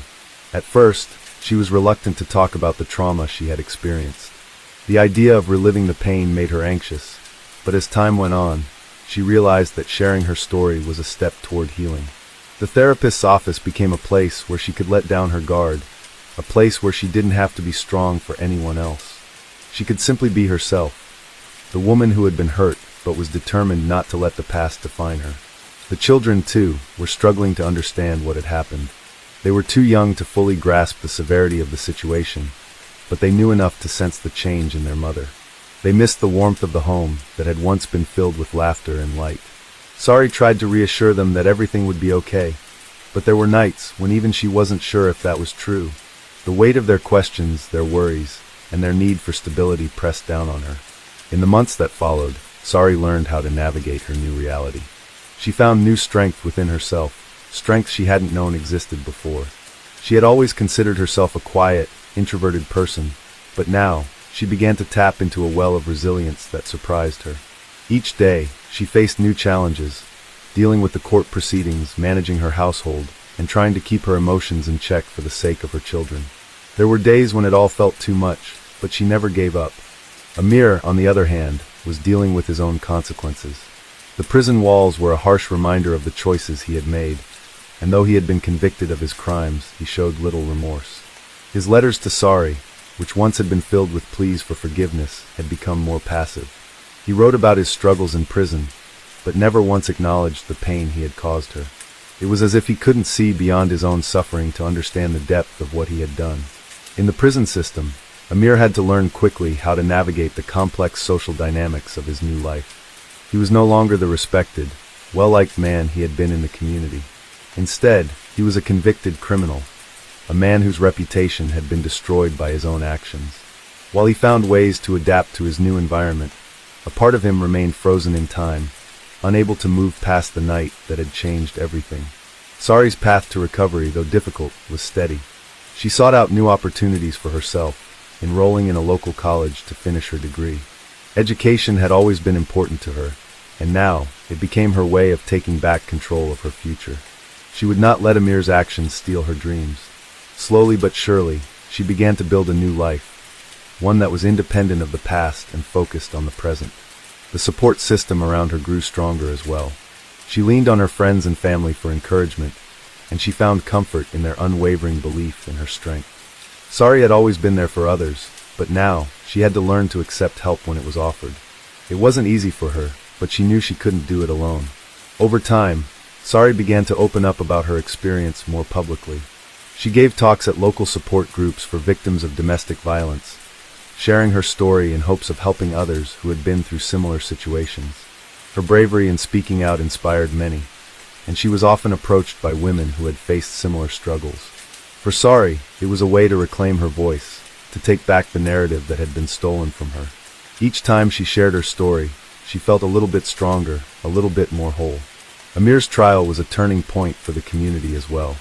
At first, she was reluctant to talk about the trauma she had experienced. The idea of reliving the pain made her anxious, but as time went on, she realized that sharing her story was a step toward healing. The therapist's office became a place where she could let down her guard, a place where she didn't have to be strong for anyone else. She could simply be herself, the woman who had been hurt but was determined not to let the past define her. The children, too, were struggling to understand what had happened. They were too young to fully grasp the severity of the situation, but they knew enough to sense the change in their mother. They missed the warmth of the home that had once been filled with laughter and light. Sari tried to reassure them that everything would be okay, but there were nights when even she wasn't sure if that was true. The weight of their questions, their worries, and their need for stability pressed down on her. In the months that followed, Sari learned how to navigate her new reality. She found new strength within herself, strength she hadn't known existed before. She had always considered herself a quiet, introverted person, but now, she began to tap into a well of resilience that surprised her. Each day, she faced new challenges, dealing with the court proceedings, managing her household, and trying to keep her emotions in check for the sake of her children. There were days when it all felt too much, but she never gave up. Amir, on the other hand, was dealing with his own consequences. The prison walls were a harsh reminder of the choices he had made, and though he had been convicted of his crimes, he showed little remorse. His letters to Sari, which once had been filled with pleas for forgiveness, had become more passive. He wrote about his struggles in prison, but never once acknowledged the pain he had caused her. It was as if he couldn't see beyond his own suffering to understand the depth of what he had done. In the prison system, Amir had to learn quickly how to navigate the complex social dynamics of his new life. He was no longer the respected, well-liked man he had been in the community. Instead, he was a convicted criminal, a man whose reputation had been destroyed by his own actions. While he found ways to adapt to his new environment, a part of him remained frozen in time, unable to move past the night that had changed everything. Sari's path to recovery, though difficult, was steady. She sought out new opportunities for herself, enrolling in a local college to finish her degree. Education had always been important to her, and now it became her way of taking back control of her future. She would not let Amir's actions steal her dreams. Slowly but surely, she began to build a new life, one that was independent of the past and focused on the present. The support system around her grew stronger as well. She leaned on her friends and family for encouragement, and she found comfort in their unwavering belief in her strength. Sari had always been there for others, but now she had to learn to accept help when it was offered. It wasn't easy for her, but she knew she couldn't do it alone. Over time, Sari began to open up about her experience more publicly. She gave talks at local support groups for victims of domestic violence, sharing her story in hopes of helping others who had been through similar situations. Her bravery in speaking out inspired many, and she was often approached by women who had faced similar struggles. For Sari, it was a way to reclaim her voice, to take back the narrative that had been stolen from her. Each time she shared her story, she felt a little bit stronger, a little bit more whole. Amir's trial was a turning point for the community as well.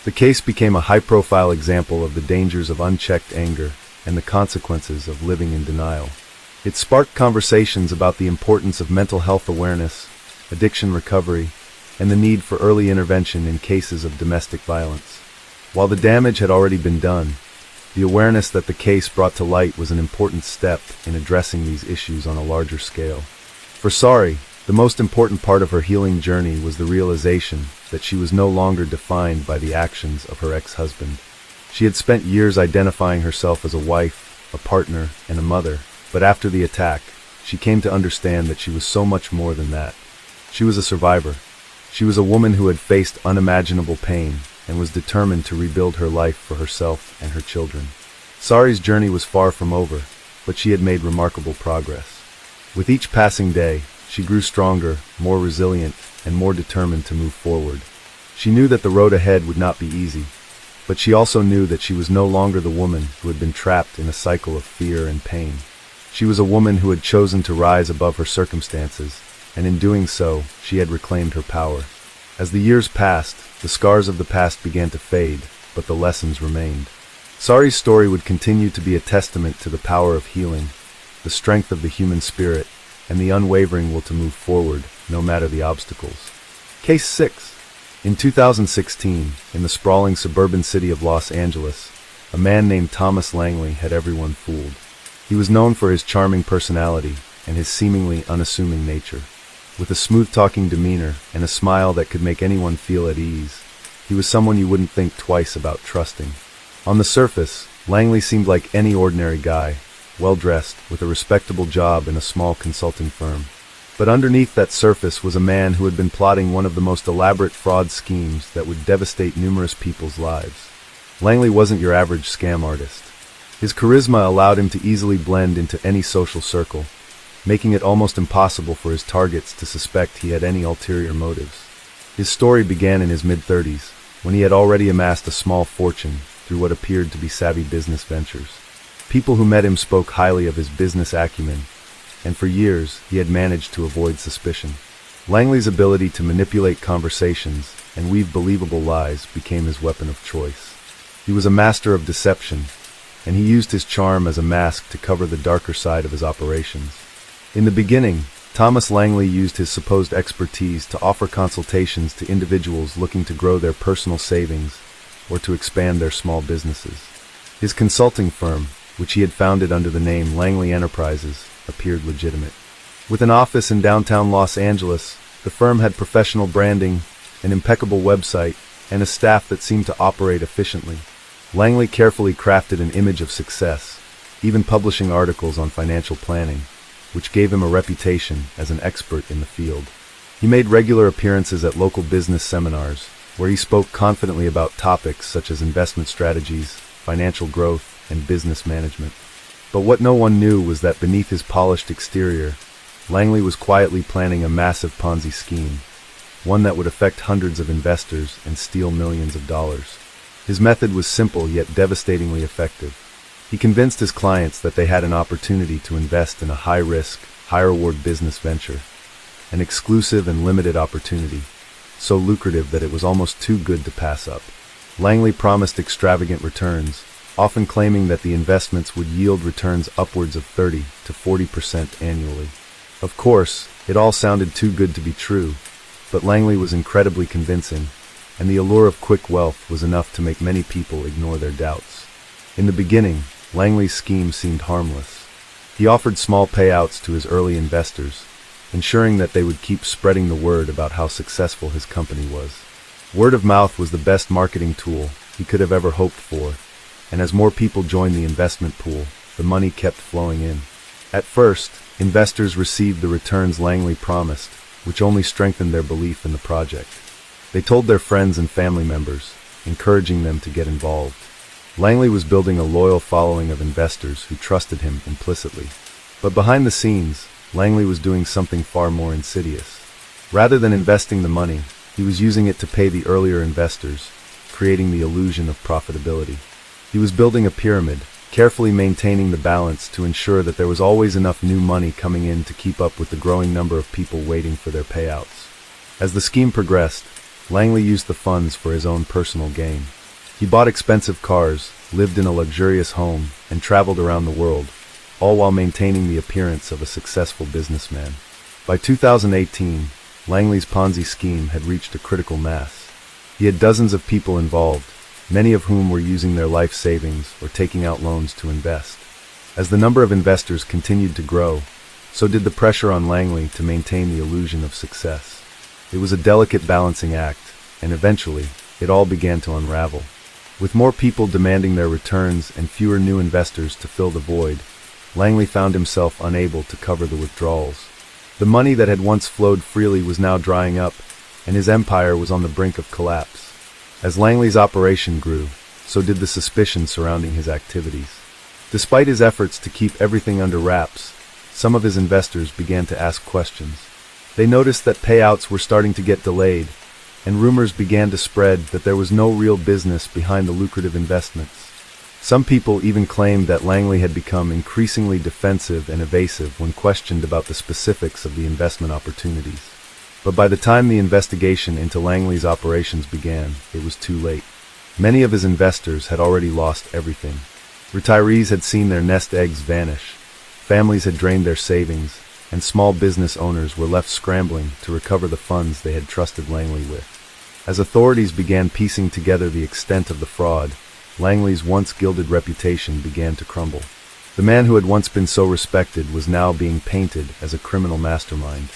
The case became a high-profile example of the dangers of unchecked anger and the consequences of living in denial. It sparked conversations about the importance of mental health awareness, addiction recovery, and the need for early intervention in cases of domestic violence. While the damage had already been done, the awareness that the case brought to light was an important step in addressing these issues on a larger scale. For Sari, the most important part of her healing journey was the realization that she was no longer defined by the actions of her ex-husband. She had spent years identifying herself as a wife, a partner, and a mother, but after the attack, she came to understand that she was so much more than that. She was a survivor. She was a woman who had faced unimaginable pain and was determined to rebuild her life for herself and her children. Sari's journey was far from over, but she had made remarkable progress. With each passing day, she grew stronger, more resilient, and more determined to move forward. She knew that the road ahead would not be easy, but she also knew that she was no longer the woman who had been trapped in a cycle of fear and pain. She was a woman who had chosen to rise above her circumstances, and in doing so, she had reclaimed her power. As the years passed, the scars of the past began to fade, but the lessons remained. Sari's story would continue to be a testament to the power of healing, the strength of the human spirit, and the unwavering will to move forward, no matter the obstacles. Case 6. In 2016, in the sprawling suburban city of Los Angeles, a man named Thomas Langley had everyone fooled. He was known for his charming personality and his seemingly unassuming nature. With a smooth-talking demeanor and a smile that could make anyone feel at ease, he was someone you wouldn't think twice about trusting. On the surface, Langley seemed like any ordinary guy, well-dressed, with a respectable job in a small consulting firm. But underneath that surface was a man who had been plotting one of the most elaborate fraud schemes that would devastate numerous people's lives. Langley wasn't your average scam artist. His charisma allowed him to easily blend into any social circle, making it almost impossible for his targets to suspect he had any ulterior motives. His story began in his mid-30s, when he had already amassed a small fortune through what appeared to be savvy business ventures. People who met him spoke highly of his business acumen, and for years he had managed to avoid suspicion. Langley's ability to manipulate conversations and weave believable lies became his weapon of choice. He was a master of deception, and he used his charm as a mask to cover the darker side of his operations. In the beginning, Thomas Langley used his supposed expertise to offer consultations to individuals looking to grow their personal savings or to expand their small businesses. His consulting firm, which he had founded under the name Langley Enterprises, appeared legitimate. With an office in downtown Los Angeles, the firm had professional branding, an impeccable website, and a staff that seemed to operate efficiently. Langley carefully crafted an image of success, even publishing articles on financial planning, which gave him a reputation as an expert in the field. He made regular appearances at local business seminars, where he spoke confidently about topics such as investment strategies, financial growth, and business management. But what no one knew was that beneath his polished exterior, Langley was quietly planning a massive Ponzi scheme, one that would affect hundreds of investors and steal millions of dollars. His method was simple yet devastatingly effective. He convinced his clients that they had an opportunity to invest in a high-risk, high-reward business venture, an exclusive and limited opportunity, so lucrative that it was almost too good to pass up. Langley promised extravagant returns, often claiming that the investments would yield returns upwards of 30 to 40% annually. Of course, it all sounded too good to be true, but Langley was incredibly convincing, and the allure of quick wealth was enough to make many people ignore their doubts. In the beginning, Langley's scheme seemed harmless. He offered small payouts to his early investors, ensuring that they would keep spreading the word about how successful his company was. Word of mouth was the best marketing tool he could have ever hoped for, and as more people joined the investment pool, the money kept flowing in. At first, investors received the returns Langley promised, which only strengthened their belief in the project. They told their friends and family members, encouraging them to get involved. Langley was building a loyal following of investors who trusted him implicitly. But behind the scenes, Langley was doing something far more insidious. Rather than investing the money, he was using it to pay the earlier investors, creating the illusion of profitability. He was building a pyramid, carefully maintaining the balance to ensure that there was always enough new money coming in to keep up with the growing number of people waiting for their payouts. As the scheme progressed, Langley used the funds for his own personal gain. He bought expensive cars, lived in a luxurious home, and traveled around the world, all while maintaining the appearance of a successful businessman. By 2018, Langley's Ponzi scheme had reached a critical mass. He had dozens of people involved, many of whom were using their life savings or taking out loans to invest. As the number of investors continued to grow, so did the pressure on Langley to maintain the illusion of success. It was a delicate balancing act, and eventually, it all began to unravel. With more people demanding their returns and fewer new investors to fill the void, Langley found himself unable to cover the withdrawals. The money that had once flowed freely was now drying up, and his empire was on the brink of collapse. As Langley's operation grew, so did the suspicion surrounding his activities. Despite his efforts to keep everything under wraps, some of his investors began to ask questions. They noticed that payouts were starting to get delayed, and rumors began to spread that there was no real business behind the lucrative investments. Some people even claimed that Langley had become increasingly defensive and evasive when questioned about the specifics of the investment opportunities. But by the time the investigation into Langley's operations began, it was too late. Many of his investors had already lost everything. Retirees had seen their nest eggs vanish, families had drained their savings, and small business owners were left scrambling to recover the funds they had trusted Langley with. As authorities began piecing together the extent of the fraud, Langley's once gilded reputation began to crumble. The man who had once been so respected was now being painted as a criminal mastermind.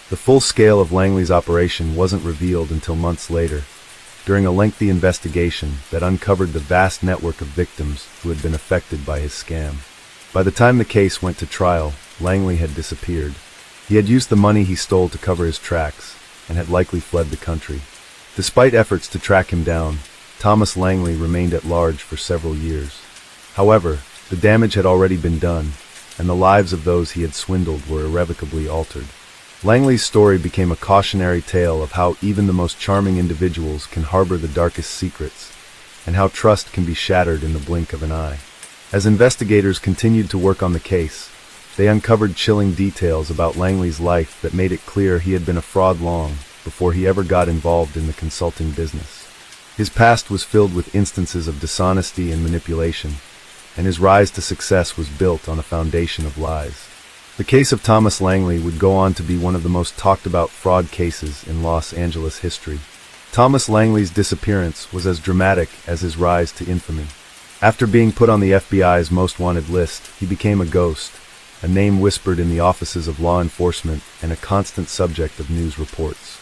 The full scale of Langley's operation wasn't revealed until months later, during a lengthy investigation that uncovered the vast network of victims who had been affected by his scam. By the time the case went to trial, Langley had disappeared. He had used the money he stole to cover his tracks, and had likely fled the country. Despite efforts to track him down, Thomas Langley remained at large for several years. However, the damage had already been done, and the lives of those he had swindled were irrevocably altered. Langley's story became a cautionary tale of how even the most charming individuals can harbor the darkest secrets, and how trust can be shattered in the blink of an eye. As investigators continued to work on the case, they uncovered chilling details about Langley's life that made it clear he had been a fraud long before he ever got involved in the consulting business. His past was filled with instances of dishonesty and manipulation, and his rise to success was built on a foundation of lies. The case of Thomas Langley would go on to be one of the most talked about fraud cases in Los Angeles history. Thomas Langley's disappearance was as dramatic as his rise to infamy. After being put on the FBI's most wanted list, he became a ghost, a name whispered in the offices of law enforcement and a constant subject of news reports.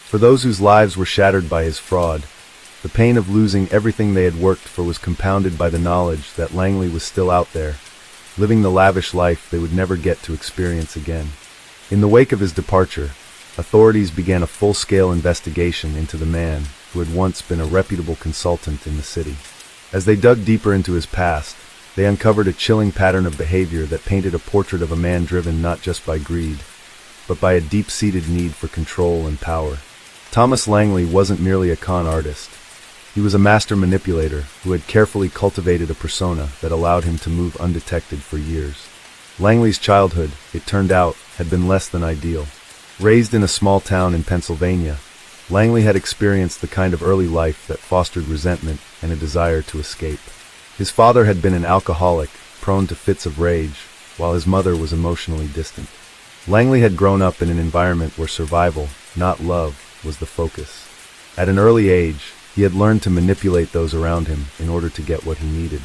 For those whose lives were shattered by his fraud, the pain of losing everything they had worked for was compounded by the knowledge that Langley was still out there, living the lavish life they would never get to experience again. In the wake of his departure, authorities began a full-scale investigation into the man who had once been a reputable consultant in the city. As they dug deeper into his past, they uncovered a chilling pattern of behavior that painted a portrait of a man driven not just by greed, but by a deep-seated need for control and power. Thomas Langley wasn't merely a con artist. He was a master manipulator who had carefully cultivated a persona that allowed him to move undetected for years. Langley's childhood, it turned out, had been less than ideal. Raised in a small town in Pennsylvania, Langley had experienced the kind of early life that fostered resentment and a desire to escape. His father had been an alcoholic, prone to fits of rage, while his mother was emotionally distant. Langley had grown up in an environment where survival, not love, was the focus. At an early age, he had learned to manipulate those around him in order to get what he needed.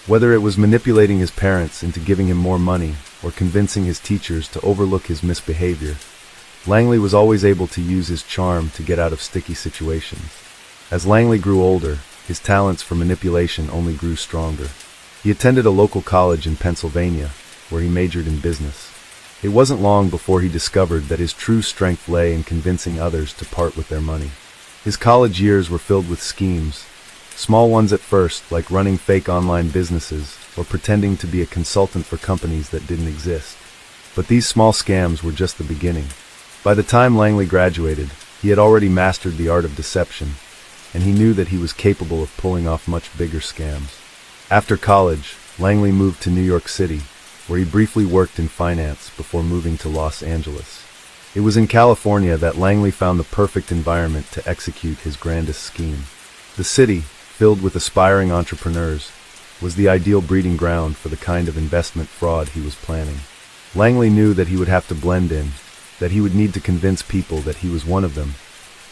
Whether it was manipulating his parents into giving him more money or convincing his teachers to overlook his misbehavior, Langley was always able to use his charm to get out of sticky situations. As Langley grew older, his talents for manipulation only grew stronger. He attended a local college in Pennsylvania, where he majored in business. It wasn't long before he discovered that his true strength lay in convincing others to part with their money. His college years were filled with schemes, small ones at first, like running fake online businesses or pretending to be a consultant for companies that didn't exist. But these small scams were just the beginning. By the time Langley graduated, he had already mastered the art of deception, and he knew that he was capable of pulling off much bigger scams. After college, Langley moved to New York City, where he briefly worked in finance before moving to Los Angeles. It was in California that Langley found the perfect environment to execute his grandest scheme. The city, filled with aspiring entrepreneurs, was the ideal breeding ground for the kind of investment fraud he was planning. Langley knew that he would have to blend in, that he would need to convince people that he was one of them,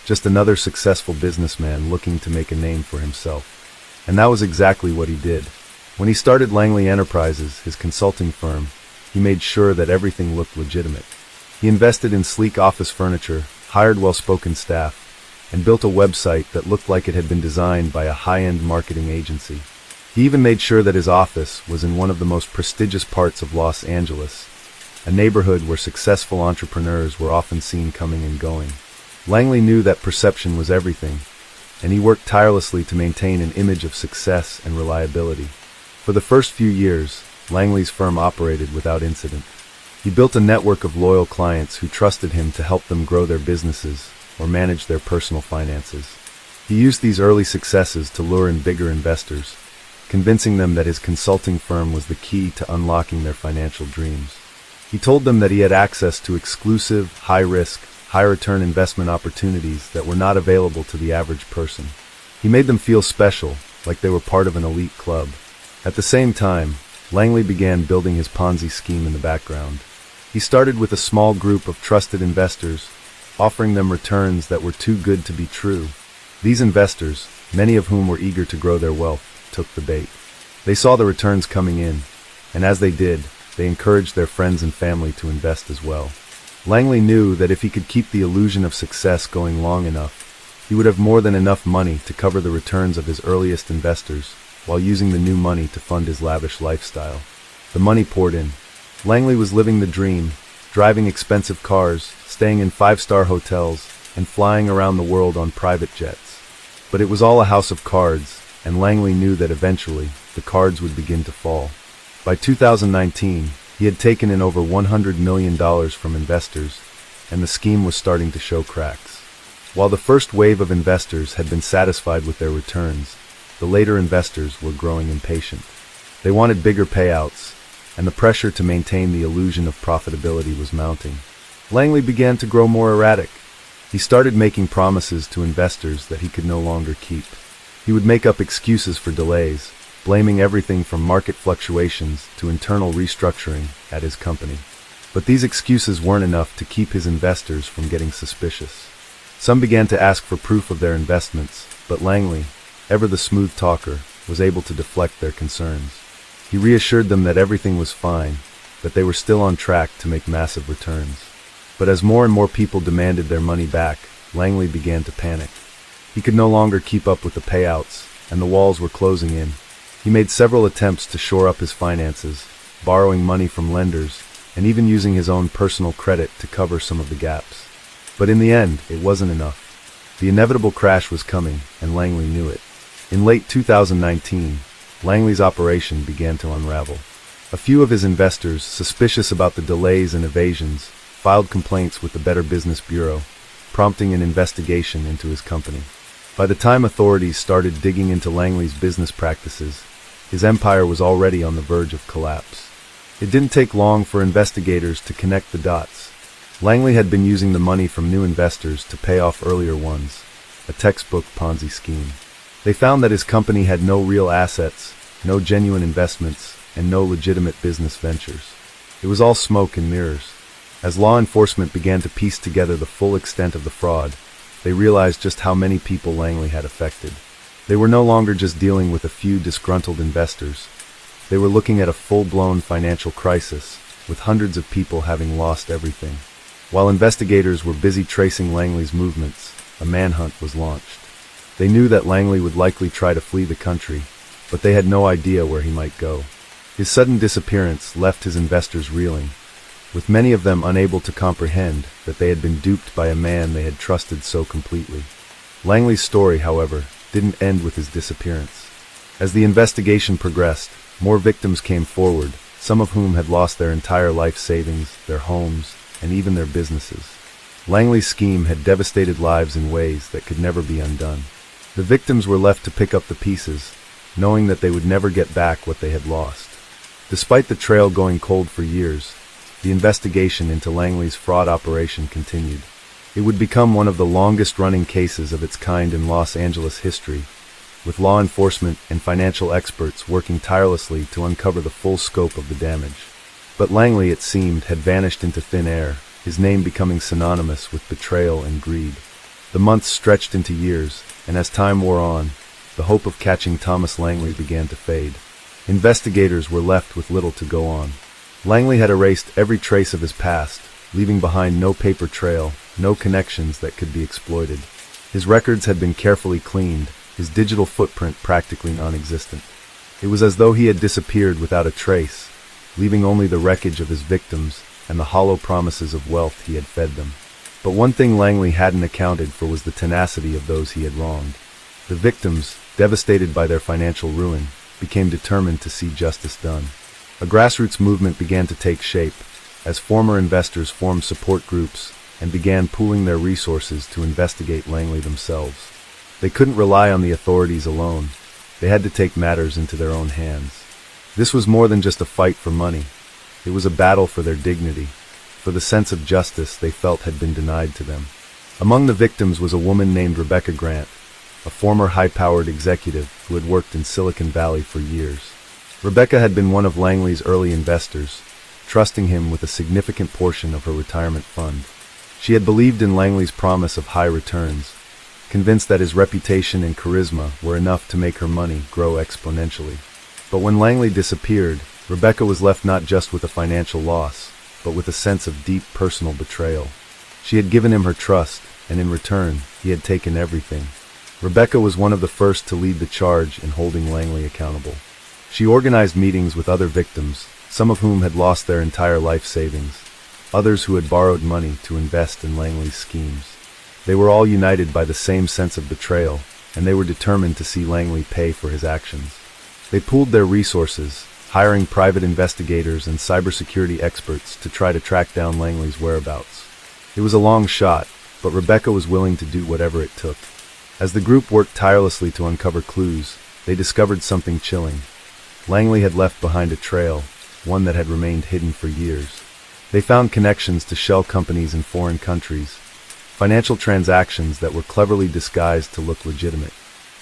just another successful businessman looking to make a name for himself. And that was exactly what he did. When he started Langley Enterprises, his consulting firm, he made sure that everything looked legitimate. He invested in sleek office furniture, hired well-spoken staff, and built a website that looked like it had been designed by a high-end marketing agency. He even made sure that his office was in one of the most prestigious parts of Los Angeles, a neighborhood where successful entrepreneurs were often seen coming and going. Langley knew that perception was everything, and he worked tirelessly to maintain an image of success and reliability. For the first few years, Langley's firm operated without incident. He built a network of loyal clients who trusted him to help them grow their businesses, or manage their personal finances. He used these early successes to lure in bigger investors, convincing them that his consulting firm was the key to unlocking their financial dreams. He told them that he had access to exclusive, high-risk, high-return investment opportunities that were not available to the average person. He made them feel special, like they were part of an elite club. At the same time, Langley began building his Ponzi scheme in the background. He started with a small group of trusted investors, offering them returns that were too good to be true. These investors, many of whom were eager to grow their wealth, took the bait. They saw the returns coming in, and as they did, they encouraged their friends and family to invest as well. Langley knew that if he could keep the illusion of success going long enough, he would have more than enough money to cover the returns of his earliest investors, while using the new money to fund his lavish lifestyle. The money poured in. Langley was living the dream, driving expensive cars, staying in five-star hotels, and flying around the world on private jets. But it was all a house of cards, and Langley knew that eventually, the cards would begin to fall. By 2019, he had taken in over $100 million from investors, and the scheme was starting to show cracks. While the first wave of investors had been satisfied with their returns, the later investors were growing impatient. They wanted bigger payouts, and the pressure to maintain the illusion of profitability was mounting. Langley began to grow more erratic. He started making promises to investors that he could no longer keep. He would make up excuses for delays, blaming everything from market fluctuations to internal restructuring at his company. But these excuses weren't enough to keep his investors from getting suspicious. Some began to ask for proof of their investments, but Langley, ever the smooth talker, was able to deflect their concerns. He reassured them that everything was fine, that they were still on track to make massive returns. But as more and more people demanded their money back, Langley began to panic. He could no longer keep up with the payouts, and the walls were closing in. He made several attempts to shore up his finances, borrowing money from lenders, and even using his own personal credit to cover some of the gaps. But in the end, it wasn't enough. The inevitable crash was coming, and Langley knew it. In late 2019, Langley's operation began to unravel. A few of his investors, suspicious about the delays and evasions, filed complaints with the Better Business Bureau, prompting an investigation into his company. By the time authorities started digging into Langley's business practices, his empire was already on the verge of collapse. It didn't take long for investigators to connect the dots. Langley had been using the money from new investors to pay off earlier ones, a textbook Ponzi scheme. They found that his company had no real assets, no genuine investments, and no legitimate business ventures. It was all smoke and mirrors. As law enforcement began to piece together the full extent of the fraud, they realized just how many people Langley had affected. They were no longer just dealing with a few disgruntled investors. They were looking at a full-blown financial crisis, with hundreds of people having lost everything. While investigators were busy tracing Langley's movements, a manhunt was launched. They knew that Langley would likely try to flee the country, but they had no idea where he might go. His sudden disappearance left his investors reeling, with many of them unable to comprehend that they had been duped by a man they had trusted so completely. Langley's story, however, didn't end with his disappearance. As the investigation progressed, more victims came forward, some of whom had lost their entire life savings, their homes, and even their businesses. Langley's scheme had devastated lives in ways that could never be undone. The victims were left to pick up the pieces, knowing that they would never get back what they had lost. Despite the trail going cold for years, the investigation into Langley's fraud operation continued. It would become one of the longest-running cases of its kind in Los Angeles history, with law enforcement and financial experts working tirelessly to uncover the full scope of the damage. But Langley, it seemed, had vanished into thin air, his name becoming synonymous with betrayal and greed. The months stretched into years, and as time wore on, the hope of catching Thomas Langley began to fade. Investigators were left with little to go on. Langley had erased every trace of his past, leaving behind no paper trail, no connections that could be exploited. His records had been carefully cleaned, his digital footprint practically non-existent. It was as though he had disappeared without a trace, leaving only the wreckage of his victims and the hollow promises of wealth he had fed them. But one thing Langley hadn't accounted for was the tenacity of those he had wronged. The victims, devastated by their financial ruin, became determined to see justice done. A grassroots movement began to take shape, as former investors formed support groups and began pooling their resources to investigate Langley themselves. They couldn't rely on the authorities alone. They had to take matters into their own hands. This was more than just a fight for money. It was a battle for their dignity, for the sense of justice they felt had been denied to them. Among the victims was a woman named Rebecca Grant, a former high-powered executive who had worked in Silicon Valley for years. Rebecca had been one of Langley's early investors, trusting him with a significant portion of her retirement fund. She had believed in Langley's promise of high returns, convinced that his reputation and charisma were enough to make her money grow exponentially. But when Langley disappeared, Rebecca was left not just with a financial loss, but with a sense of deep personal betrayal. She had given him her trust, and in return, he had taken everything. Rebecca was one of the first to lead the charge in holding Langley accountable. She organized meetings with other victims, some of whom had lost their entire life savings, others who had borrowed money to invest in Langley's schemes. They were all united by the same sense of betrayal, and they were determined to see Langley pay for his actions. They pooled their resources, hiring private investigators and cybersecurity experts to try to track down Langley's whereabouts. It was a long shot, but Rebecca was willing to do whatever it took. As the group worked tirelessly to uncover clues, they discovered something chilling. Langley had left behind a trail, one that had remained hidden for years. They found connections to shell companies in foreign countries, financial transactions that were cleverly disguised to look legitimate.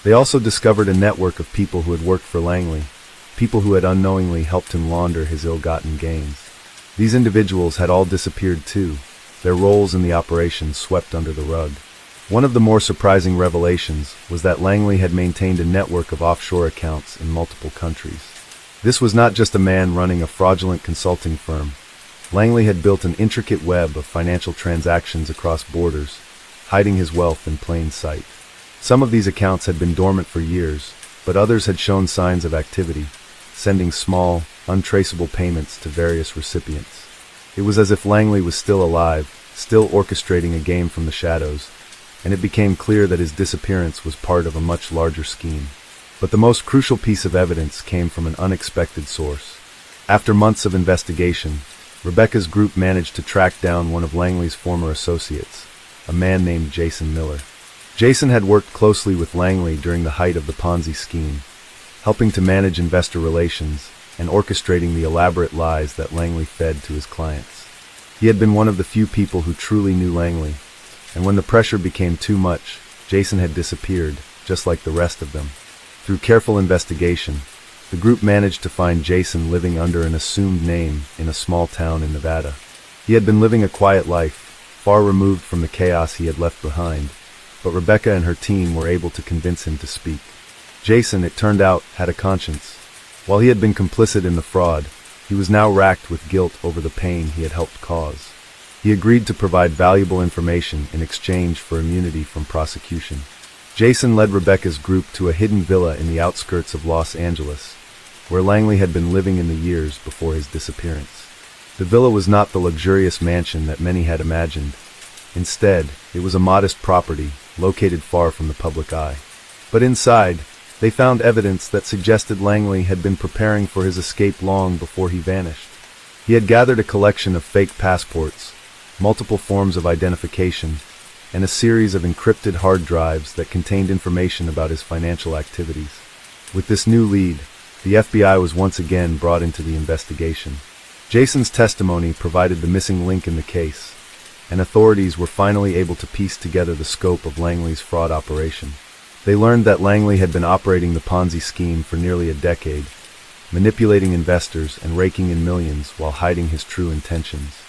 They also discovered a network of people who had worked for Langley, people who had unknowingly helped him launder his ill-gotten gains. These individuals had all disappeared too, their roles in the operation swept under the rug. One of the more surprising revelations was that Langley had maintained a network of offshore accounts in multiple countries. This was not just a man running a fraudulent consulting firm. Langley had built an intricate web of financial transactions across borders, hiding his wealth in plain sight. Some of these accounts had been dormant for years, but others had shown signs of activity, sending small, untraceable payments to various recipients. It was as if Langley was still alive, still orchestrating a game from the shadows, and it became clear that his disappearance was part of a much larger scheme. But the most crucial piece of evidence came from an unexpected source. After months of investigation, Rebecca's group managed to track down one of Langley's former associates, a man named Jason Miller. Jason had worked closely with Langley during the height of the Ponzi scheme, helping to manage investor relations and orchestrating the elaborate lies that Langley fed to his clients. He had been one of the few people who truly knew Langley, and when the pressure became too much, Jason had disappeared, just like the rest of them. Through careful investigation, the group managed to find Jason living under an assumed name in a small town in Nevada. He had been living a quiet life, far removed from the chaos he had left behind, but Rebecca and her team were able to convince him to speak. Jason, it turned out, had a conscience. While he had been complicit in the fraud, he was now racked with guilt over the pain he had helped cause. He agreed to provide valuable information in exchange for immunity from prosecution. Jason led Rebecca's group to a hidden villa in the outskirts of Los Angeles, where Langley had been living in the years before his disappearance. The villa was not the luxurious mansion that many had imagined. Instead, it was a modest property, located far from the public eye. But inside, they found evidence that suggested Langley had been preparing for his escape long before he vanished. He had gathered a collection of fake passports, multiple forms of identification, and a series of encrypted hard drives that contained information about his financial activities. With this new lead, the FBI was once again brought into the investigation. Jason's testimony provided the missing link in the case, and authorities were finally able to piece together the scope of Langley's fraud operation. They learned that Langley had been operating the Ponzi scheme for nearly a decade, manipulating investors and raking in millions while hiding his true intentions.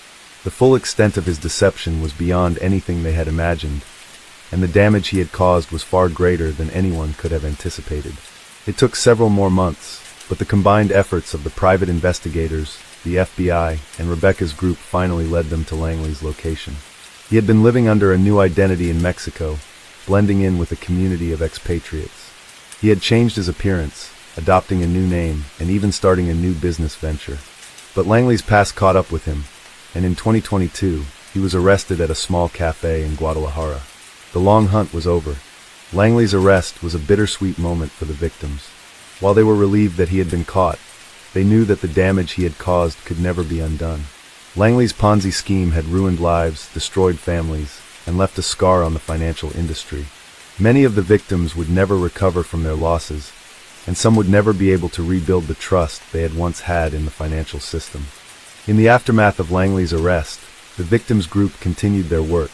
The full extent of his deception was beyond anything they had imagined, and the damage he had caused was far greater than anyone could have anticipated. It took several more months, but the combined efforts of the private investigators, the FBI, and Rebecca's group finally led them to Langley's location. He had been living under a new identity in Mexico, blending in with a community of expatriates. He had changed his appearance, adopting a new name, and even starting a new business venture. But Langley's past caught up with him, and in 2022, he was arrested at a small cafe in Guadalajara. The long hunt was over. Langley's arrest was a bittersweet moment for the victims. While they were relieved that he had been caught, they knew that the damage he had caused could never be undone. Langley's Ponzi scheme had ruined lives, destroyed families, and left a scar on the financial industry. Many of the victims would never recover from their losses, and some would never be able to rebuild the trust they had once had in the financial system. In the aftermath of Langley's arrest, the victims group continued their work,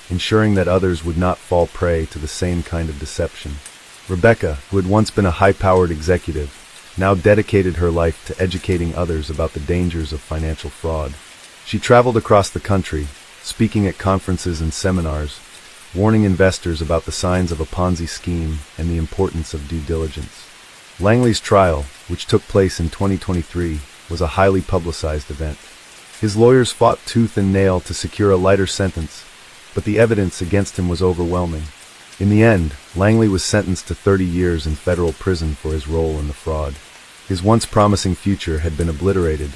ensuring that others would not fall prey to the same kind of deception. Rebecca, who had once been a high-powered executive, now dedicated her life to educating others about the dangers of financial fraud. She traveled across the country, speaking at conferences and seminars, warning investors about the signs of a Ponzi scheme and the importance of due diligence. Langley's trial, which took place in 2023, was a highly publicized event. His lawyers fought tooth and nail to secure a lighter sentence, but the evidence against him was overwhelming. In the end, Langley was sentenced to 30 years in federal prison for his role in the fraud. His once promising future had been obliterated,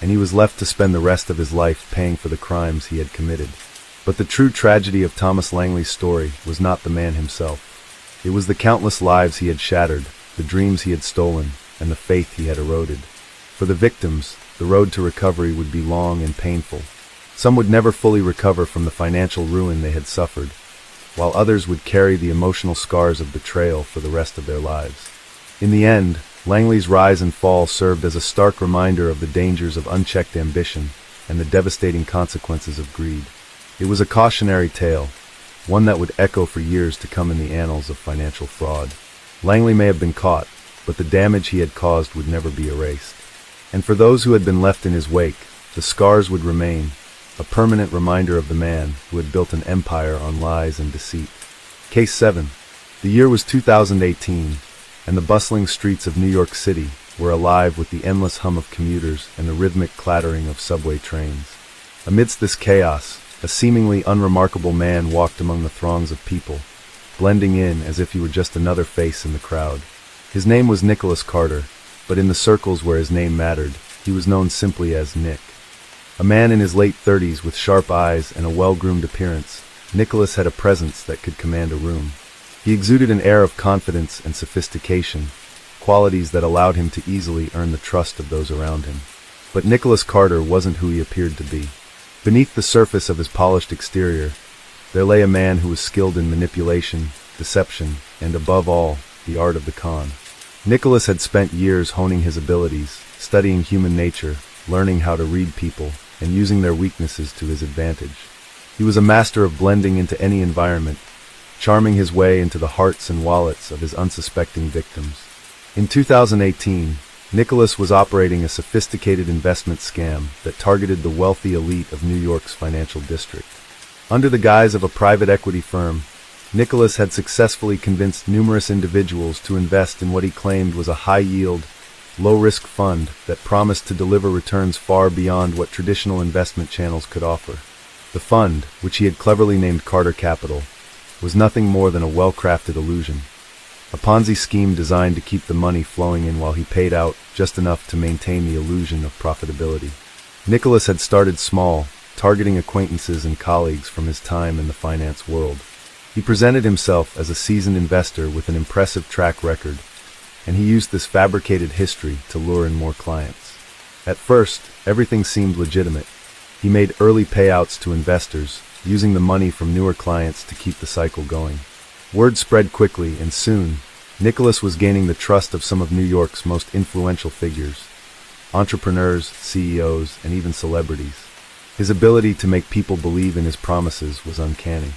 and he was left to spend the rest of his life paying for the crimes he had committed. But the true tragedy of Thomas Langley's story was not the man himself. It was the countless lives he had shattered, the dreams he had stolen, and the faith he had eroded. For the victims, the road to recovery would be long and painful. Some would never fully recover from the financial ruin they had suffered, while others would carry the emotional scars of betrayal for the rest of their lives. In the end, Langley's rise and fall served as a stark reminder of the dangers of unchecked ambition and the devastating consequences of greed. It was a cautionary tale, one that would echo for years to come in the annals of financial fraud. Langley may have been caught, but the damage he had caused would never be erased. And for those who had been left in his wake, the scars would remain, a permanent reminder of the man who had built an empire on lies and deceit. Case 7. The year was 2018, and the bustling streets of New York City were alive with the endless hum of commuters and the rhythmic clattering of subway trains. Amidst this chaos, a seemingly unremarkable man walked among the throngs of people, blending in as if he were just another face in the crowd. His name was Nicholas Carter, but in the circles where his name mattered, he was known simply as Nick. A man in his late 30s with sharp eyes and a well-groomed appearance, Nicholas had a presence that could command a room. He exuded an air of confidence and sophistication, qualities that allowed him to easily earn the trust of those around him. But Nicholas Carter wasn't who he appeared to be. Beneath the surface of his polished exterior, there lay a man who was skilled in manipulation, deception, and above all, the art of the con. Nicholas had spent years honing his abilities, studying human nature, learning how to read people, and using their weaknesses to his advantage. He was a master of blending into any environment, charming his way into the hearts and wallets of his unsuspecting victims. In 2018, Nicholas was operating a sophisticated investment scam that targeted the wealthy elite of New York's financial district. Under the guise of a private equity firm, Nicholas had successfully convinced numerous individuals to invest in what he claimed was a high-yield, low-risk fund that promised to deliver returns far beyond what traditional investment channels could offer. The fund, which he had cleverly named Carter Capital, was nothing more than a well-crafted illusion. A Ponzi scheme designed to keep the money flowing in while he paid out just enough to maintain the illusion of profitability. Nicholas had started small, targeting acquaintances and colleagues from his time in the finance world. He presented himself as a seasoned investor with an impressive track record, and he used this fabricated history to lure in more clients. At first, everything seemed legitimate. He made early payouts to investors, using the money from newer clients to keep the cycle going. Word spread quickly, and soon, Nicholas was gaining the trust of some of New York's most influential figures, entrepreneurs, CEOs, and even celebrities. His ability to make people believe in his promises was uncanny.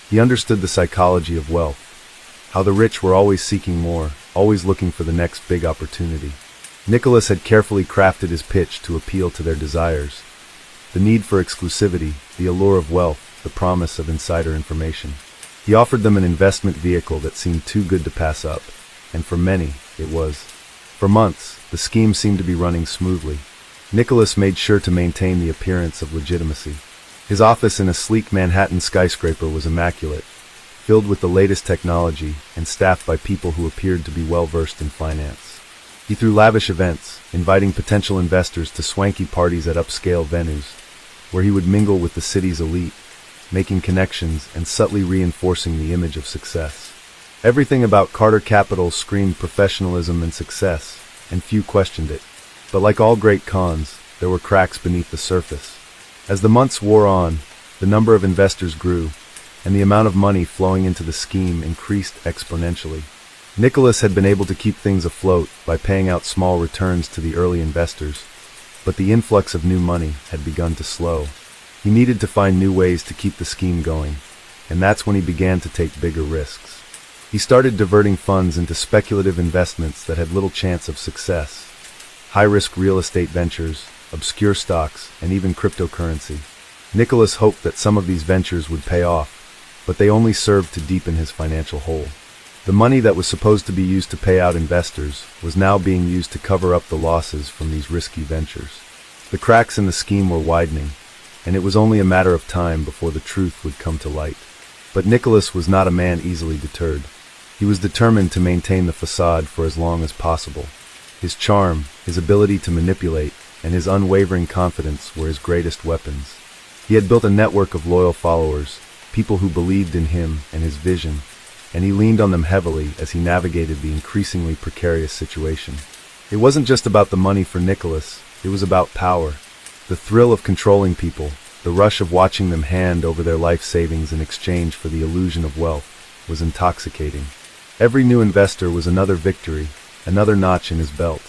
He understood the psychology of wealth, how the rich were always seeking more, always looking for the next big opportunity. Nicholas had carefully crafted his pitch to appeal to their desires: the need for exclusivity, the allure of wealth, the promise of insider information. He offered them an investment vehicle that seemed too good to pass up, and for many, it was. For months, the scheme seemed to be running smoothly. Nicholas made sure to maintain the appearance of legitimacy. His office in a sleek Manhattan skyscraper was immaculate, filled with the latest technology and staffed by people who appeared to be well-versed in finance. He threw lavish events, inviting potential investors to swanky parties at upscale venues, where he would mingle with the city's elite, making connections and subtly reinforcing the image of success. Everything about Carter Capital screamed professionalism and success, and few questioned it. But like all great cons, there were cracks beneath the surface. As the months wore on, the number of investors grew, and the amount of money flowing into the scheme increased exponentially. Nicholas had been able to keep things afloat by paying out small returns to the early investors, but the influx of new money had begun to slow. He needed to find new ways to keep the scheme going, and that's when he began to take bigger risks. He started diverting funds into speculative investments that had little chance of success: high-risk real estate ventures, obscure stocks, and even cryptocurrency. Nicholas hoped that some of these ventures would pay off, but they only served to deepen his financial hole. The money that was supposed to be used to pay out investors was now being used to cover up the losses from these risky ventures. The cracks in the scheme were widening, and it was only a matter of time before the truth would come to light. But Nicholas was not a man easily deterred. He was determined to maintain the facade for as long as possible. His charm, his ability to manipulate, and his unwavering confidence were his greatest weapons. He had built a network of loyal followers, people who believed in him and his vision, and he leaned on them heavily as he navigated the increasingly precarious situation. It wasn't just about the money for Nicholas, it was about power. The thrill of controlling people, the rush of watching them hand over their life savings in exchange for the illusion of wealth, was intoxicating. Every new investor was another victory, another notch in his belt.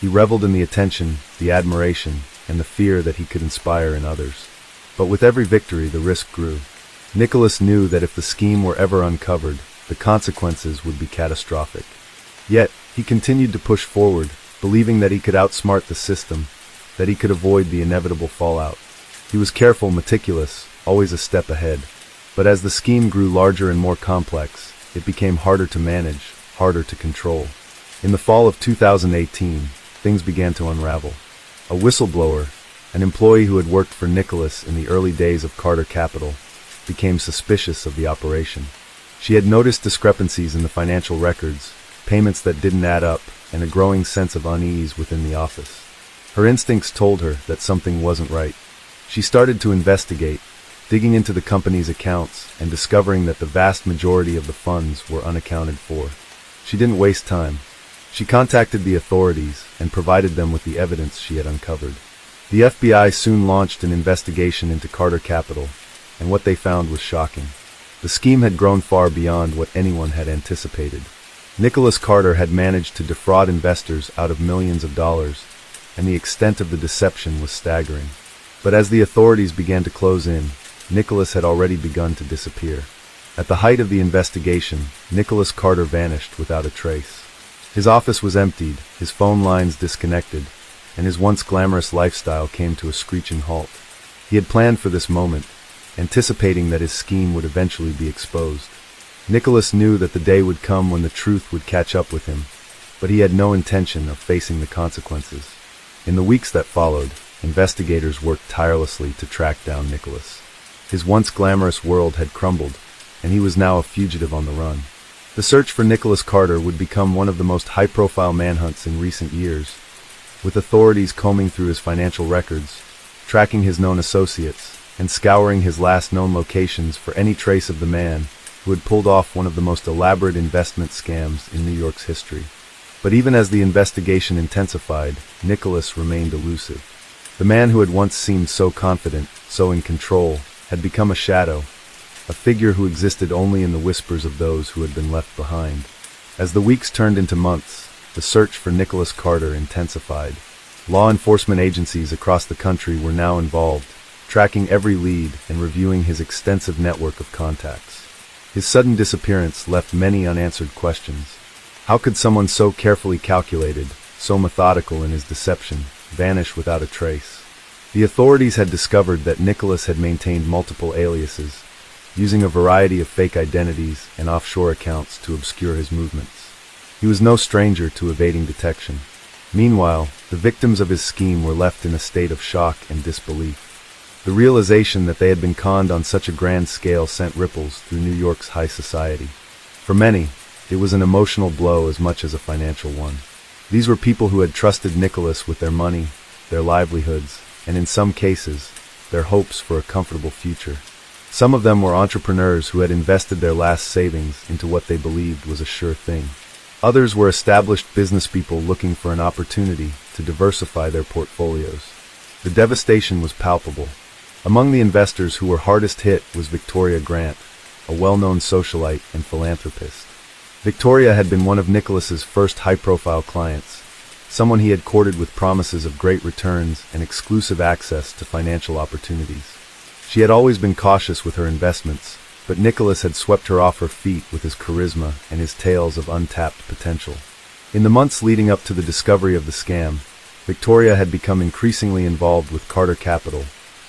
He reveled in the attention, the admiration, and the fear that he could inspire in others. But with every victory, the risk grew. Nicholas knew that if the scheme were ever uncovered, the consequences would be catastrophic. Yet, he continued to push forward, believing that he could outsmart the system, that he could avoid the inevitable fallout. He was careful, meticulous, always a step ahead. But as the scheme grew larger and more complex, it became harder to manage, harder to control. In the fall of 2018, things began to unravel. A whistleblower, an employee who had worked for Nicholas in the early days of Carter Capital, became suspicious of the operation. She had noticed discrepancies in the financial records, payments that didn't add up, and a growing sense of unease within the office. Her instincts told her that something wasn't right. She started to investigate, digging into the company's accounts and discovering that the vast majority of the funds were unaccounted for. She didn't waste time. She contacted the authorities and provided them with the evidence she had uncovered. The FBI soon launched an investigation into Carter Capital, and what they found was shocking. The scheme had grown far beyond what anyone had anticipated. Nicholas Carter had managed to defraud investors out of millions of dollars, and the extent of the deception was staggering. But as the authorities began to close in, Nicholas had already begun to disappear. At the height of the investigation, Nicholas Carter vanished without a trace. His office was emptied, his phone lines disconnected, and his once glamorous lifestyle came to a screeching halt. He had planned for this moment, anticipating that his scheme would eventually be exposed. Nicholas knew that the day would come when the truth would catch up with him, but he had no intention of facing the consequences. In the weeks that followed, investigators worked tirelessly to track down Nicholas. His once glamorous world had crumbled, and he was now a fugitive on the run. The search for Nicholas Carter would become one of the most high-profile manhunts in recent years, with authorities combing through his financial records, tracking his known associates, and scouring his last known locations for any trace of the man who had pulled off one of the most elaborate investment scams in New York's history. But even as the investigation intensified, Nicholas remained elusive. The man who had once seemed so confident, so in control, had become a shadow, a figure who existed only in the whispers of those who had been left behind. As the weeks turned into months, the search for Nicholas Carter intensified. Law enforcement agencies across the country were now involved, tracking every lead and reviewing his extensive network of contacts. His sudden disappearance left many unanswered questions. How could someone so carefully calculated, so methodical in his deception, vanish without a trace? The authorities had discovered that Nicholas had maintained multiple aliases, using a variety of fake identities and offshore accounts to obscure his movements. He was no stranger to evading detection. Meanwhile, the victims of his scheme were left in a state of shock and disbelief. The realization that they had been conned on such a grand scale sent ripples through New York's high society. For many, it was an emotional blow as much as a financial one. These were people who had trusted Nicholas with their money, their livelihoods, and in some cases, their hopes for a comfortable future. Some of them were entrepreneurs who had invested their last savings into what they believed was a sure thing. Others were established businesspeople looking for an opportunity to diversify their portfolios. The devastation was palpable. Among the investors who were hardest hit was Victoria Grant, a well-known socialite and philanthropist. Victoria had been one of Nicholas's first high-profile clients, someone he had courted with promises of great returns and exclusive access to financial opportunities. She had always been cautious with her investments, but Nicholas had swept her off her feet with his charisma and his tales of untapped potential. In the months leading up to the discovery of the scam, Victoria had become increasingly involved with Carter Capital,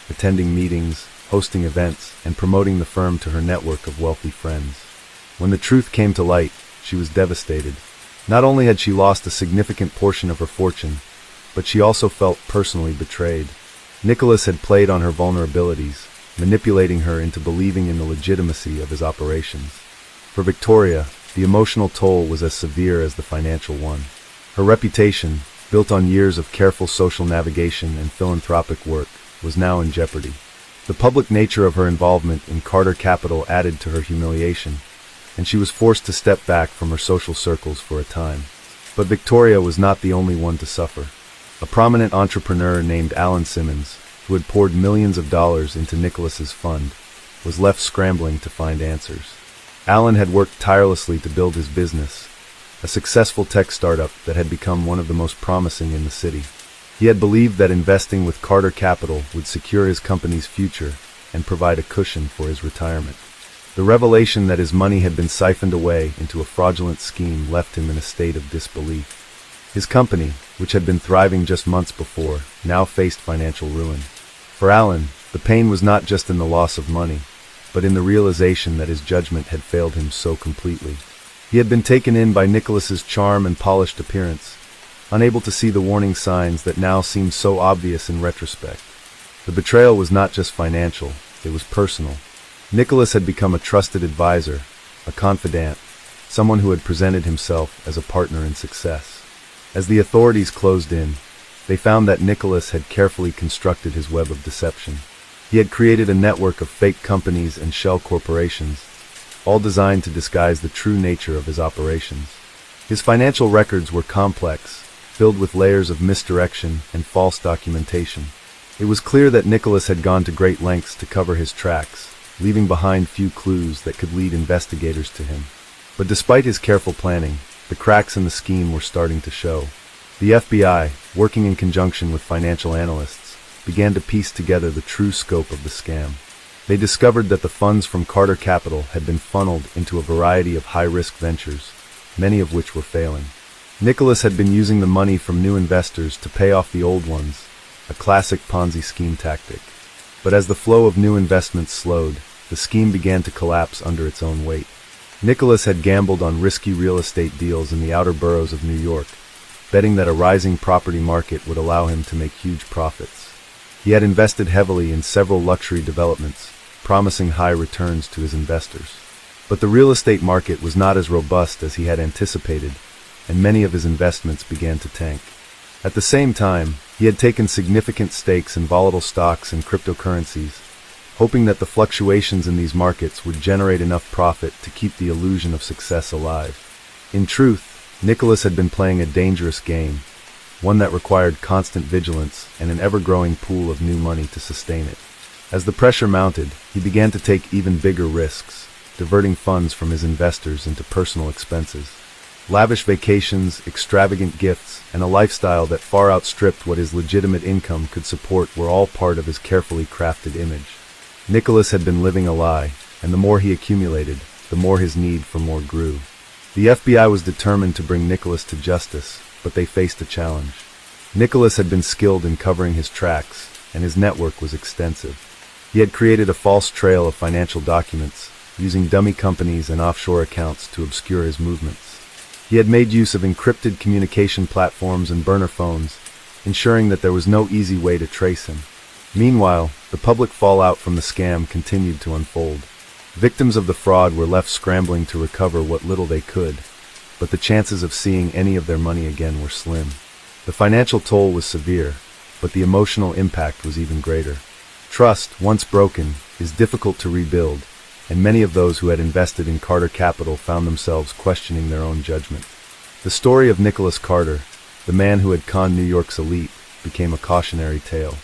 attending meetings, hosting events, and promoting the firm to her network of wealthy friends. When the truth came to light, she was devastated. Not only had she lost a significant portion of her fortune, but she also felt personally betrayed. Nicholas had played on her vulnerabilities, manipulating her into believing in the legitimacy of his operations. For Victoria, the emotional toll was as severe as the financial one. Her reputation, built on years of careful social navigation and philanthropic work, was now in jeopardy. The public nature of her involvement in Carter Capital added to her humiliation, and she was forced to step back from her social circles for a time. But Victoria was not the only one to suffer. A prominent entrepreneur named Alan Simmons, who had poured millions of dollars into Nicholas's fund, was left scrambling to find answers. Alan had worked tirelessly to build his business, a successful tech startup that had become one of the most promising in the city. He had believed that investing with Carter Capital would secure his company's future and provide a cushion for his retirement. The revelation that his money had been siphoned away into a fraudulent scheme left him in a state of disbelief. His company, which had been thriving just months before, now faced financial ruin. For Alan, the pain was not just in the loss of money, but in the realization that his judgment had failed him so completely. He had been taken in by Nicholas's charm and polished appearance, unable to see the warning signs that now seemed so obvious in retrospect. The betrayal was not just financial, it was personal. Nicholas had become a trusted advisor, a confidant, someone who had presented himself as a partner in success. As the authorities closed in, they found that Nicholas had carefully constructed his web of deception. He had created a network of fake companies and shell corporations, all designed to disguise the true nature of his operations. His financial records were complex, filled with layers of misdirection and false documentation. It was clear that Nicholas had gone to great lengths to cover his tracks, leaving behind few clues that could lead investigators to him. But despite his careful planning, the cracks in the scheme were starting to show. The FBI, working in conjunction with financial analysts, began to piece together the true scope of the scam. They discovered that the funds from Carter Capital had been funneled into a variety of high-risk ventures, many of which were failing. Nicholas had been using the money from new investors to pay off the old ones, a classic Ponzi scheme tactic. But as the flow of new investments slowed, the scheme began to collapse under its own weight. Nicholas had gambled on risky real estate deals in the outer boroughs of New York, betting that a rising property market would allow him to make huge profits. He had invested heavily in several luxury developments, promising high returns to his investors. But the real estate market was not as robust as he had anticipated, and many of his investments began to tank. At the same time, he had taken significant stakes in volatile stocks and cryptocurrencies, hoping that the fluctuations in these markets would generate enough profit to keep the illusion of success alive. In truth, Nicholas had been playing a dangerous game, one that required constant vigilance and an ever-growing pool of new money to sustain it. As the pressure mounted, he began to take even bigger risks, diverting funds from his investors into personal expenses. Lavish vacations, extravagant gifts, and a lifestyle that far outstripped what his legitimate income could support were all part of his carefully crafted image. Nicholas had been living a lie, and the more he accumulated, the more his need for more grew. The FBI was determined to bring Nicholas to justice, but they faced a challenge. Nicholas had been skilled in covering his tracks, and his network was extensive. He had created a false trail of financial documents, using dummy companies and offshore accounts to obscure his movements. He had made use of encrypted communication platforms and burner phones, ensuring that there was no easy way to trace him. Meanwhile, the public fallout from the scam continued to unfold. Victims of the fraud were left scrambling to recover what little they could, but the chances of seeing any of their money again were slim. The financial toll was severe, but the emotional impact was even greater. Trust, once broken, is difficult to rebuild, and many of those who had invested in Carter Capital found themselves questioning their own judgment. The story of Nicholas Carter, the man who had conned New York's elite, became a cautionary tale.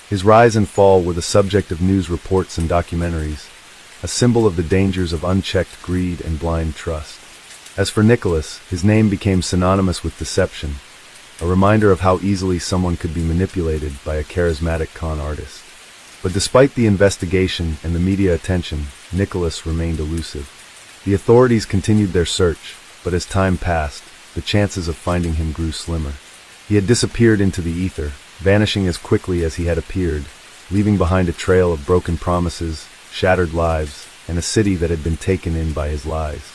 His rise and fall were the subject of news reports and documentaries, a symbol of the dangers of unchecked greed and blind trust. As for Nicholas, his name became synonymous with deception, a reminder of how easily someone could be manipulated by a charismatic con artist. But despite the investigation and the media attention, Nicholas remained elusive. The authorities continued their search, but as time passed, the chances of finding him grew slimmer. He had disappeared into the ether, vanishing as quickly as he had appeared, leaving behind a trail of broken promises, shattered lives, and a city that had been taken in by his lies.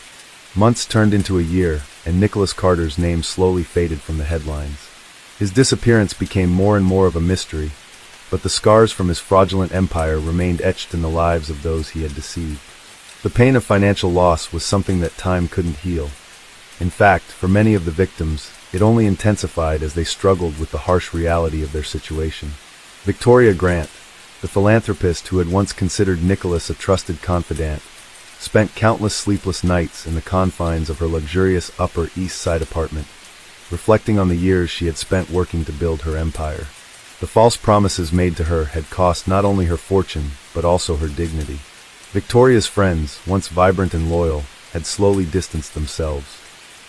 Months turned into a year, and Nicholas Carter's name slowly faded from the headlines. His disappearance became more and more of a mystery, but the scars from his fraudulent empire remained etched in the lives of those he had deceived. The pain of financial loss was something that time couldn't heal. In fact, for many of the victims, it only intensified as they struggled with the harsh reality of their situation. Victoria Grant, the philanthropist who had once considered Nicholas a trusted confidant, spent countless sleepless nights in the confines of her luxurious Upper East Side apartment, reflecting on the years she had spent working to build her empire. The false promises made to her had cost not only her fortune, but also her dignity. Victoria's friends, once vibrant and loyal, had slowly distanced themselves.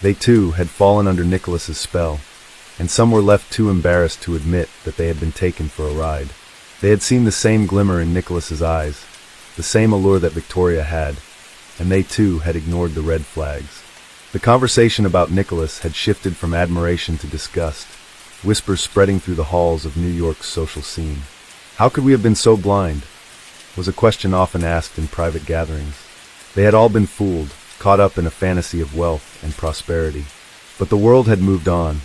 They too had fallen under Nicholas's spell, and some were left too embarrassed to admit that they had been taken for a ride. They had seen the same glimmer in Nicholas's eyes, the same allure that Victoria had, and they too had ignored the red flags. The conversation about Nicholas had shifted from admiration to disgust, whispers spreading through the halls of New York's social scene. How could we have been so blind? Was a question often asked in private gatherings. They had all been fooled, caught up in a fantasy of wealth and prosperity. But the world had moved on,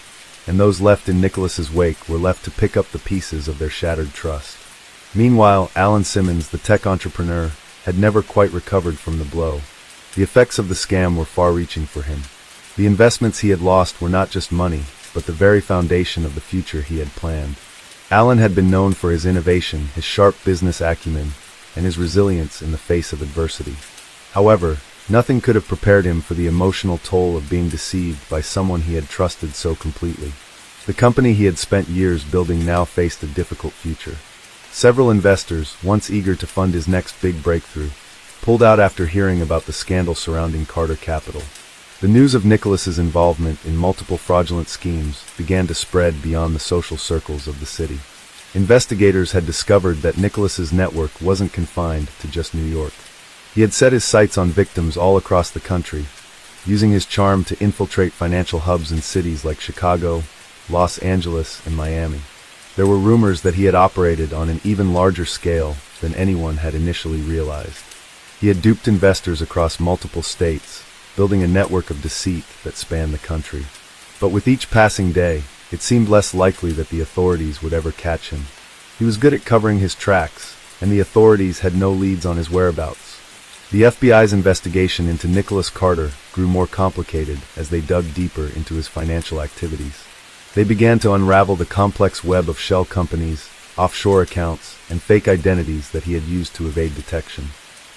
and those left in Nicholas's wake were left to pick up the pieces of their shattered trust. Meanwhile, Alan Simmons, the tech entrepreneur, had never quite recovered from the blow. The effects of the scam were far-reaching for him. The investments he had lost were not just money, but the very foundation of the future he had planned. Alan had been known for his innovation, his sharp business acumen, and his resilience in the face of adversity. However, nothing could have prepared him for the emotional toll of being deceived by someone he had trusted so completely. The company he had spent years building now faced a difficult future. Several investors, once eager to fund his next big breakthrough, pulled out after hearing about the scandal surrounding Carter Capital. The news of Nicholas's involvement in multiple fraudulent schemes began to spread beyond the social circles of the city. Investigators had discovered that Nicholas's network wasn't confined to just New York. He had set his sights on victims all across the country, using his charm to infiltrate financial hubs in cities like Chicago, Los Angeles, and Miami. There were rumors that he had operated on an even larger scale than anyone had initially realized. He had duped investors across multiple states, building a network of deceit that spanned the country. But with each passing day, it seemed less likely that the authorities would ever catch him. He was good at covering his tracks, and the authorities had no leads on his whereabouts. The FBI's investigation into Nicholas Carter grew more complicated as they dug deeper into his financial activities. They began to unravel the complex web of shell companies, offshore accounts, and fake identities that he had used to evade detection.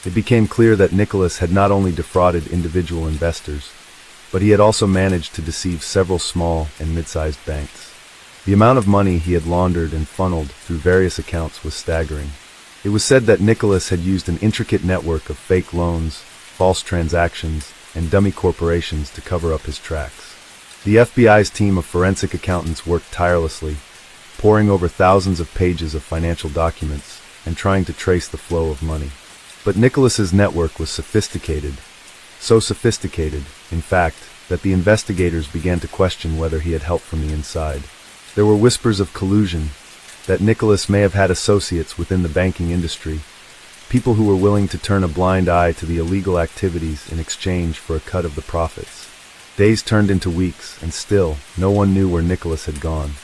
It became clear that Nicholas had not only defrauded individual investors, but he had also managed to deceive several small and mid-sized banks. The amount of money he had laundered and funneled through various accounts was staggering. It was said that Nicholas had used an intricate network of fake loans, false transactions, and dummy corporations to cover up his tracks. The FBI's team of forensic accountants worked tirelessly, poring over thousands of pages of financial documents and trying to trace the flow of money. But Nicholas's network was sophisticated, so sophisticated, in fact, that the investigators began to question whether he had help from the inside. There were whispers of collusion, that Nicholas may have had associates within the banking industry, people who were willing to turn a blind eye to the illegal activities in exchange for a cut of the profits. Days turned into weeks, and still, no one knew where Nicholas had gone.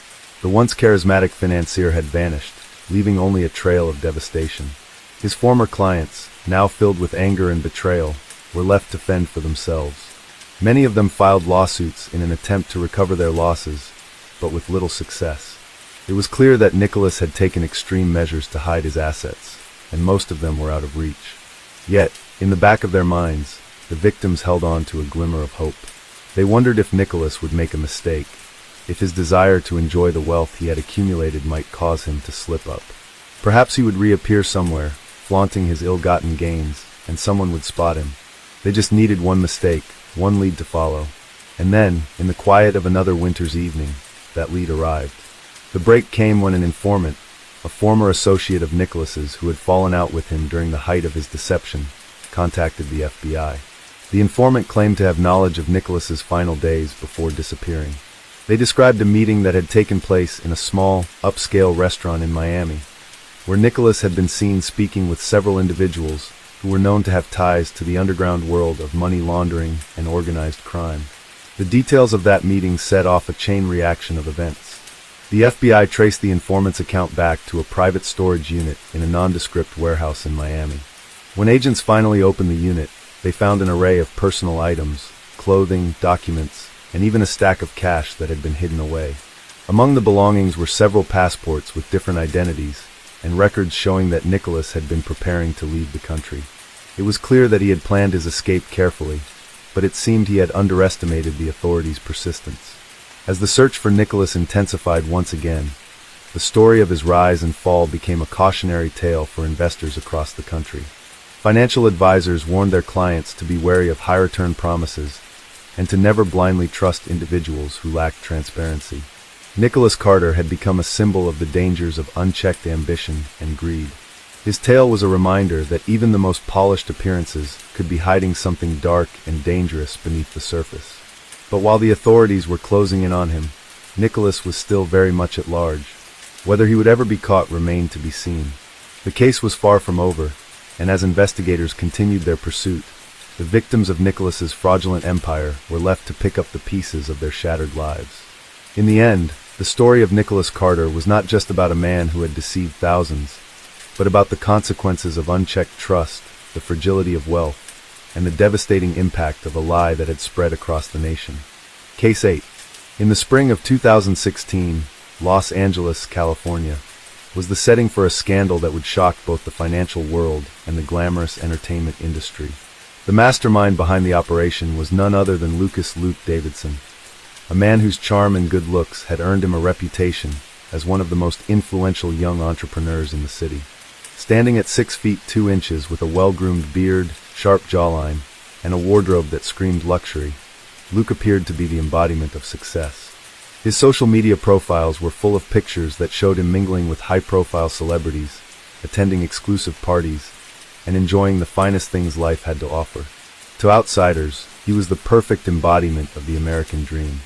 The once charismatic financier had vanished, leaving only a trail of devastation. His former clients, now filled with anger and betrayal, were left to fend for themselves. Many of them filed lawsuits in an attempt to recover their losses, but with little success. It was clear that Nicholas had taken extreme measures to hide his assets, and most of them were out of reach. Yet, in the back of their minds, the victims held on to a glimmer of hope. They wondered if Nicholas would make a mistake, if his desire to enjoy the wealth he had accumulated might cause him to slip up. Perhaps he would reappear somewhere, flaunting his ill-gotten gains, and someone would spot him. They just needed one mistake, one lead to follow. And then, in the quiet of another winter's evening, that lead arrived. The break came when an informant, a former associate of Nicholas's who had fallen out with him during the height of his deception, contacted the FBI. The informant claimed to have knowledge of Nicholas's final days before disappearing. They described a meeting that had taken place in a small, upscale restaurant in Miami, where Nicholas had been seen speaking with several individuals who were known to have ties to the underground world of money laundering and organized crime. The details of that meeting set off a chain reaction of events. The FBI traced the informant's account back to a private storage unit in a nondescript warehouse in Miami. When agents finally opened the unit, they found an array of personal items, clothing, documents, and even a stack of cash that had been hidden away. Among the belongings were several passports with different identities, and records showing that Nicholas had been preparing to leave the country. It was clear that he had planned his escape carefully, but it seemed he had underestimated the authorities' persistence. As the search for Nicholas intensified once again, the story of his rise and fall became a cautionary tale for investors across the country. Financial advisors warned their clients to be wary of high-return promises and to never blindly trust individuals who lacked transparency. Nicholas Carter had become a symbol of the dangers of unchecked ambition and greed. His tale was a reminder that even the most polished appearances could be hiding something dark and dangerous beneath the surface. But while the authorities were closing in on him, Nicholas was still very much at large. Whether he would ever be caught remained to be seen. The case was far from over, and as investigators continued their pursuit, the victims of Nicholas's fraudulent empire were left to pick up the pieces of their shattered lives. In the end, the story of Nicholas Carter was not just about a man who had deceived thousands, but about the consequences of unchecked trust, the fragility of wealth, and the devastating impact of a lie that had spread across the nation. Case 8. In the spring of 2016, Los Angeles, California, was the setting for a scandal that would shock both the financial world and the glamorous entertainment industry. The mastermind behind the operation was none other than Luke Davidson, a man whose charm and good looks had earned him a reputation as one of the most influential young entrepreneurs in the city. Standing at 6 feet 2 inches with a well-groomed beard, sharp jawline, and a wardrobe that screamed luxury, Luke appeared to be the embodiment of success. His social media profiles were full of pictures that showed him mingling with high-profile celebrities, attending exclusive parties, and enjoying the finest things life had to offer. To outsiders, he was the perfect embodiment of the American dream.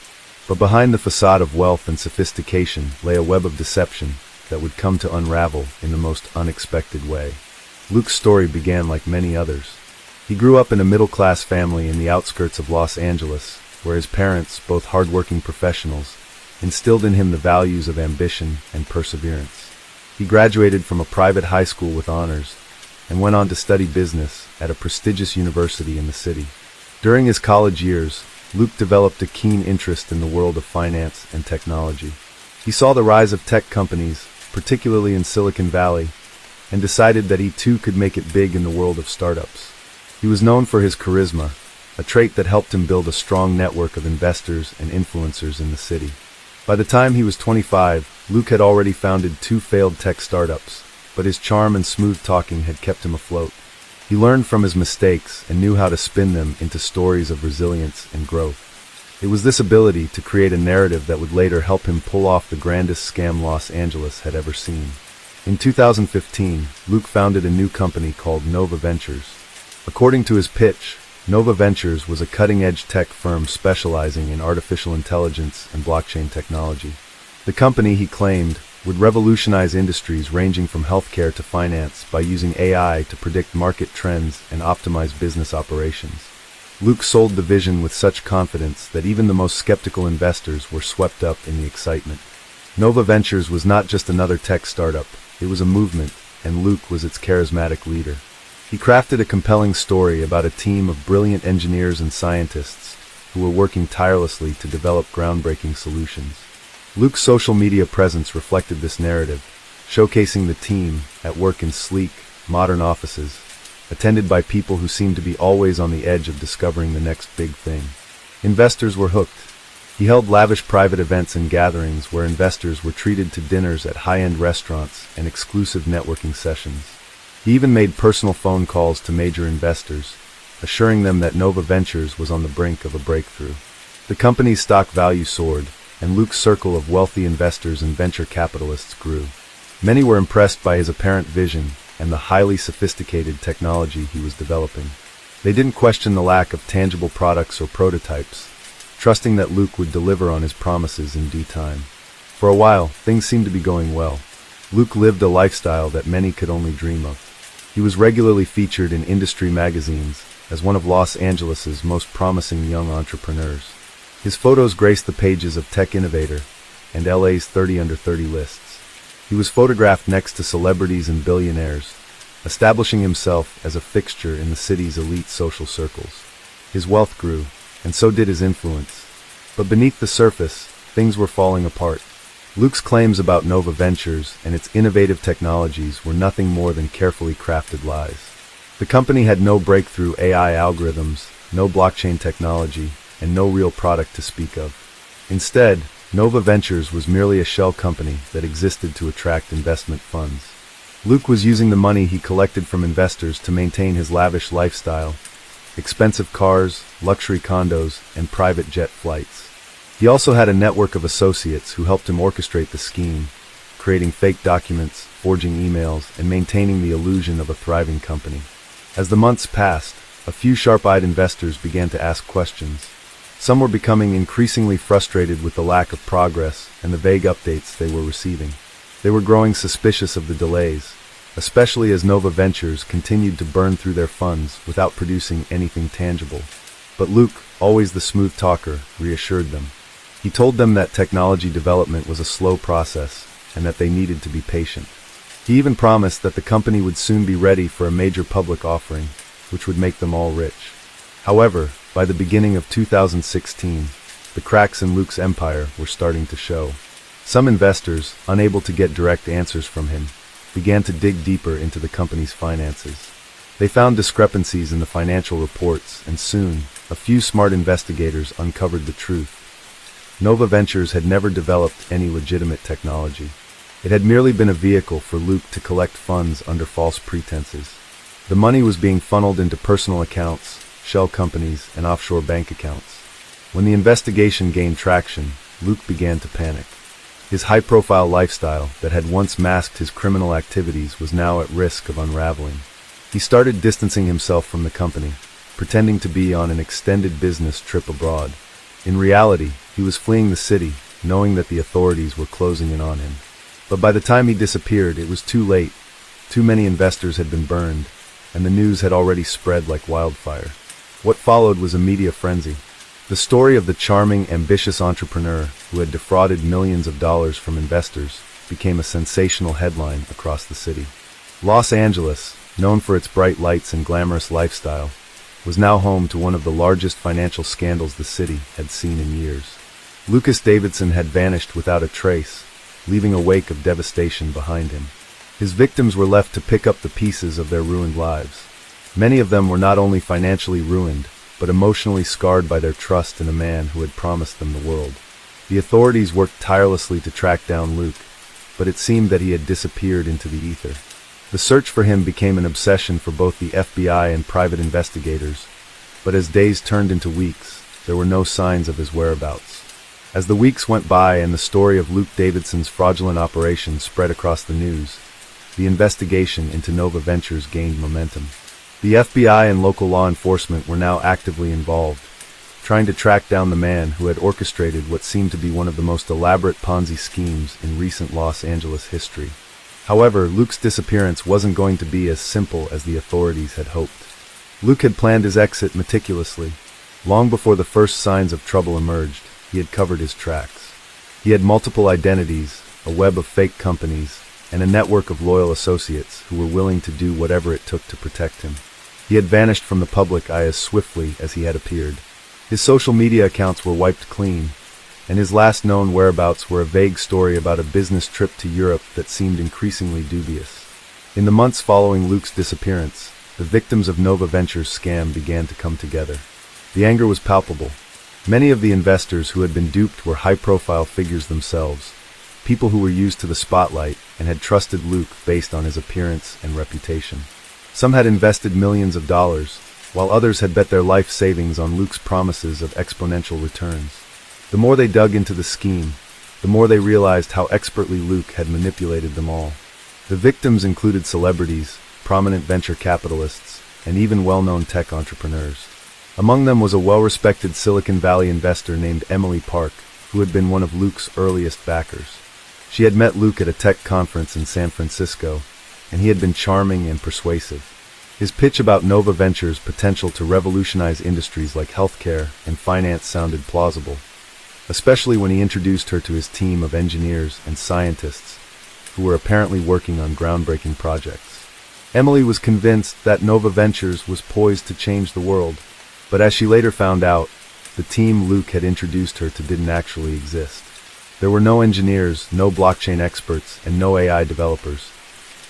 But behind the facade of wealth and sophistication lay a web of deception that would come to unravel in the most unexpected way. Luke's story began like many others. He grew up in a middle-class family in the outskirts of Los Angeles, where his parents, both hard-working professionals, instilled in him the values of ambition and perseverance. He graduated from a private high school with honors and went on to study business at a prestigious university in the city. During his college years, Luke developed a keen interest in the world of finance and technology. He saw the rise of tech companies, particularly in Silicon Valley, and decided that he too could make it big in the world of startups. He was known for his charisma, a trait that helped him build a strong network of investors and influencers in the city. By the time he was 25, Luke had already founded 2 failed tech startups, but his charm and smooth talking had kept him afloat. He learned from his mistakes and knew how to spin them into stories of resilience and growth. It was this ability to create a narrative that would later help him pull off the grandest scam Los Angeles had ever seen. In 2015, Luke founded a new company called Nova Ventures. According to his pitch, Nova Ventures was a cutting-edge tech firm specializing in artificial intelligence and blockchain technology. The company, he claimed, would revolutionize industries ranging from healthcare to finance by using AI to predict market trends and optimize business operations. Luke sold the vision with such confidence that even the most skeptical investors were swept up in the excitement. Nova Ventures was not just another tech startup, it was a movement, and Luke was its charismatic leader. He crafted a compelling story about a team of brilliant engineers and scientists who were working tirelessly to develop groundbreaking solutions. Luke's social media presence reflected this narrative, showcasing the team at work in sleek, modern offices, attended by people who seemed to be always on the edge of discovering the next big thing. Investors were hooked. He held lavish private events and gatherings where investors were treated to dinners at high-end restaurants and exclusive networking sessions. He even made personal phone calls to major investors, assuring them that Nova Ventures was on the brink of a breakthrough. The company's stock value soared, and Luke's circle of wealthy investors and venture capitalists grew. Many were impressed by his apparent vision and the highly sophisticated technology he was developing. They didn't question the lack of tangible products or prototypes, trusting that Luke would deliver on his promises in due time. For a while, things seemed to be going well. Luke lived a lifestyle that many could only dream of. He was regularly featured in industry magazines as one of Los Angeles's most promising young entrepreneurs. His photos graced the pages of Tech Innovator and LA's 30 Under 30 lists. He was photographed next to celebrities and billionaires, establishing himself as a fixture in the city's elite social circles. His wealth grew, and so did his influence. But beneath the surface, things were falling apart. Luke's claims about Nova Ventures and its innovative technologies were nothing more than carefully crafted lies. The company had no breakthrough AI algorithms, no blockchain technology, and no real product to speak of. Instead, Nova Ventures was merely a shell company that existed to attract investment funds. Luke was using the money he collected from investors to maintain his lavish lifestyle, expensive cars, luxury condos, and private jet flights. He also had a network of associates who helped him orchestrate the scheme, creating fake documents, forging emails, and maintaining the illusion of a thriving company. As the months passed, a few sharp-eyed investors began to ask questions. Some were becoming increasingly frustrated with the lack of progress and the vague updates they were receiving. They were growing suspicious of the delays, especially as Nova Ventures continued to burn through their funds without producing anything tangible. But Luke, always the smooth talker, reassured them. He told them that technology development was a slow process and that they needed to be patient. He even promised that the company would soon be ready for a major public offering, which would make them all rich. However, by the beginning of 2016, the cracks in Luke's empire were starting to show. Some investors, unable to get direct answers from him, began to dig deeper into the company's finances. They found discrepancies in the financial reports, and soon, a few smart investigators uncovered the truth. Nova Ventures had never developed any legitimate technology. It had merely been a vehicle for Luke to collect funds under false pretenses. The money was being funneled into personal accounts, shell companies, and offshore bank accounts. When the investigation gained traction, Luke began to panic. His high-profile lifestyle that had once masked his criminal activities was now at risk of unraveling. He started distancing himself from the company, pretending to be on an extended business trip abroad. In reality, he was fleeing the city, knowing that the authorities were closing in on him. But by the time he disappeared, it was too late. Too many investors had been burned, and the news had already spread like wildfire. What followed was a media frenzy. The story of the charming, ambitious entrepreneur who had defrauded millions of dollars from investors became a sensational headline across the city. Los Angeles, known for its bright lights and glamorous lifestyle, was now home to one of the largest financial scandals the city had seen in years. Lucas Davidson had vanished without a trace, leaving a wake of devastation behind him. His victims were left to pick up the pieces of their ruined lives. Many of them were not only financially ruined, but emotionally scarred by their trust in a man who had promised them the world. The authorities worked tirelessly to track down Luke, but it seemed that he had disappeared into the ether. The search for him became an obsession for both the FBI and private investigators, but as days turned into weeks, there were no signs of his whereabouts. As the weeks went by and the story of Luke Davidson's fraudulent operation spread across the news, the investigation into Nova Ventures gained momentum. The FBI and local law enforcement were now actively involved, trying to track down the man who had orchestrated what seemed to be one of the most elaborate Ponzi schemes in recent Los Angeles history. However, Luke's disappearance wasn't going to be as simple as the authorities had hoped. Luke had planned his exit meticulously. Long before the first signs of trouble emerged, he had covered his tracks. He had multiple identities, a web of fake companies, and a network of loyal associates who were willing to do whatever it took to protect him. He had vanished from the public eye as swiftly as he had appeared. His social media accounts were wiped clean, and his last known whereabouts were a vague story about a business trip to Europe that seemed increasingly dubious. In the months following Luke's disappearance, the victims of Nova Ventures' scam began to come together. The anger was palpable. Many of the investors who had been duped were high-profile figures themselves, people who were used to the spotlight and had trusted Luke based on his appearance and reputation. Some had invested millions of dollars, while others had bet their life savings on Luke's promises of exponential returns. The more they dug into the scheme, the more they realized how expertly Luke had manipulated them all. The victims included celebrities, prominent venture capitalists, and even well-known tech entrepreneurs. Among them was a well-respected Silicon Valley investor named Emily Park, who had been one of Luke's earliest backers. She had met Luke at a tech conference in San Francisco, and he had been charming and persuasive. His pitch about Nova Ventures' potential to revolutionize industries like healthcare and finance sounded plausible, especially when he introduced her to his team of engineers and scientists who were apparently working on groundbreaking projects. Emily was convinced that Nova Ventures was poised to change the world, but as she later found out, the team Luke had introduced her to didn't actually exist. There were no engineers, no blockchain experts, and no AI developers.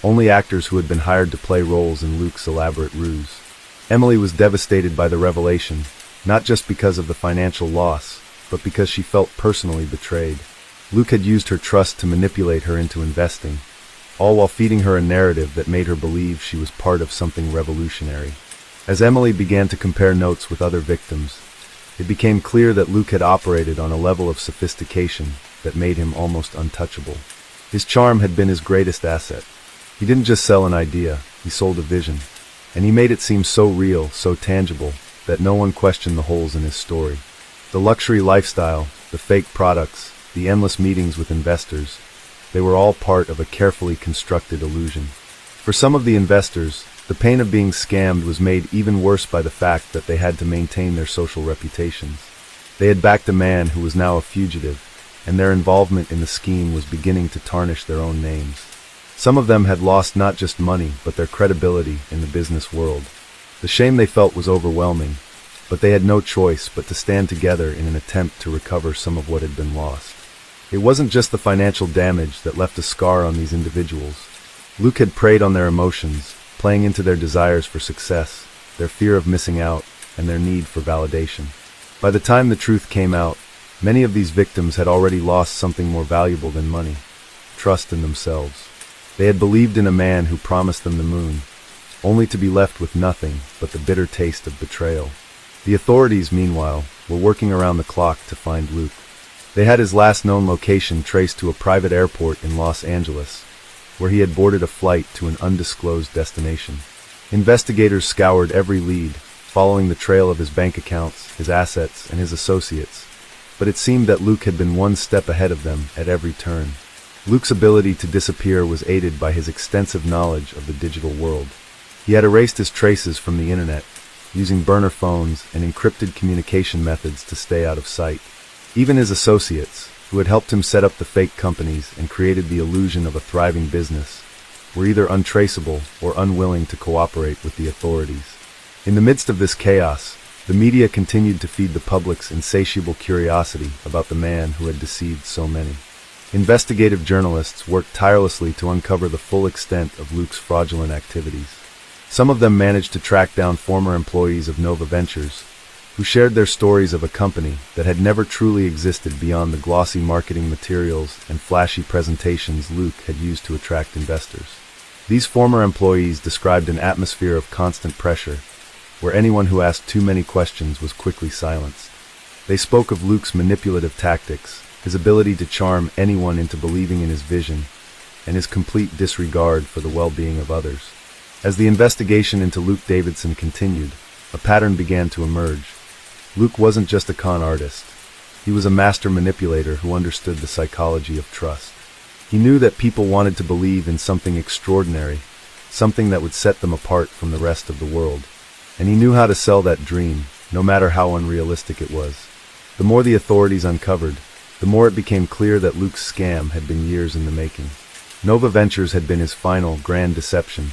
Only actors who had been hired to play roles in Luke's elaborate ruse. Emily was devastated by the revelation, not just because of the financial loss, but because she felt personally betrayed. Luke had used her trust to manipulate her into investing, all while feeding her a narrative that made her believe she was part of something revolutionary. As Emily began to compare notes with other victims, it became clear that Luke had operated on a level of sophistication that made him almost untouchable. His charm had been his greatest asset. He didn't just sell an idea, he sold a vision. And he made it seem so real, so tangible, that no one questioned the holes in his story. The luxury lifestyle, the fake products, the endless meetings with investors, they were all part of a carefully constructed illusion. For some of the investors, the pain of being scammed was made even worse by the fact that they had to maintain their social reputations. They had backed a man who was now a fugitive, and their involvement in the scheme was beginning to tarnish their own names. Some of them had lost not just money, but their credibility in the business world. The shame they felt was overwhelming, but they had no choice but to stand together in an attempt to recover some of what had been lost. It wasn't just the financial damage that left a scar on these individuals. Luke had preyed on their emotions, playing into their desires for success, their fear of missing out, and their need for validation. By the time the truth came out, many of these victims had already lost something more valuable than money: trust in themselves. They had believed in a man who promised them the moon, only to be left with nothing but the bitter taste of betrayal. The authorities, meanwhile, were working around the clock to find Luke. They had his last known location traced to a private airport in Los Angeles, where he had boarded a flight to an undisclosed destination. Investigators scoured every lead, following the trail of his bank accounts, his assets, and his associates, but it seemed that Luke had been one step ahead of them at every turn. Luke's ability to disappear was aided by his extensive knowledge of the digital world. He had erased his traces from the internet, using burner phones and encrypted communication methods to stay out of sight. Even his associates, who had helped him set up the fake companies and created the illusion of a thriving business, were either untraceable or unwilling to cooperate with the authorities. In the midst of this chaos, the media continued to feed the public's insatiable curiosity about the man who had deceived so many. Investigative journalists worked tirelessly to uncover the full extent of Luke's fraudulent activities. Some of them managed to track down former employees of Nova Ventures, who shared their stories of a company that had never truly existed beyond the glossy marketing materials and flashy presentations Luke had used to attract investors. These former employees described an atmosphere of constant pressure, where anyone who asked too many questions was quickly silenced. They spoke of Luke's manipulative tactics, his ability to charm anyone into believing in his vision, and his complete disregard for the well-being of others. As the investigation into Luke Davidson continued, a pattern began to emerge. Luke wasn't just a con artist. He was a master manipulator who understood the psychology of trust. He knew that people wanted to believe in something extraordinary, something that would set them apart from the rest of the world. And he knew how to sell that dream, no matter how unrealistic it was. The more the authorities uncovered, the more it became clear that Luke's scam had been years in the making. Nova Ventures had been his final, grand deception,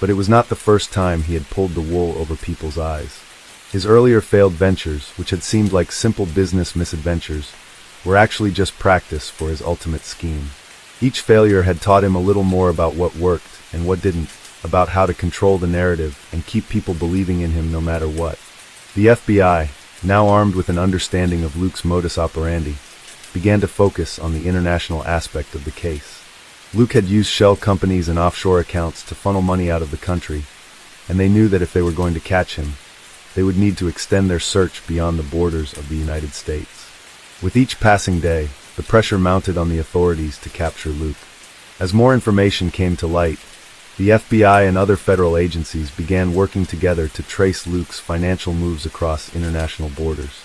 but it was not the first time he had pulled the wool over people's eyes. His earlier failed ventures, which had seemed like simple business misadventures, were actually just practice for his ultimate scheme. Each failure had taught him a little more about what worked and what didn't, about how to control the narrative and keep people believing in him no matter what. The FBI, now armed with an understanding of Luke's modus operandi, began to focus on the international aspect of the case. Luke had used shell companies and offshore accounts to funnel money out of the country, and they knew that if they were going to catch him, they would need to extend their search beyond the borders of the United States. With each passing day, the pressure mounted on the authorities to capture Luke. As more information came to light, the FBI and other federal agencies began working together to trace Luke's financial moves across international borders.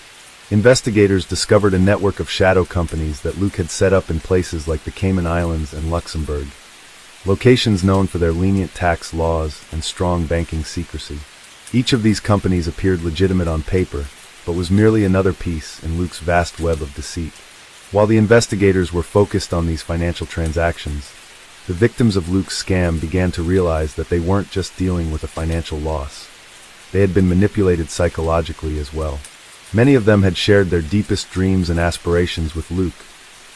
Investigators discovered a network of shadow companies that Luke had set up in places like the Cayman Islands and Luxembourg, locations known for their lenient tax laws and strong banking secrecy. Each of these companies appeared legitimate on paper, but was merely another piece in Luke's vast web of deceit. While the investigators were focused on these financial transactions, the victims of Luke's scam began to realize that they weren't just dealing with a financial loss. They had been manipulated psychologically as well. Many of them had shared their deepest dreams and aspirations with Luke,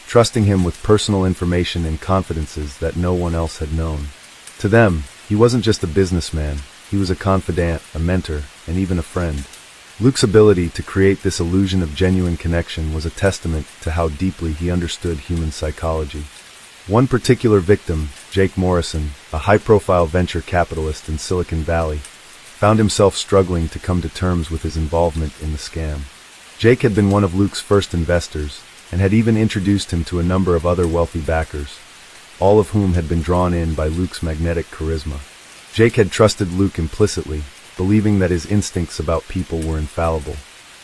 trusting him with personal information and confidences that no one else had known. To them, he wasn't just a businessman, he was a confidant, a mentor, and even a friend. Luke's ability to create this illusion of genuine connection was a testament to how deeply he understood human psychology. One particular victim, Jake Morrison, a high-profile venture capitalist in Silicon Valley, found himself struggling to come to terms with his involvement in the scam. Jake had been one of Luke's first investors, and had even introduced him to a number of other wealthy backers, all of whom had been drawn in by Luke's magnetic charisma. Jake had trusted Luke implicitly, believing that his instincts about people were infallible.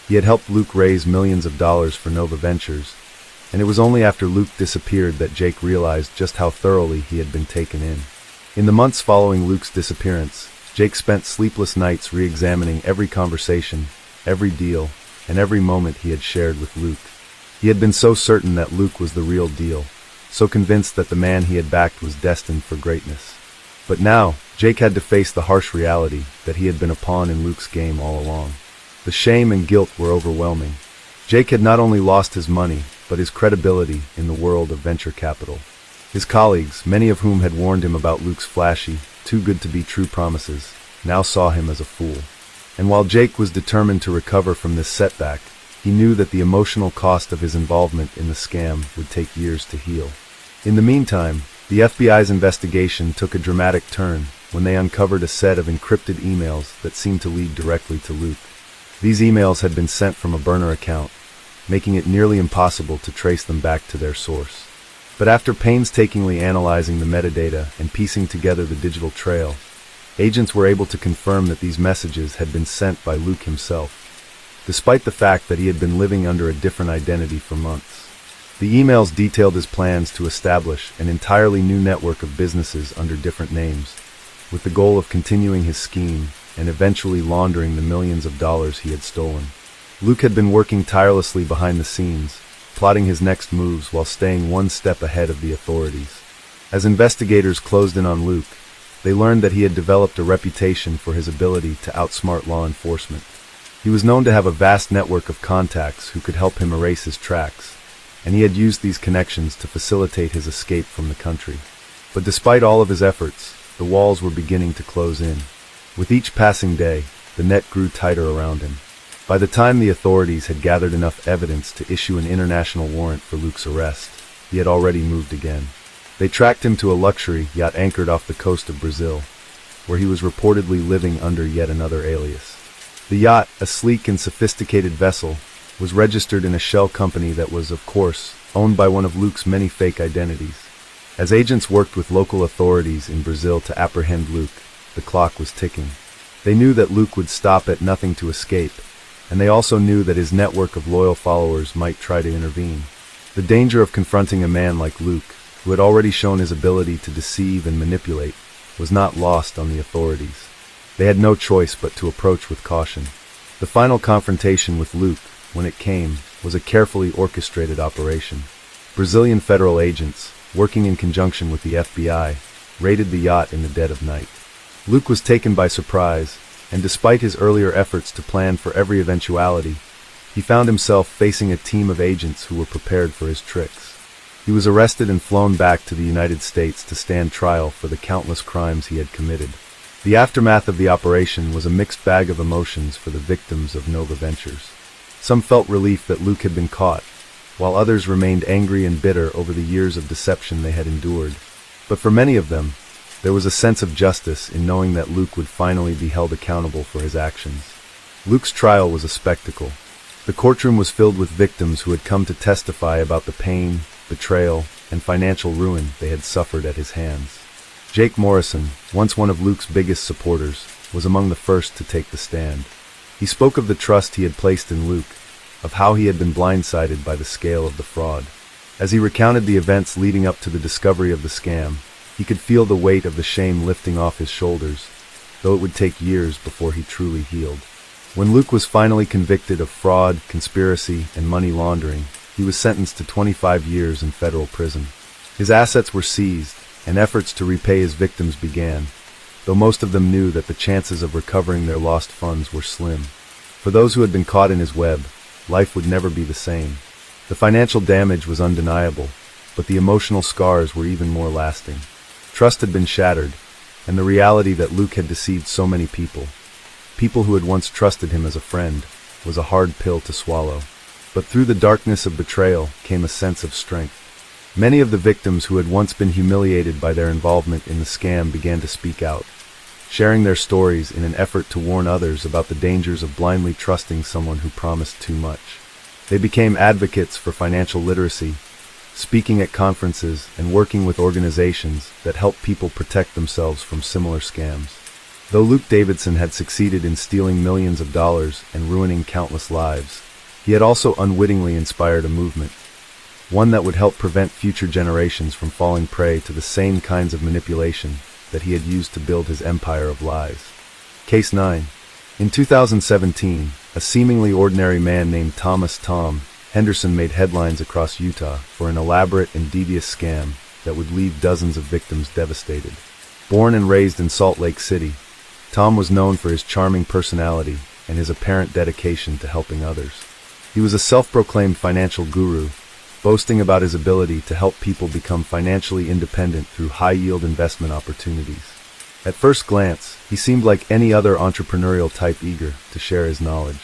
He had helped Luke raise millions of dollars for Nova Ventures, and it was only after Luke disappeared that Jake realized just how thoroughly he had been taken in. In the months following Luke's disappearance, Jake spent sleepless nights re-examining every conversation, every deal, and every moment he had shared with Luke. He had been so certain that Luke was the real deal, so convinced that the man he had backed was destined for greatness. But now, Jake had to face the harsh reality that he had been a pawn in Luke's game all along. The shame and guilt were overwhelming. Jake had not only lost his money, but his credibility in the world of venture capital. His colleagues, many of whom had warned him about Luke's flashy, too-good-to-be-true promises, now saw him as a fool. And while Jake was determined to recover from this setback, he knew that the emotional cost of his involvement in the scam would take years to heal. In the meantime, the FBI's investigation took a dramatic turn when they uncovered a set of encrypted emails that seemed to lead directly to Luke. These emails had been sent from a burner account, making it nearly impossible to trace them back to their source. But after painstakingly analyzing the metadata and piecing together the digital trail, agents were able to confirm that these messages had been sent by Luke himself, despite the fact that he had been living under a different identity for months. The emails detailed his plans to establish an entirely new network of businesses under different names, with the goal of continuing his scheme and eventually laundering the millions of dollars he had stolen. Luke had been working tirelessly behind the scenes, plotting his next moves while staying one step ahead of the authorities. As investigators closed in on Luke, they learned that he had developed a reputation for his ability to outsmart law enforcement. He was known to have a vast network of contacts who could help him erase his tracks, and he had used these connections to facilitate his escape from the country. But despite all of his efforts, the walls were beginning to close in. With each passing day, the net grew tighter around him. By the time the authorities had gathered enough evidence to issue an international warrant for Luke's arrest, he had already moved again. They tracked him to a luxury yacht anchored off the coast of Brazil, where he was reportedly living under yet another alias. The yacht, a sleek and sophisticated vessel, was registered in a shell company that was, of course, owned by one of Luke's many fake identities. As agents worked with local authorities in Brazil to apprehend Luke, the clock was ticking. They knew that Luke would stop at nothing to escape, and they also knew that his network of loyal followers might try to intervene. The danger of confronting a man like Luke, who had already shown his ability to deceive and manipulate, was not lost on the authorities. They had no choice but to approach with caution. The final confrontation with Luke, when it came, was a carefully orchestrated operation. Brazilian federal agents, working in conjunction with the FBI, raided the yacht in the dead of night. Luke was taken by surprise, and despite his earlier efforts to plan for every eventuality, he found himself facing a team of agents who were prepared for his tricks. He was arrested and flown back to the United States to stand trial for the countless crimes he had committed. The aftermath of the operation was a mixed bag of emotions for the victims of Nova Ventures. Some felt relief that Luke had been caught, while others remained angry and bitter over the years of deception they had endured. But for many of them, there was a sense of justice in knowing that Luke would finally be held accountable for his actions. Luke's trial was a spectacle. The courtroom was filled with victims who had come to testify about the pain, betrayal, and financial ruin they had suffered at his hands. Jake Morrison, once one of Luke's biggest supporters, was among the first to take the stand. He spoke of the trust he had placed in Luke, of how he had been blindsided by the scale of the fraud. As he recounted the events leading up to the discovery of the scam, he could feel the weight of the shame lifting off his shoulders, though it would take years before he truly healed. When Luke was finally convicted of fraud, conspiracy, and money laundering, he was sentenced to 25 years in federal prison. His assets were seized, and efforts to repay his victims began, though most of them knew that the chances of recovering their lost funds were slim. For those who had been caught in his web, life would never be the same. The financial damage was undeniable, but the emotional scars were even more lasting. Trust had been shattered, and the reality that Luke had deceived so many people who had once trusted him as a friend, was a hard pill to swallow. But through the darkness of betrayal came a sense of strength. Many of the victims who had once been humiliated by their involvement in the scam began to speak out, sharing their stories in an effort to warn others about the dangers of blindly trusting someone who promised too much. They became advocates for financial literacy, speaking at conferences and working with organizations that help people protect themselves from similar scams. Though Luke Davidson had succeeded in stealing millions of dollars and ruining countless lives, he had also unwittingly inspired a movement, one that would help prevent future generations from falling prey to the same kinds of manipulation that he had used to build his empire of lies. Case 9. In 2017, a seemingly ordinary man named Tom Henderson made headlines across Utah for an elaborate and devious scam that would leave dozens of victims devastated. Born and raised in Salt Lake City, Tom was known for his charming personality and his apparent dedication to helping others. He was a self-proclaimed financial guru, boasting about his ability to help people become financially independent through high-yield investment opportunities. At first glance, he seemed like any other entrepreneurial type eager to share his knowledge.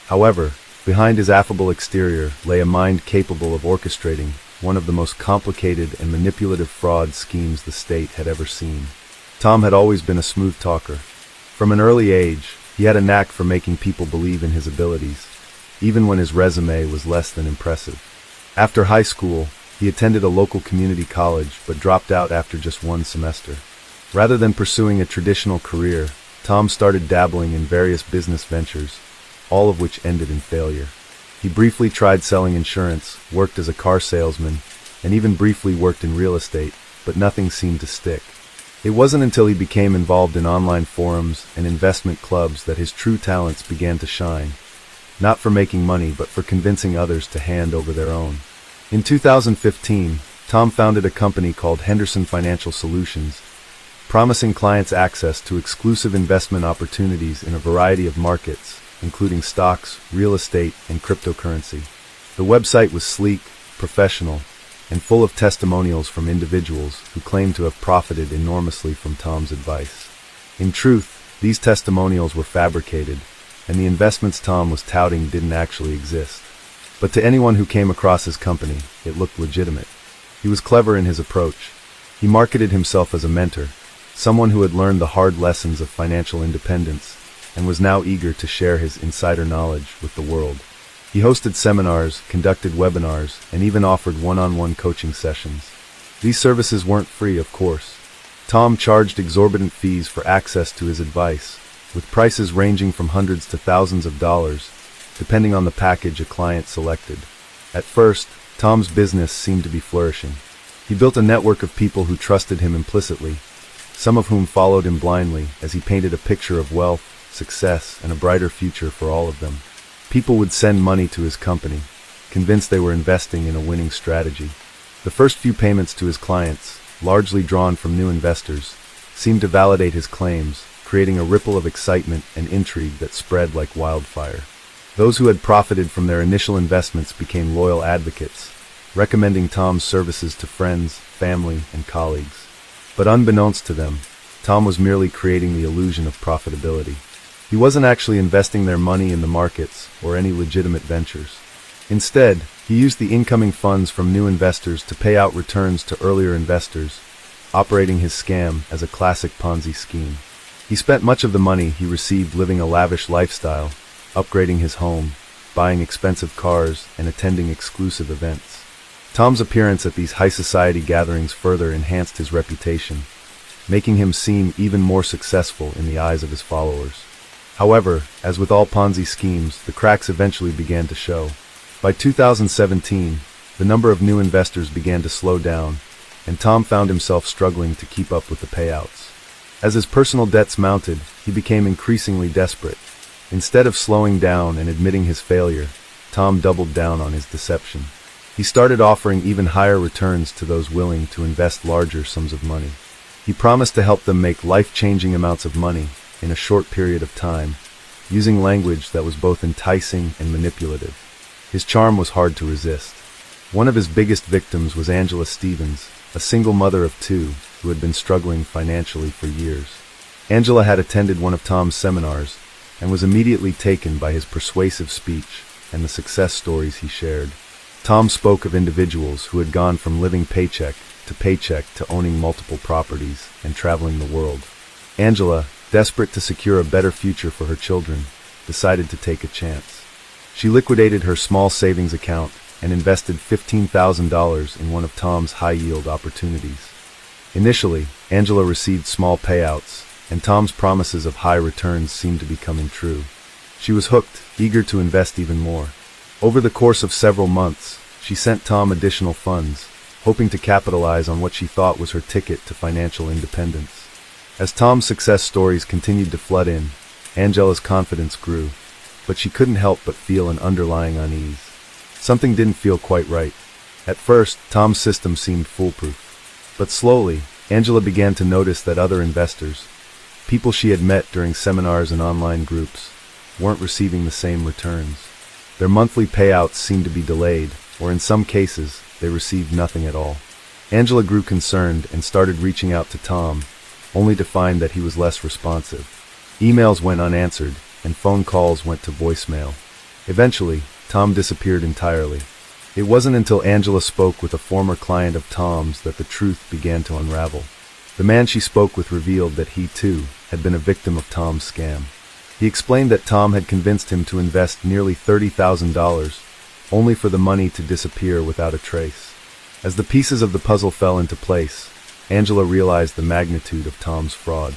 However, behind his affable exterior lay a mind capable of orchestrating one of the most complicated and manipulative fraud schemes the state had ever seen. Tom had always been a smooth talker. From an early age, he had a knack for making people believe in his abilities, even when his resume was less than impressive. After high school, he attended a local community college but dropped out after just one semester. Rather than pursuing a traditional career, Tom started dabbling in various business ventures, all of which ended in failure. He briefly tried selling insurance, worked as a car salesman, and even briefly worked in real estate, but nothing seemed to stick. It wasn't until he became involved in online forums and investment clubs that his true talents began to shine, not for making money but for convincing others to hand over their own. In 2015, Tom founded a company called Henderson Financial Solutions, promising clients access to exclusive investment opportunities in a variety of markets, including stocks, real estate, and cryptocurrency. The website was sleek, professional, and full of testimonials from individuals who claimed to have profited enormously from Tom's advice. In truth, these testimonials were fabricated, and the investments Tom was touting didn't actually exist. But to anyone who came across his company, it looked legitimate. He was clever in his approach. He marketed himself as a mentor, someone who had learned the hard lessons of financial independence, and was now eager to share his insider knowledge with the world. He hosted seminars, conducted webinars, and even offered one-on-one coaching sessions. These services weren't free, of course. Tom charged exorbitant fees for access to his advice, with prices ranging from hundreds to thousands of dollars, depending on the package a client selected. At first, Tom's business seemed to be flourishing. He built a network of people who trusted him implicitly, some of whom followed him blindly as he painted a picture of wealth, success, and a brighter future for all of them. People would send money to his company, convinced they were investing in a winning strategy. The first few payments to his clients, largely drawn from new investors, seemed to validate his claims, creating a ripple of excitement and intrigue that spread like wildfire. Those who had profited from their initial investments became loyal advocates, recommending Tom's services to friends, family, and colleagues. But unbeknownst to them, Tom was merely creating the illusion of profitability. He wasn't actually investing their money in the markets or any legitimate ventures. Instead, he used the incoming funds from new investors to pay out returns to earlier investors, operating his scam as a classic Ponzi scheme. He spent much of the money he received living a lavish lifestyle, upgrading his home, buying expensive cars, and attending exclusive events. Tom's appearance at these high society gatherings further enhanced his reputation, making him seem even more successful in the eyes of his followers. However, as with all Ponzi schemes, the cracks eventually began to show. By 2017, the number of new investors began to slow down, and Tom found himself struggling to keep up with the payouts. As his personal debts mounted, he became increasingly desperate. Instead of slowing down and admitting his failure, Tom doubled down on his deception. He started offering even higher returns to those willing to invest larger sums of money. He promised to help them make life-changing amounts of money in a short period of time, using language that was both enticing and manipulative. His charm was hard to resist. One of his biggest victims was Angela Stevens, a single mother of two who had been struggling financially for years. Angela had attended one of Tom's seminars and was immediately taken by his persuasive speech and the success stories he shared. Tom spoke of individuals who had gone from living paycheck to owning multiple properties and traveling the world. Angela, desperate to secure a better future for her children, decided to take a chance. She liquidated her small savings account and invested $15,000 in one of Tom's high-yield opportunities. Initially, Angela received small payouts, and Tom's promises of high returns seemed to be coming true. She was hooked, eager to invest even more. Over the course of several months, she sent Tom additional funds, hoping to capitalize on what she thought was her ticket to financial independence. As Tom's success stories continued to flood in, Angela's confidence grew, but she couldn't help but feel an underlying unease. Something didn't feel quite right. At first, Tom's system seemed foolproof. But slowly, Angela began to notice that other investors, people she had met during seminars and online groups, weren't receiving the same returns. Their monthly payouts seemed to be delayed, or in some cases, they received nothing at all. Angela grew concerned and started reaching out to Tom, only to find that he was less responsive. Emails went unanswered, and phone calls went to voicemail. Eventually, Tom disappeared entirely. It wasn't until Angela spoke with a former client of Tom's that the truth began to unravel. The man she spoke with revealed that he, too, had been a victim of Tom's scam. He explained that Tom had convinced him to invest nearly $30,000, only for the money to disappear without a trace. As the pieces of the puzzle fell into place, Angela realized the magnitude of Tom's fraud.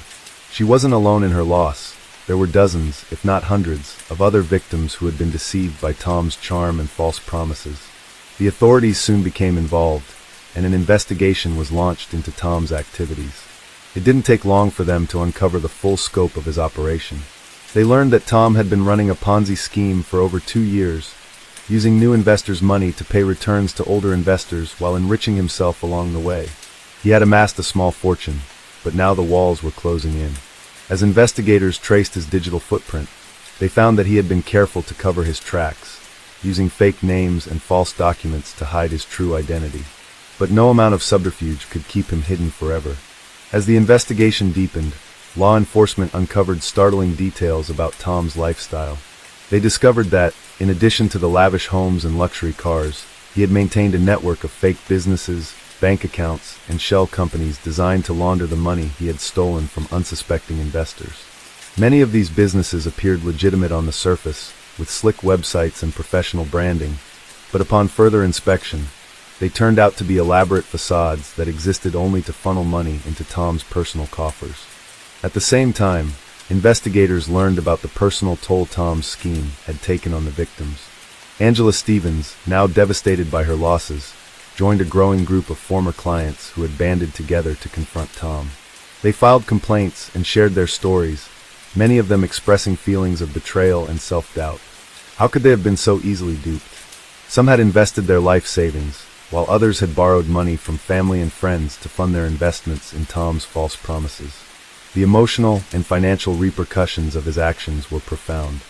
She wasn't alone in her loss. There were dozens, if not hundreds, of other victims who had been deceived by Tom's charm and false promises. The authorities soon became involved, and an investigation was launched into Tom's activities. It didn't take long for them to uncover the full scope of his operation. They learned that Tom had been running a Ponzi scheme for over 2 years, using new investors' money to pay returns to older investors while enriching himself along the way. He had amassed a small fortune, but now the walls were closing in. As investigators traced his digital footprint, they found that he had been careful to cover his tracks, using fake names and false documents to hide his true identity. But no amount of subterfuge could keep him hidden forever. As the investigation deepened, law enforcement uncovered startling details about Tom's lifestyle. They discovered that, in addition to the lavish homes and luxury cars, he had maintained a network of fake businesses, bank accounts, and shell companies designed to launder the money he had stolen from unsuspecting investors. Many of these businesses appeared legitimate on the surface, with slick websites and professional branding, but upon further inspection, they turned out to be elaborate facades that existed only to funnel money into Tom's personal coffers. At the same time, investigators learned about the personal toll Tom's scheme had taken on the victims. Angela Stevens, now devastated by her losses, joined a growing group of former clients who had banded together to confront Tom. They filed complaints and shared their stories, many of them expressing feelings of betrayal and self-doubt. How could they have been so easily duped? Some had invested their life savings, while others had borrowed money from family and friends to fund their investments in Tom's false promises. The emotional and financial repercussions of his actions were profound.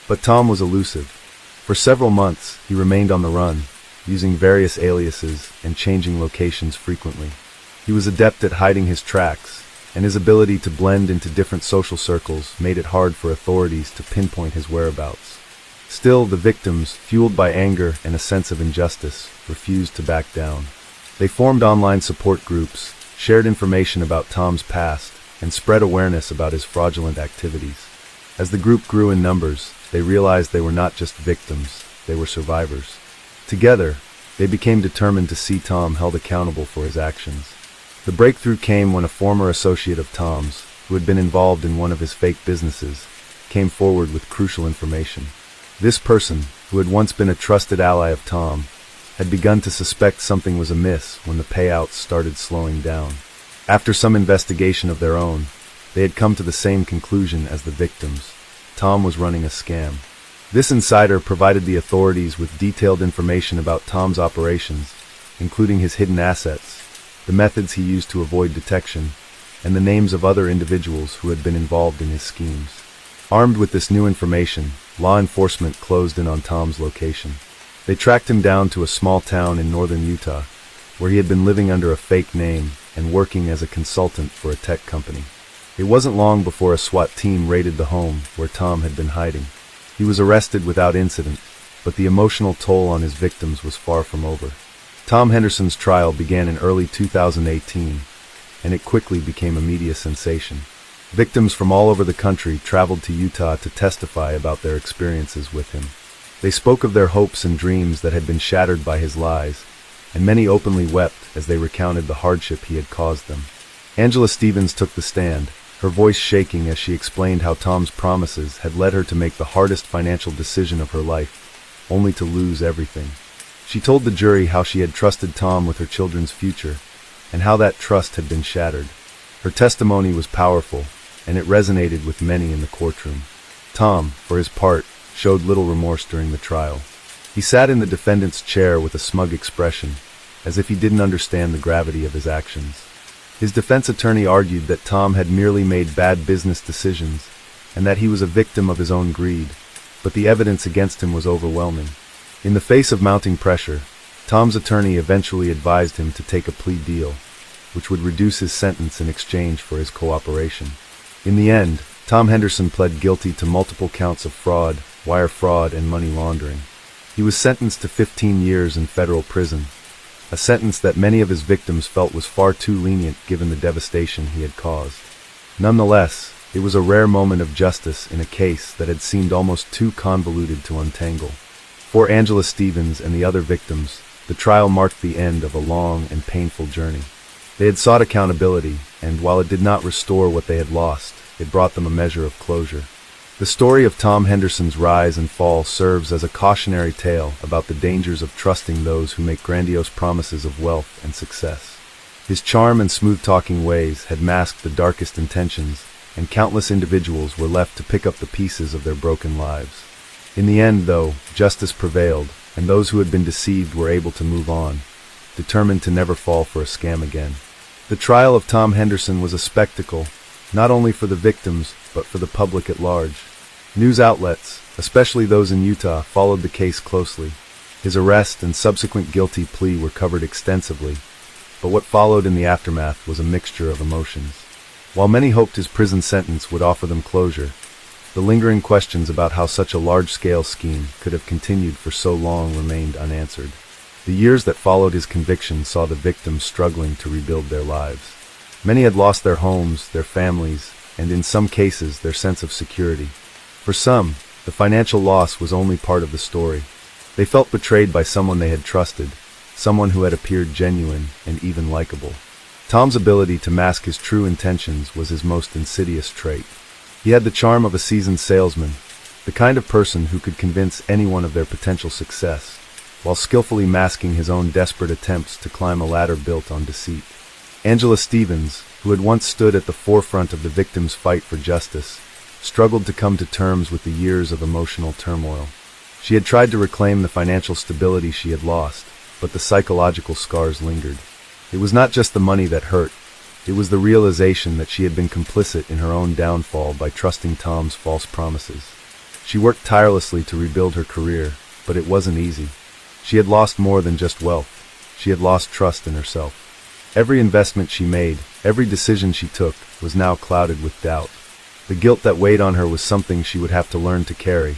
But Tom was elusive. For several months, he remained on the run, using various aliases and changing locations frequently. He was adept at hiding his tracks, and his ability to blend into different social circles made it hard for authorities to pinpoint his whereabouts. Still, the victims, fueled by anger and a sense of injustice, refused to back down. They formed online support groups, shared information about Tom's past, and spread awareness about his fraudulent activities. As the group grew in numbers, they realized they were not just victims, they were survivors. Together, they became determined to see Tom held accountable for his actions. The breakthrough came when a former associate of Tom's, who had been involved in one of his fake businesses, came forward with crucial information. This person, who had once been a trusted ally of Tom, had begun to suspect something was amiss when the payouts started slowing down. After some investigation of their own, they had come to the same conclusion as the victims. Tom was running a scam. This insider provided the authorities with detailed information about Tom's operations, including his hidden assets, the methods he used to avoid detection, and the names of other individuals who had been involved in his schemes. Armed with this new information, law enforcement closed in on Tom's location. They tracked him down to a small town in northern Utah, where he had been living under a fake name and working as a consultant for a tech company. It wasn't long before a SWAT team raided the home where Tom had been hiding. He was arrested without incident, but the emotional toll on his victims was far from over. Tom Henderson's trial began in early 2018, and it quickly became a media sensation. Victims from all over the country traveled to Utah to testify about their experiences with him. They spoke of their hopes and dreams that had been shattered by his lies, and many openly wept as they recounted the hardship he had caused them. Angela Stevens took the stand, her voice shaking as she explained how Tom's promises had led her to make the hardest financial decision of her life, only to lose everything. She told the jury how she had trusted Tom with her children's future, and how that trust had been shattered. Her testimony was powerful, and it resonated with many in the courtroom. Tom, for his part, showed little remorse during the trial. He sat in the defendant's chair with a smug expression, as if he didn't understand the gravity of his actions. His defense attorney argued that Tom had merely made bad business decisions, and that he was a victim of his own greed, but the evidence against him was overwhelming. In the face of mounting pressure, Tom's attorney eventually advised him to take a plea deal, which would reduce his sentence in exchange for his cooperation. In the end, Tom Henderson pled guilty to multiple counts of fraud, wire fraud, and money laundering. He was sentenced to 15 years in federal prison, a sentence that many of his victims felt was far too lenient given the devastation he had caused. Nonetheless, it was a rare moment of justice in a case that had seemed almost too convoluted to untangle. For Angela Stevens and the other victims, the trial marked the end of a long and painful journey. They had sought accountability, and while it did not restore what they had lost, it brought them a measure of closure. The story of Tom Henderson's rise and fall serves as a cautionary tale about the dangers of trusting those who make grandiose promises of wealth and success. His charm and smooth-talking ways had masked the darkest intentions, and countless individuals were left to pick up the pieces of their broken lives. In the end, though, justice prevailed, and those who had been deceived were able to move on, determined to never fall for a scam again. The trial of Tom Henderson was a spectacle, not only for the victims, but for the public at large. News outlets, especially those in Utah, followed the case closely. His arrest and subsequent guilty plea were covered extensively, but what followed in the aftermath was a mixture of emotions. While many hoped his prison sentence would offer them closure, the lingering questions about how such a large-scale scheme could have continued for so long remained unanswered. The years that followed his conviction saw the victims struggling to rebuild their lives. Many had lost their homes, their families, and in some cases their sense of security. For some, the financial loss was only part of the story. They felt betrayed by someone they had trusted, someone who had appeared genuine and even likable. Tom's ability to mask his true intentions was his most insidious trait. He had the charm of a seasoned salesman, the kind of person who could convince anyone of their potential success, while skillfully masking his own desperate attempts to climb a ladder built on deceit. Angela Stevens, who had once stood at the forefront of the victims' fight for justice, struggled to come to terms with the years of emotional turmoil. She had tried to reclaim the financial stability she had lost, but the psychological scars lingered. It was not just the money that hurt. It was the realization that she had been complicit in her own downfall by trusting Tom's false promises. She worked tirelessly to rebuild her career, but it wasn't easy. She had lost more than just wealth. She had lost trust in herself. Every investment she made, Every decision she took was now clouded with doubt. The guilt that weighed on her was something she would have to learn to carry,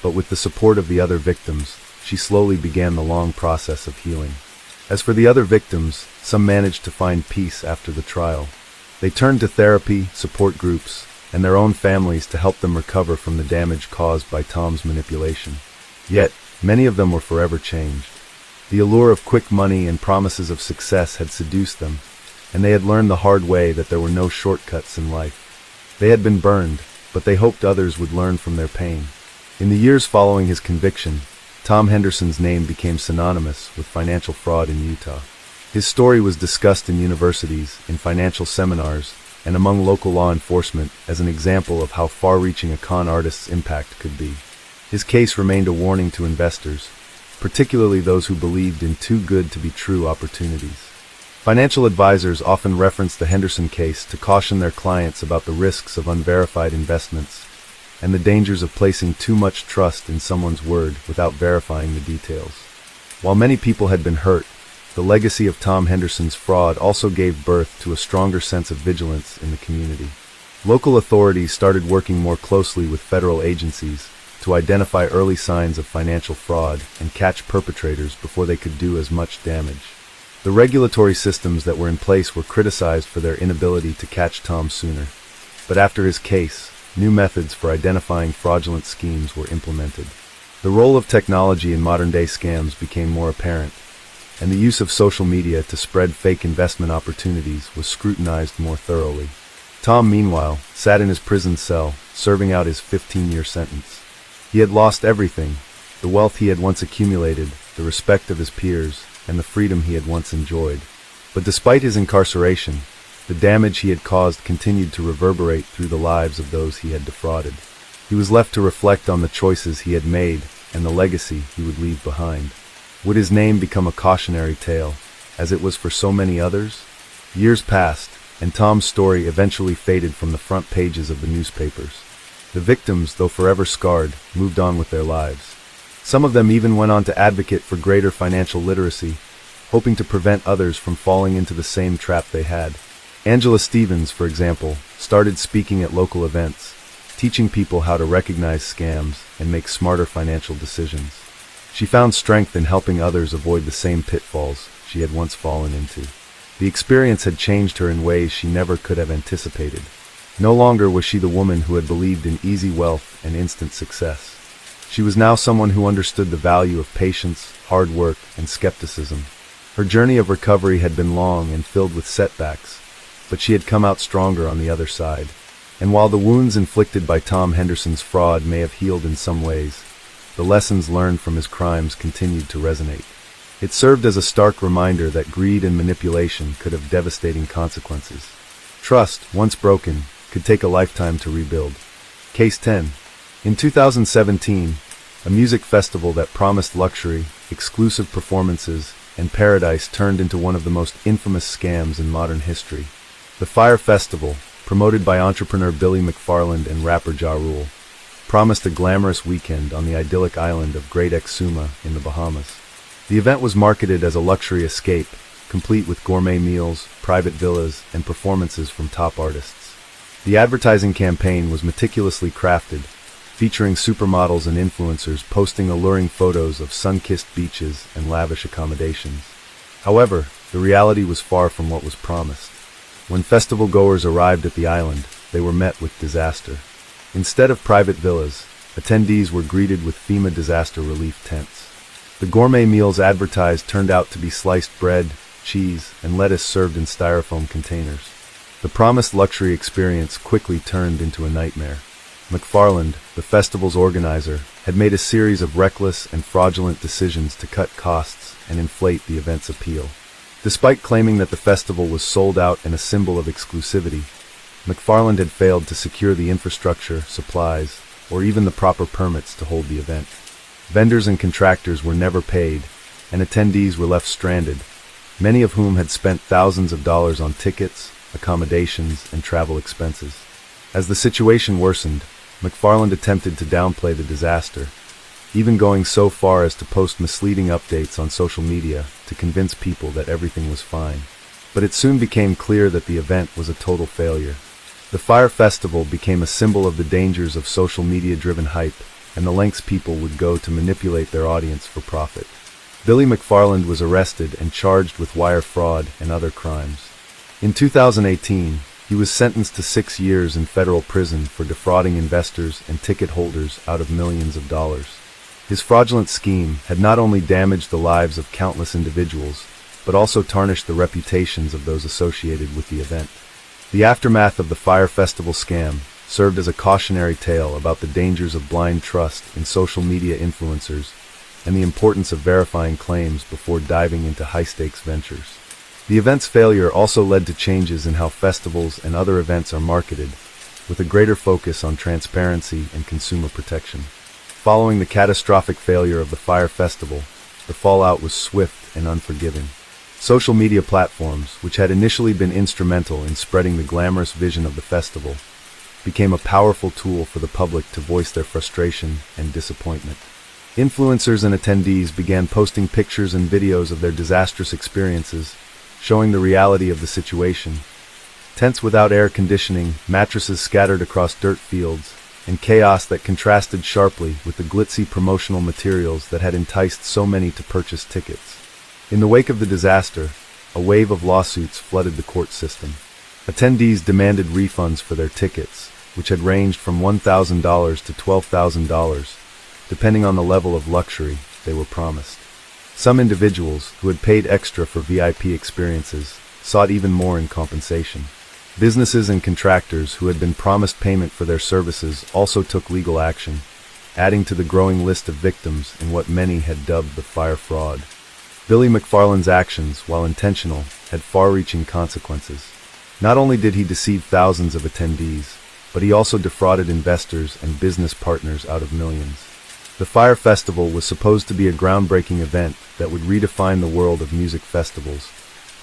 but with the support of the other victims, she slowly began the long process of healing. As for the other victims, some managed to find peace after the trial. They turned to therapy, support groups, and their own families to help them recover from the damage caused by Tom's manipulation. Yet, many of them were forever changed. The allure of quick money and promises of success had seduced them, and they had learned the hard way that there were no shortcuts in life. They had been burned, but they hoped others would learn from their pain. In the years following his conviction, Tom Henderson's name became synonymous with financial fraud in Utah. His story was discussed in universities, in financial seminars, and among local law enforcement as an example of how far-reaching a con artist's impact could be. His case remained a warning to investors, particularly those who believed in too good to be true opportunities. Financial advisors often reference the Henderson case to caution their clients about the risks of unverified investments and the dangers of placing too much trust in someone's word without verifying the details. While many people had been hurt, the legacy of Tom Henderson's fraud also gave birth to a stronger sense of vigilance in the community. Local authorities started working more closely with federal agencies to identify early signs of financial fraud and catch perpetrators before they could do as much damage. The regulatory systems that were in place were criticized for their inability to catch Tom sooner. But after his case, new methods for identifying fraudulent schemes were implemented. The role of technology in modern-day scams became more apparent, and the use of social media to spread fake investment opportunities was scrutinized more thoroughly. Tom, meanwhile, sat in his prison cell, serving out his 15-year sentence. He had lost everything: the wealth he had once accumulated, the respect of his peers, and the freedom he had once enjoyed. But despite his incarceration, the damage he had caused continued to reverberate through the lives of those he had defrauded. He was left to reflect on the choices he had made and the legacy he would leave behind. Would his name become a cautionary tale, as it was for so many others? Years passed, and Tom's story eventually faded from the front pages of the newspapers. The victims, though forever scarred, moved on with their lives. Some of them even went on to advocate for greater financial literacy, hoping to prevent others from falling into the same trap they had. Angela Stevens, for example, started speaking at local events, teaching people how to recognize scams and make smarter financial decisions. She found strength in helping others avoid the same pitfalls she had once fallen into. The experience had changed her in ways she never could have anticipated. No longer was she the woman who had believed in easy wealth and instant success. She was now someone who understood the value of patience, hard work, and skepticism. Her journey of recovery had been long and filled with setbacks, but she had come out stronger on the other side. And while the wounds inflicted by Tom Henderson's fraud may have healed in some ways, the lessons learned from his crimes continued to resonate. It served as a stark reminder that greed and manipulation could have devastating consequences. Trust, once broken, could take a lifetime to rebuild. Case 10. In 2017, a music festival that promised luxury, exclusive performances, and paradise turned into one of the most infamous scams in modern history. The Fire Festival, promoted by entrepreneur Billy McFarland and rapper Ja Rule, promised a glamorous weekend on the idyllic island of Great Exuma in the Bahamas. The event was marketed as a luxury escape, complete with gourmet meals, private villas, and performances from top artists. The advertising campaign was meticulously crafted, featuring supermodels and influencers posting alluring photos of sun-kissed beaches and lavish accommodations. However, the reality was far from what was promised. When festival goers arrived at the island, they were met with disaster. Instead of private villas, attendees were greeted with FEMA disaster relief tents. The gourmet meals advertised turned out to be sliced bread, cheese, and lettuce served in styrofoam containers. The promised luxury experience quickly turned into a nightmare. McFarland, the festival's organizer, had made a series of reckless and fraudulent decisions to cut costs and inflate the event's appeal. Despite claiming that the festival was sold out and a symbol of exclusivity, McFarland had failed to secure the infrastructure, supplies, or even the proper permits to hold the event. Vendors and contractors were never paid, and attendees were left stranded, many of whom had spent thousands of dollars on tickets, accommodations, and travel expenses. As the situation worsened, McFarland attempted to downplay the disaster, even going so far as to post misleading updates on social media to convince people that everything was fine. but it soon became clear that the event was a total failure. The Fire Festival became a symbol of the dangers of social media-driven hype and the lengths people would go to manipulate their audience for profit. Billy McFarland was arrested and charged with wire fraud and other crimes. In 2018, he was sentenced to 6 years in federal prison for defrauding investors and ticket holders out of millions of dollars. His fraudulent scheme had not only damaged the lives of countless individuals, but also tarnished the reputations of those associated with the event. The aftermath of the Fire Festival scam served as a cautionary tale about the dangers of blind trust in social media influencers and the importance of verifying claims before diving into high-stakes ventures. The event's failure also led to changes in how festivals and other events are marketed, with a greater focus on transparency and consumer protection. Following the catastrophic failure of the Fire Festival, the fallout was swift and unforgiving. Social media platforms, which had initially been instrumental in spreading the glamorous vision of the festival, became a powerful tool for the public to voice their frustration and disappointment. Influencers and attendees began posting pictures and videos of their disastrous experiences, showing the reality of the situation. Tents without air conditioning, mattresses scattered across dirt fields, and chaos that contrasted sharply with the glitzy promotional materials that had enticed so many to purchase tickets. In the wake of the disaster, a wave of lawsuits flooded the court system. Attendees demanded refunds for their tickets, which had ranged from $1,000 to $12,000, depending on the level of luxury they were promised. Some individuals, who had paid extra for VIP experiences, sought even more in compensation. Businesses and contractors who had been promised payment for their services also took legal action, adding to the growing list of victims in what many had dubbed the fire fraud. Billy McFarland's actions, while intentional, had far-reaching consequences. Not only did he deceive thousands of attendees, but he also defrauded investors and business partners out of millions. The Fire Festival was supposed to be a groundbreaking event that would redefine the world of music festivals,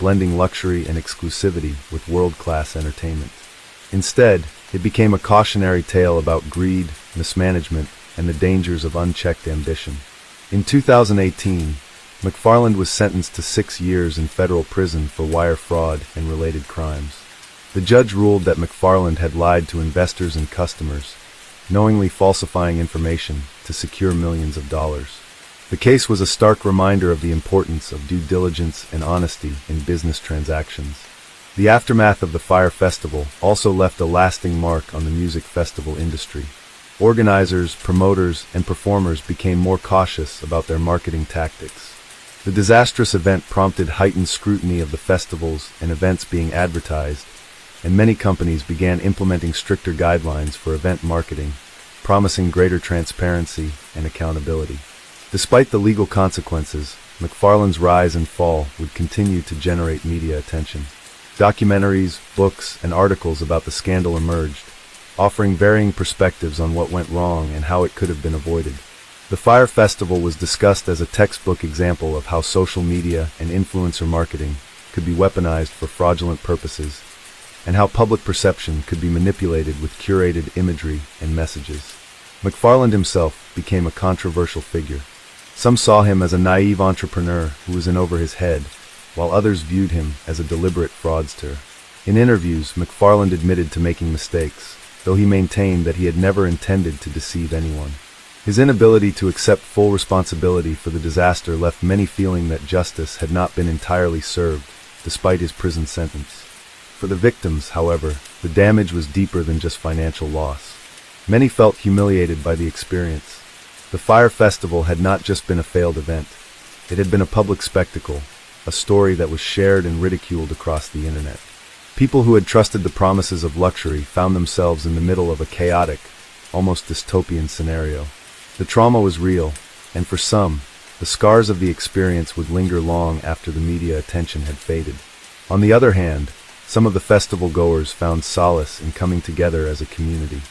blending luxury and exclusivity with world-class entertainment. Instead, it became a cautionary tale about greed, mismanagement, and the dangers of unchecked ambition. In 2018, McFarland was sentenced to 6 years in federal prison for wire fraud and related crimes. The judge ruled that McFarland had lied to investors and customers, knowingly falsifying information to secure millions of dollars. The case was a stark reminder of the importance of due diligence and honesty in business transactions. The aftermath of the Fire Festival also left a lasting mark on the music festival industry. Organizers, promoters, and performers became more cautious about their marketing tactics. The disastrous event prompted heightened scrutiny of the festivals and events being advertised, and many companies began implementing stricter guidelines for event marketing, promising greater transparency and accountability. Despite the legal consequences, McFarland's rise and fall would continue to generate media attention. Documentaries, books, and articles about the scandal emerged, offering varying perspectives on what went wrong and how it could have been avoided. The Fire Festival was discussed as a textbook example of how social media and influencer marketing could be weaponized for fraudulent purposes, and how public perception could be manipulated with curated imagery and messages. McFarland himself became a controversial figure. Some saw him as a naive entrepreneur who was in over his head, while others viewed him as a deliberate fraudster. In interviews, McFarland admitted to making mistakes, though he maintained that he had never intended to deceive anyone. His inability to accept full responsibility for the disaster left many feeling that justice had not been entirely served, despite his prison sentence. For the victims, however, the damage was deeper than just financial loss. Many felt humiliated by the experience. The Fire Festival had not just been a failed event. It had been a public spectacle, a story that was shared and ridiculed across the internet. People who had trusted the promises of luxury found themselves in the middle of a chaotic, almost dystopian scenario. The trauma was real, and for some, the scars of the experience would linger long after the media attention had faded. On the other hand, some of the festival goers found solace in coming together as a community.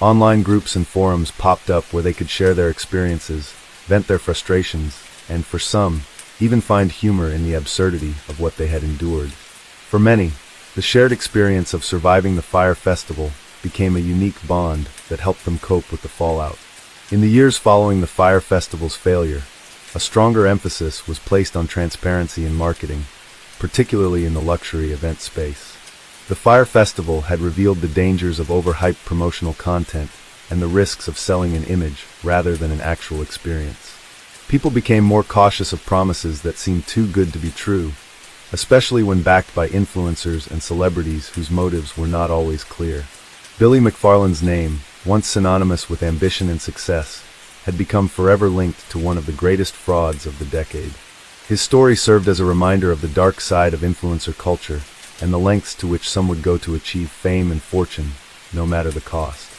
Online groups and forums popped up where they could share their experiences, vent their frustrations, and for some, even find humor in the absurdity of what they had endured. For many, the shared experience of surviving the Fire Festival became a unique bond that helped them cope with the fallout. In the years following the Fire Festival's failure, a stronger emphasis was placed on transparency in marketing, particularly in the luxury event space. The Fire Festival had revealed the dangers of overhyped promotional content and the risks of selling an image rather than an actual experience. People became more cautious of promises that seemed too good to be true, especially when backed by influencers and celebrities whose motives were not always clear. Billy McFarland's name, once synonymous with ambition and success, had become forever linked to one of the greatest frauds of the decade. His story served as a reminder of the dark side of influencer culture and the lengths to which some would go to achieve fame and fortune, no matter the cost.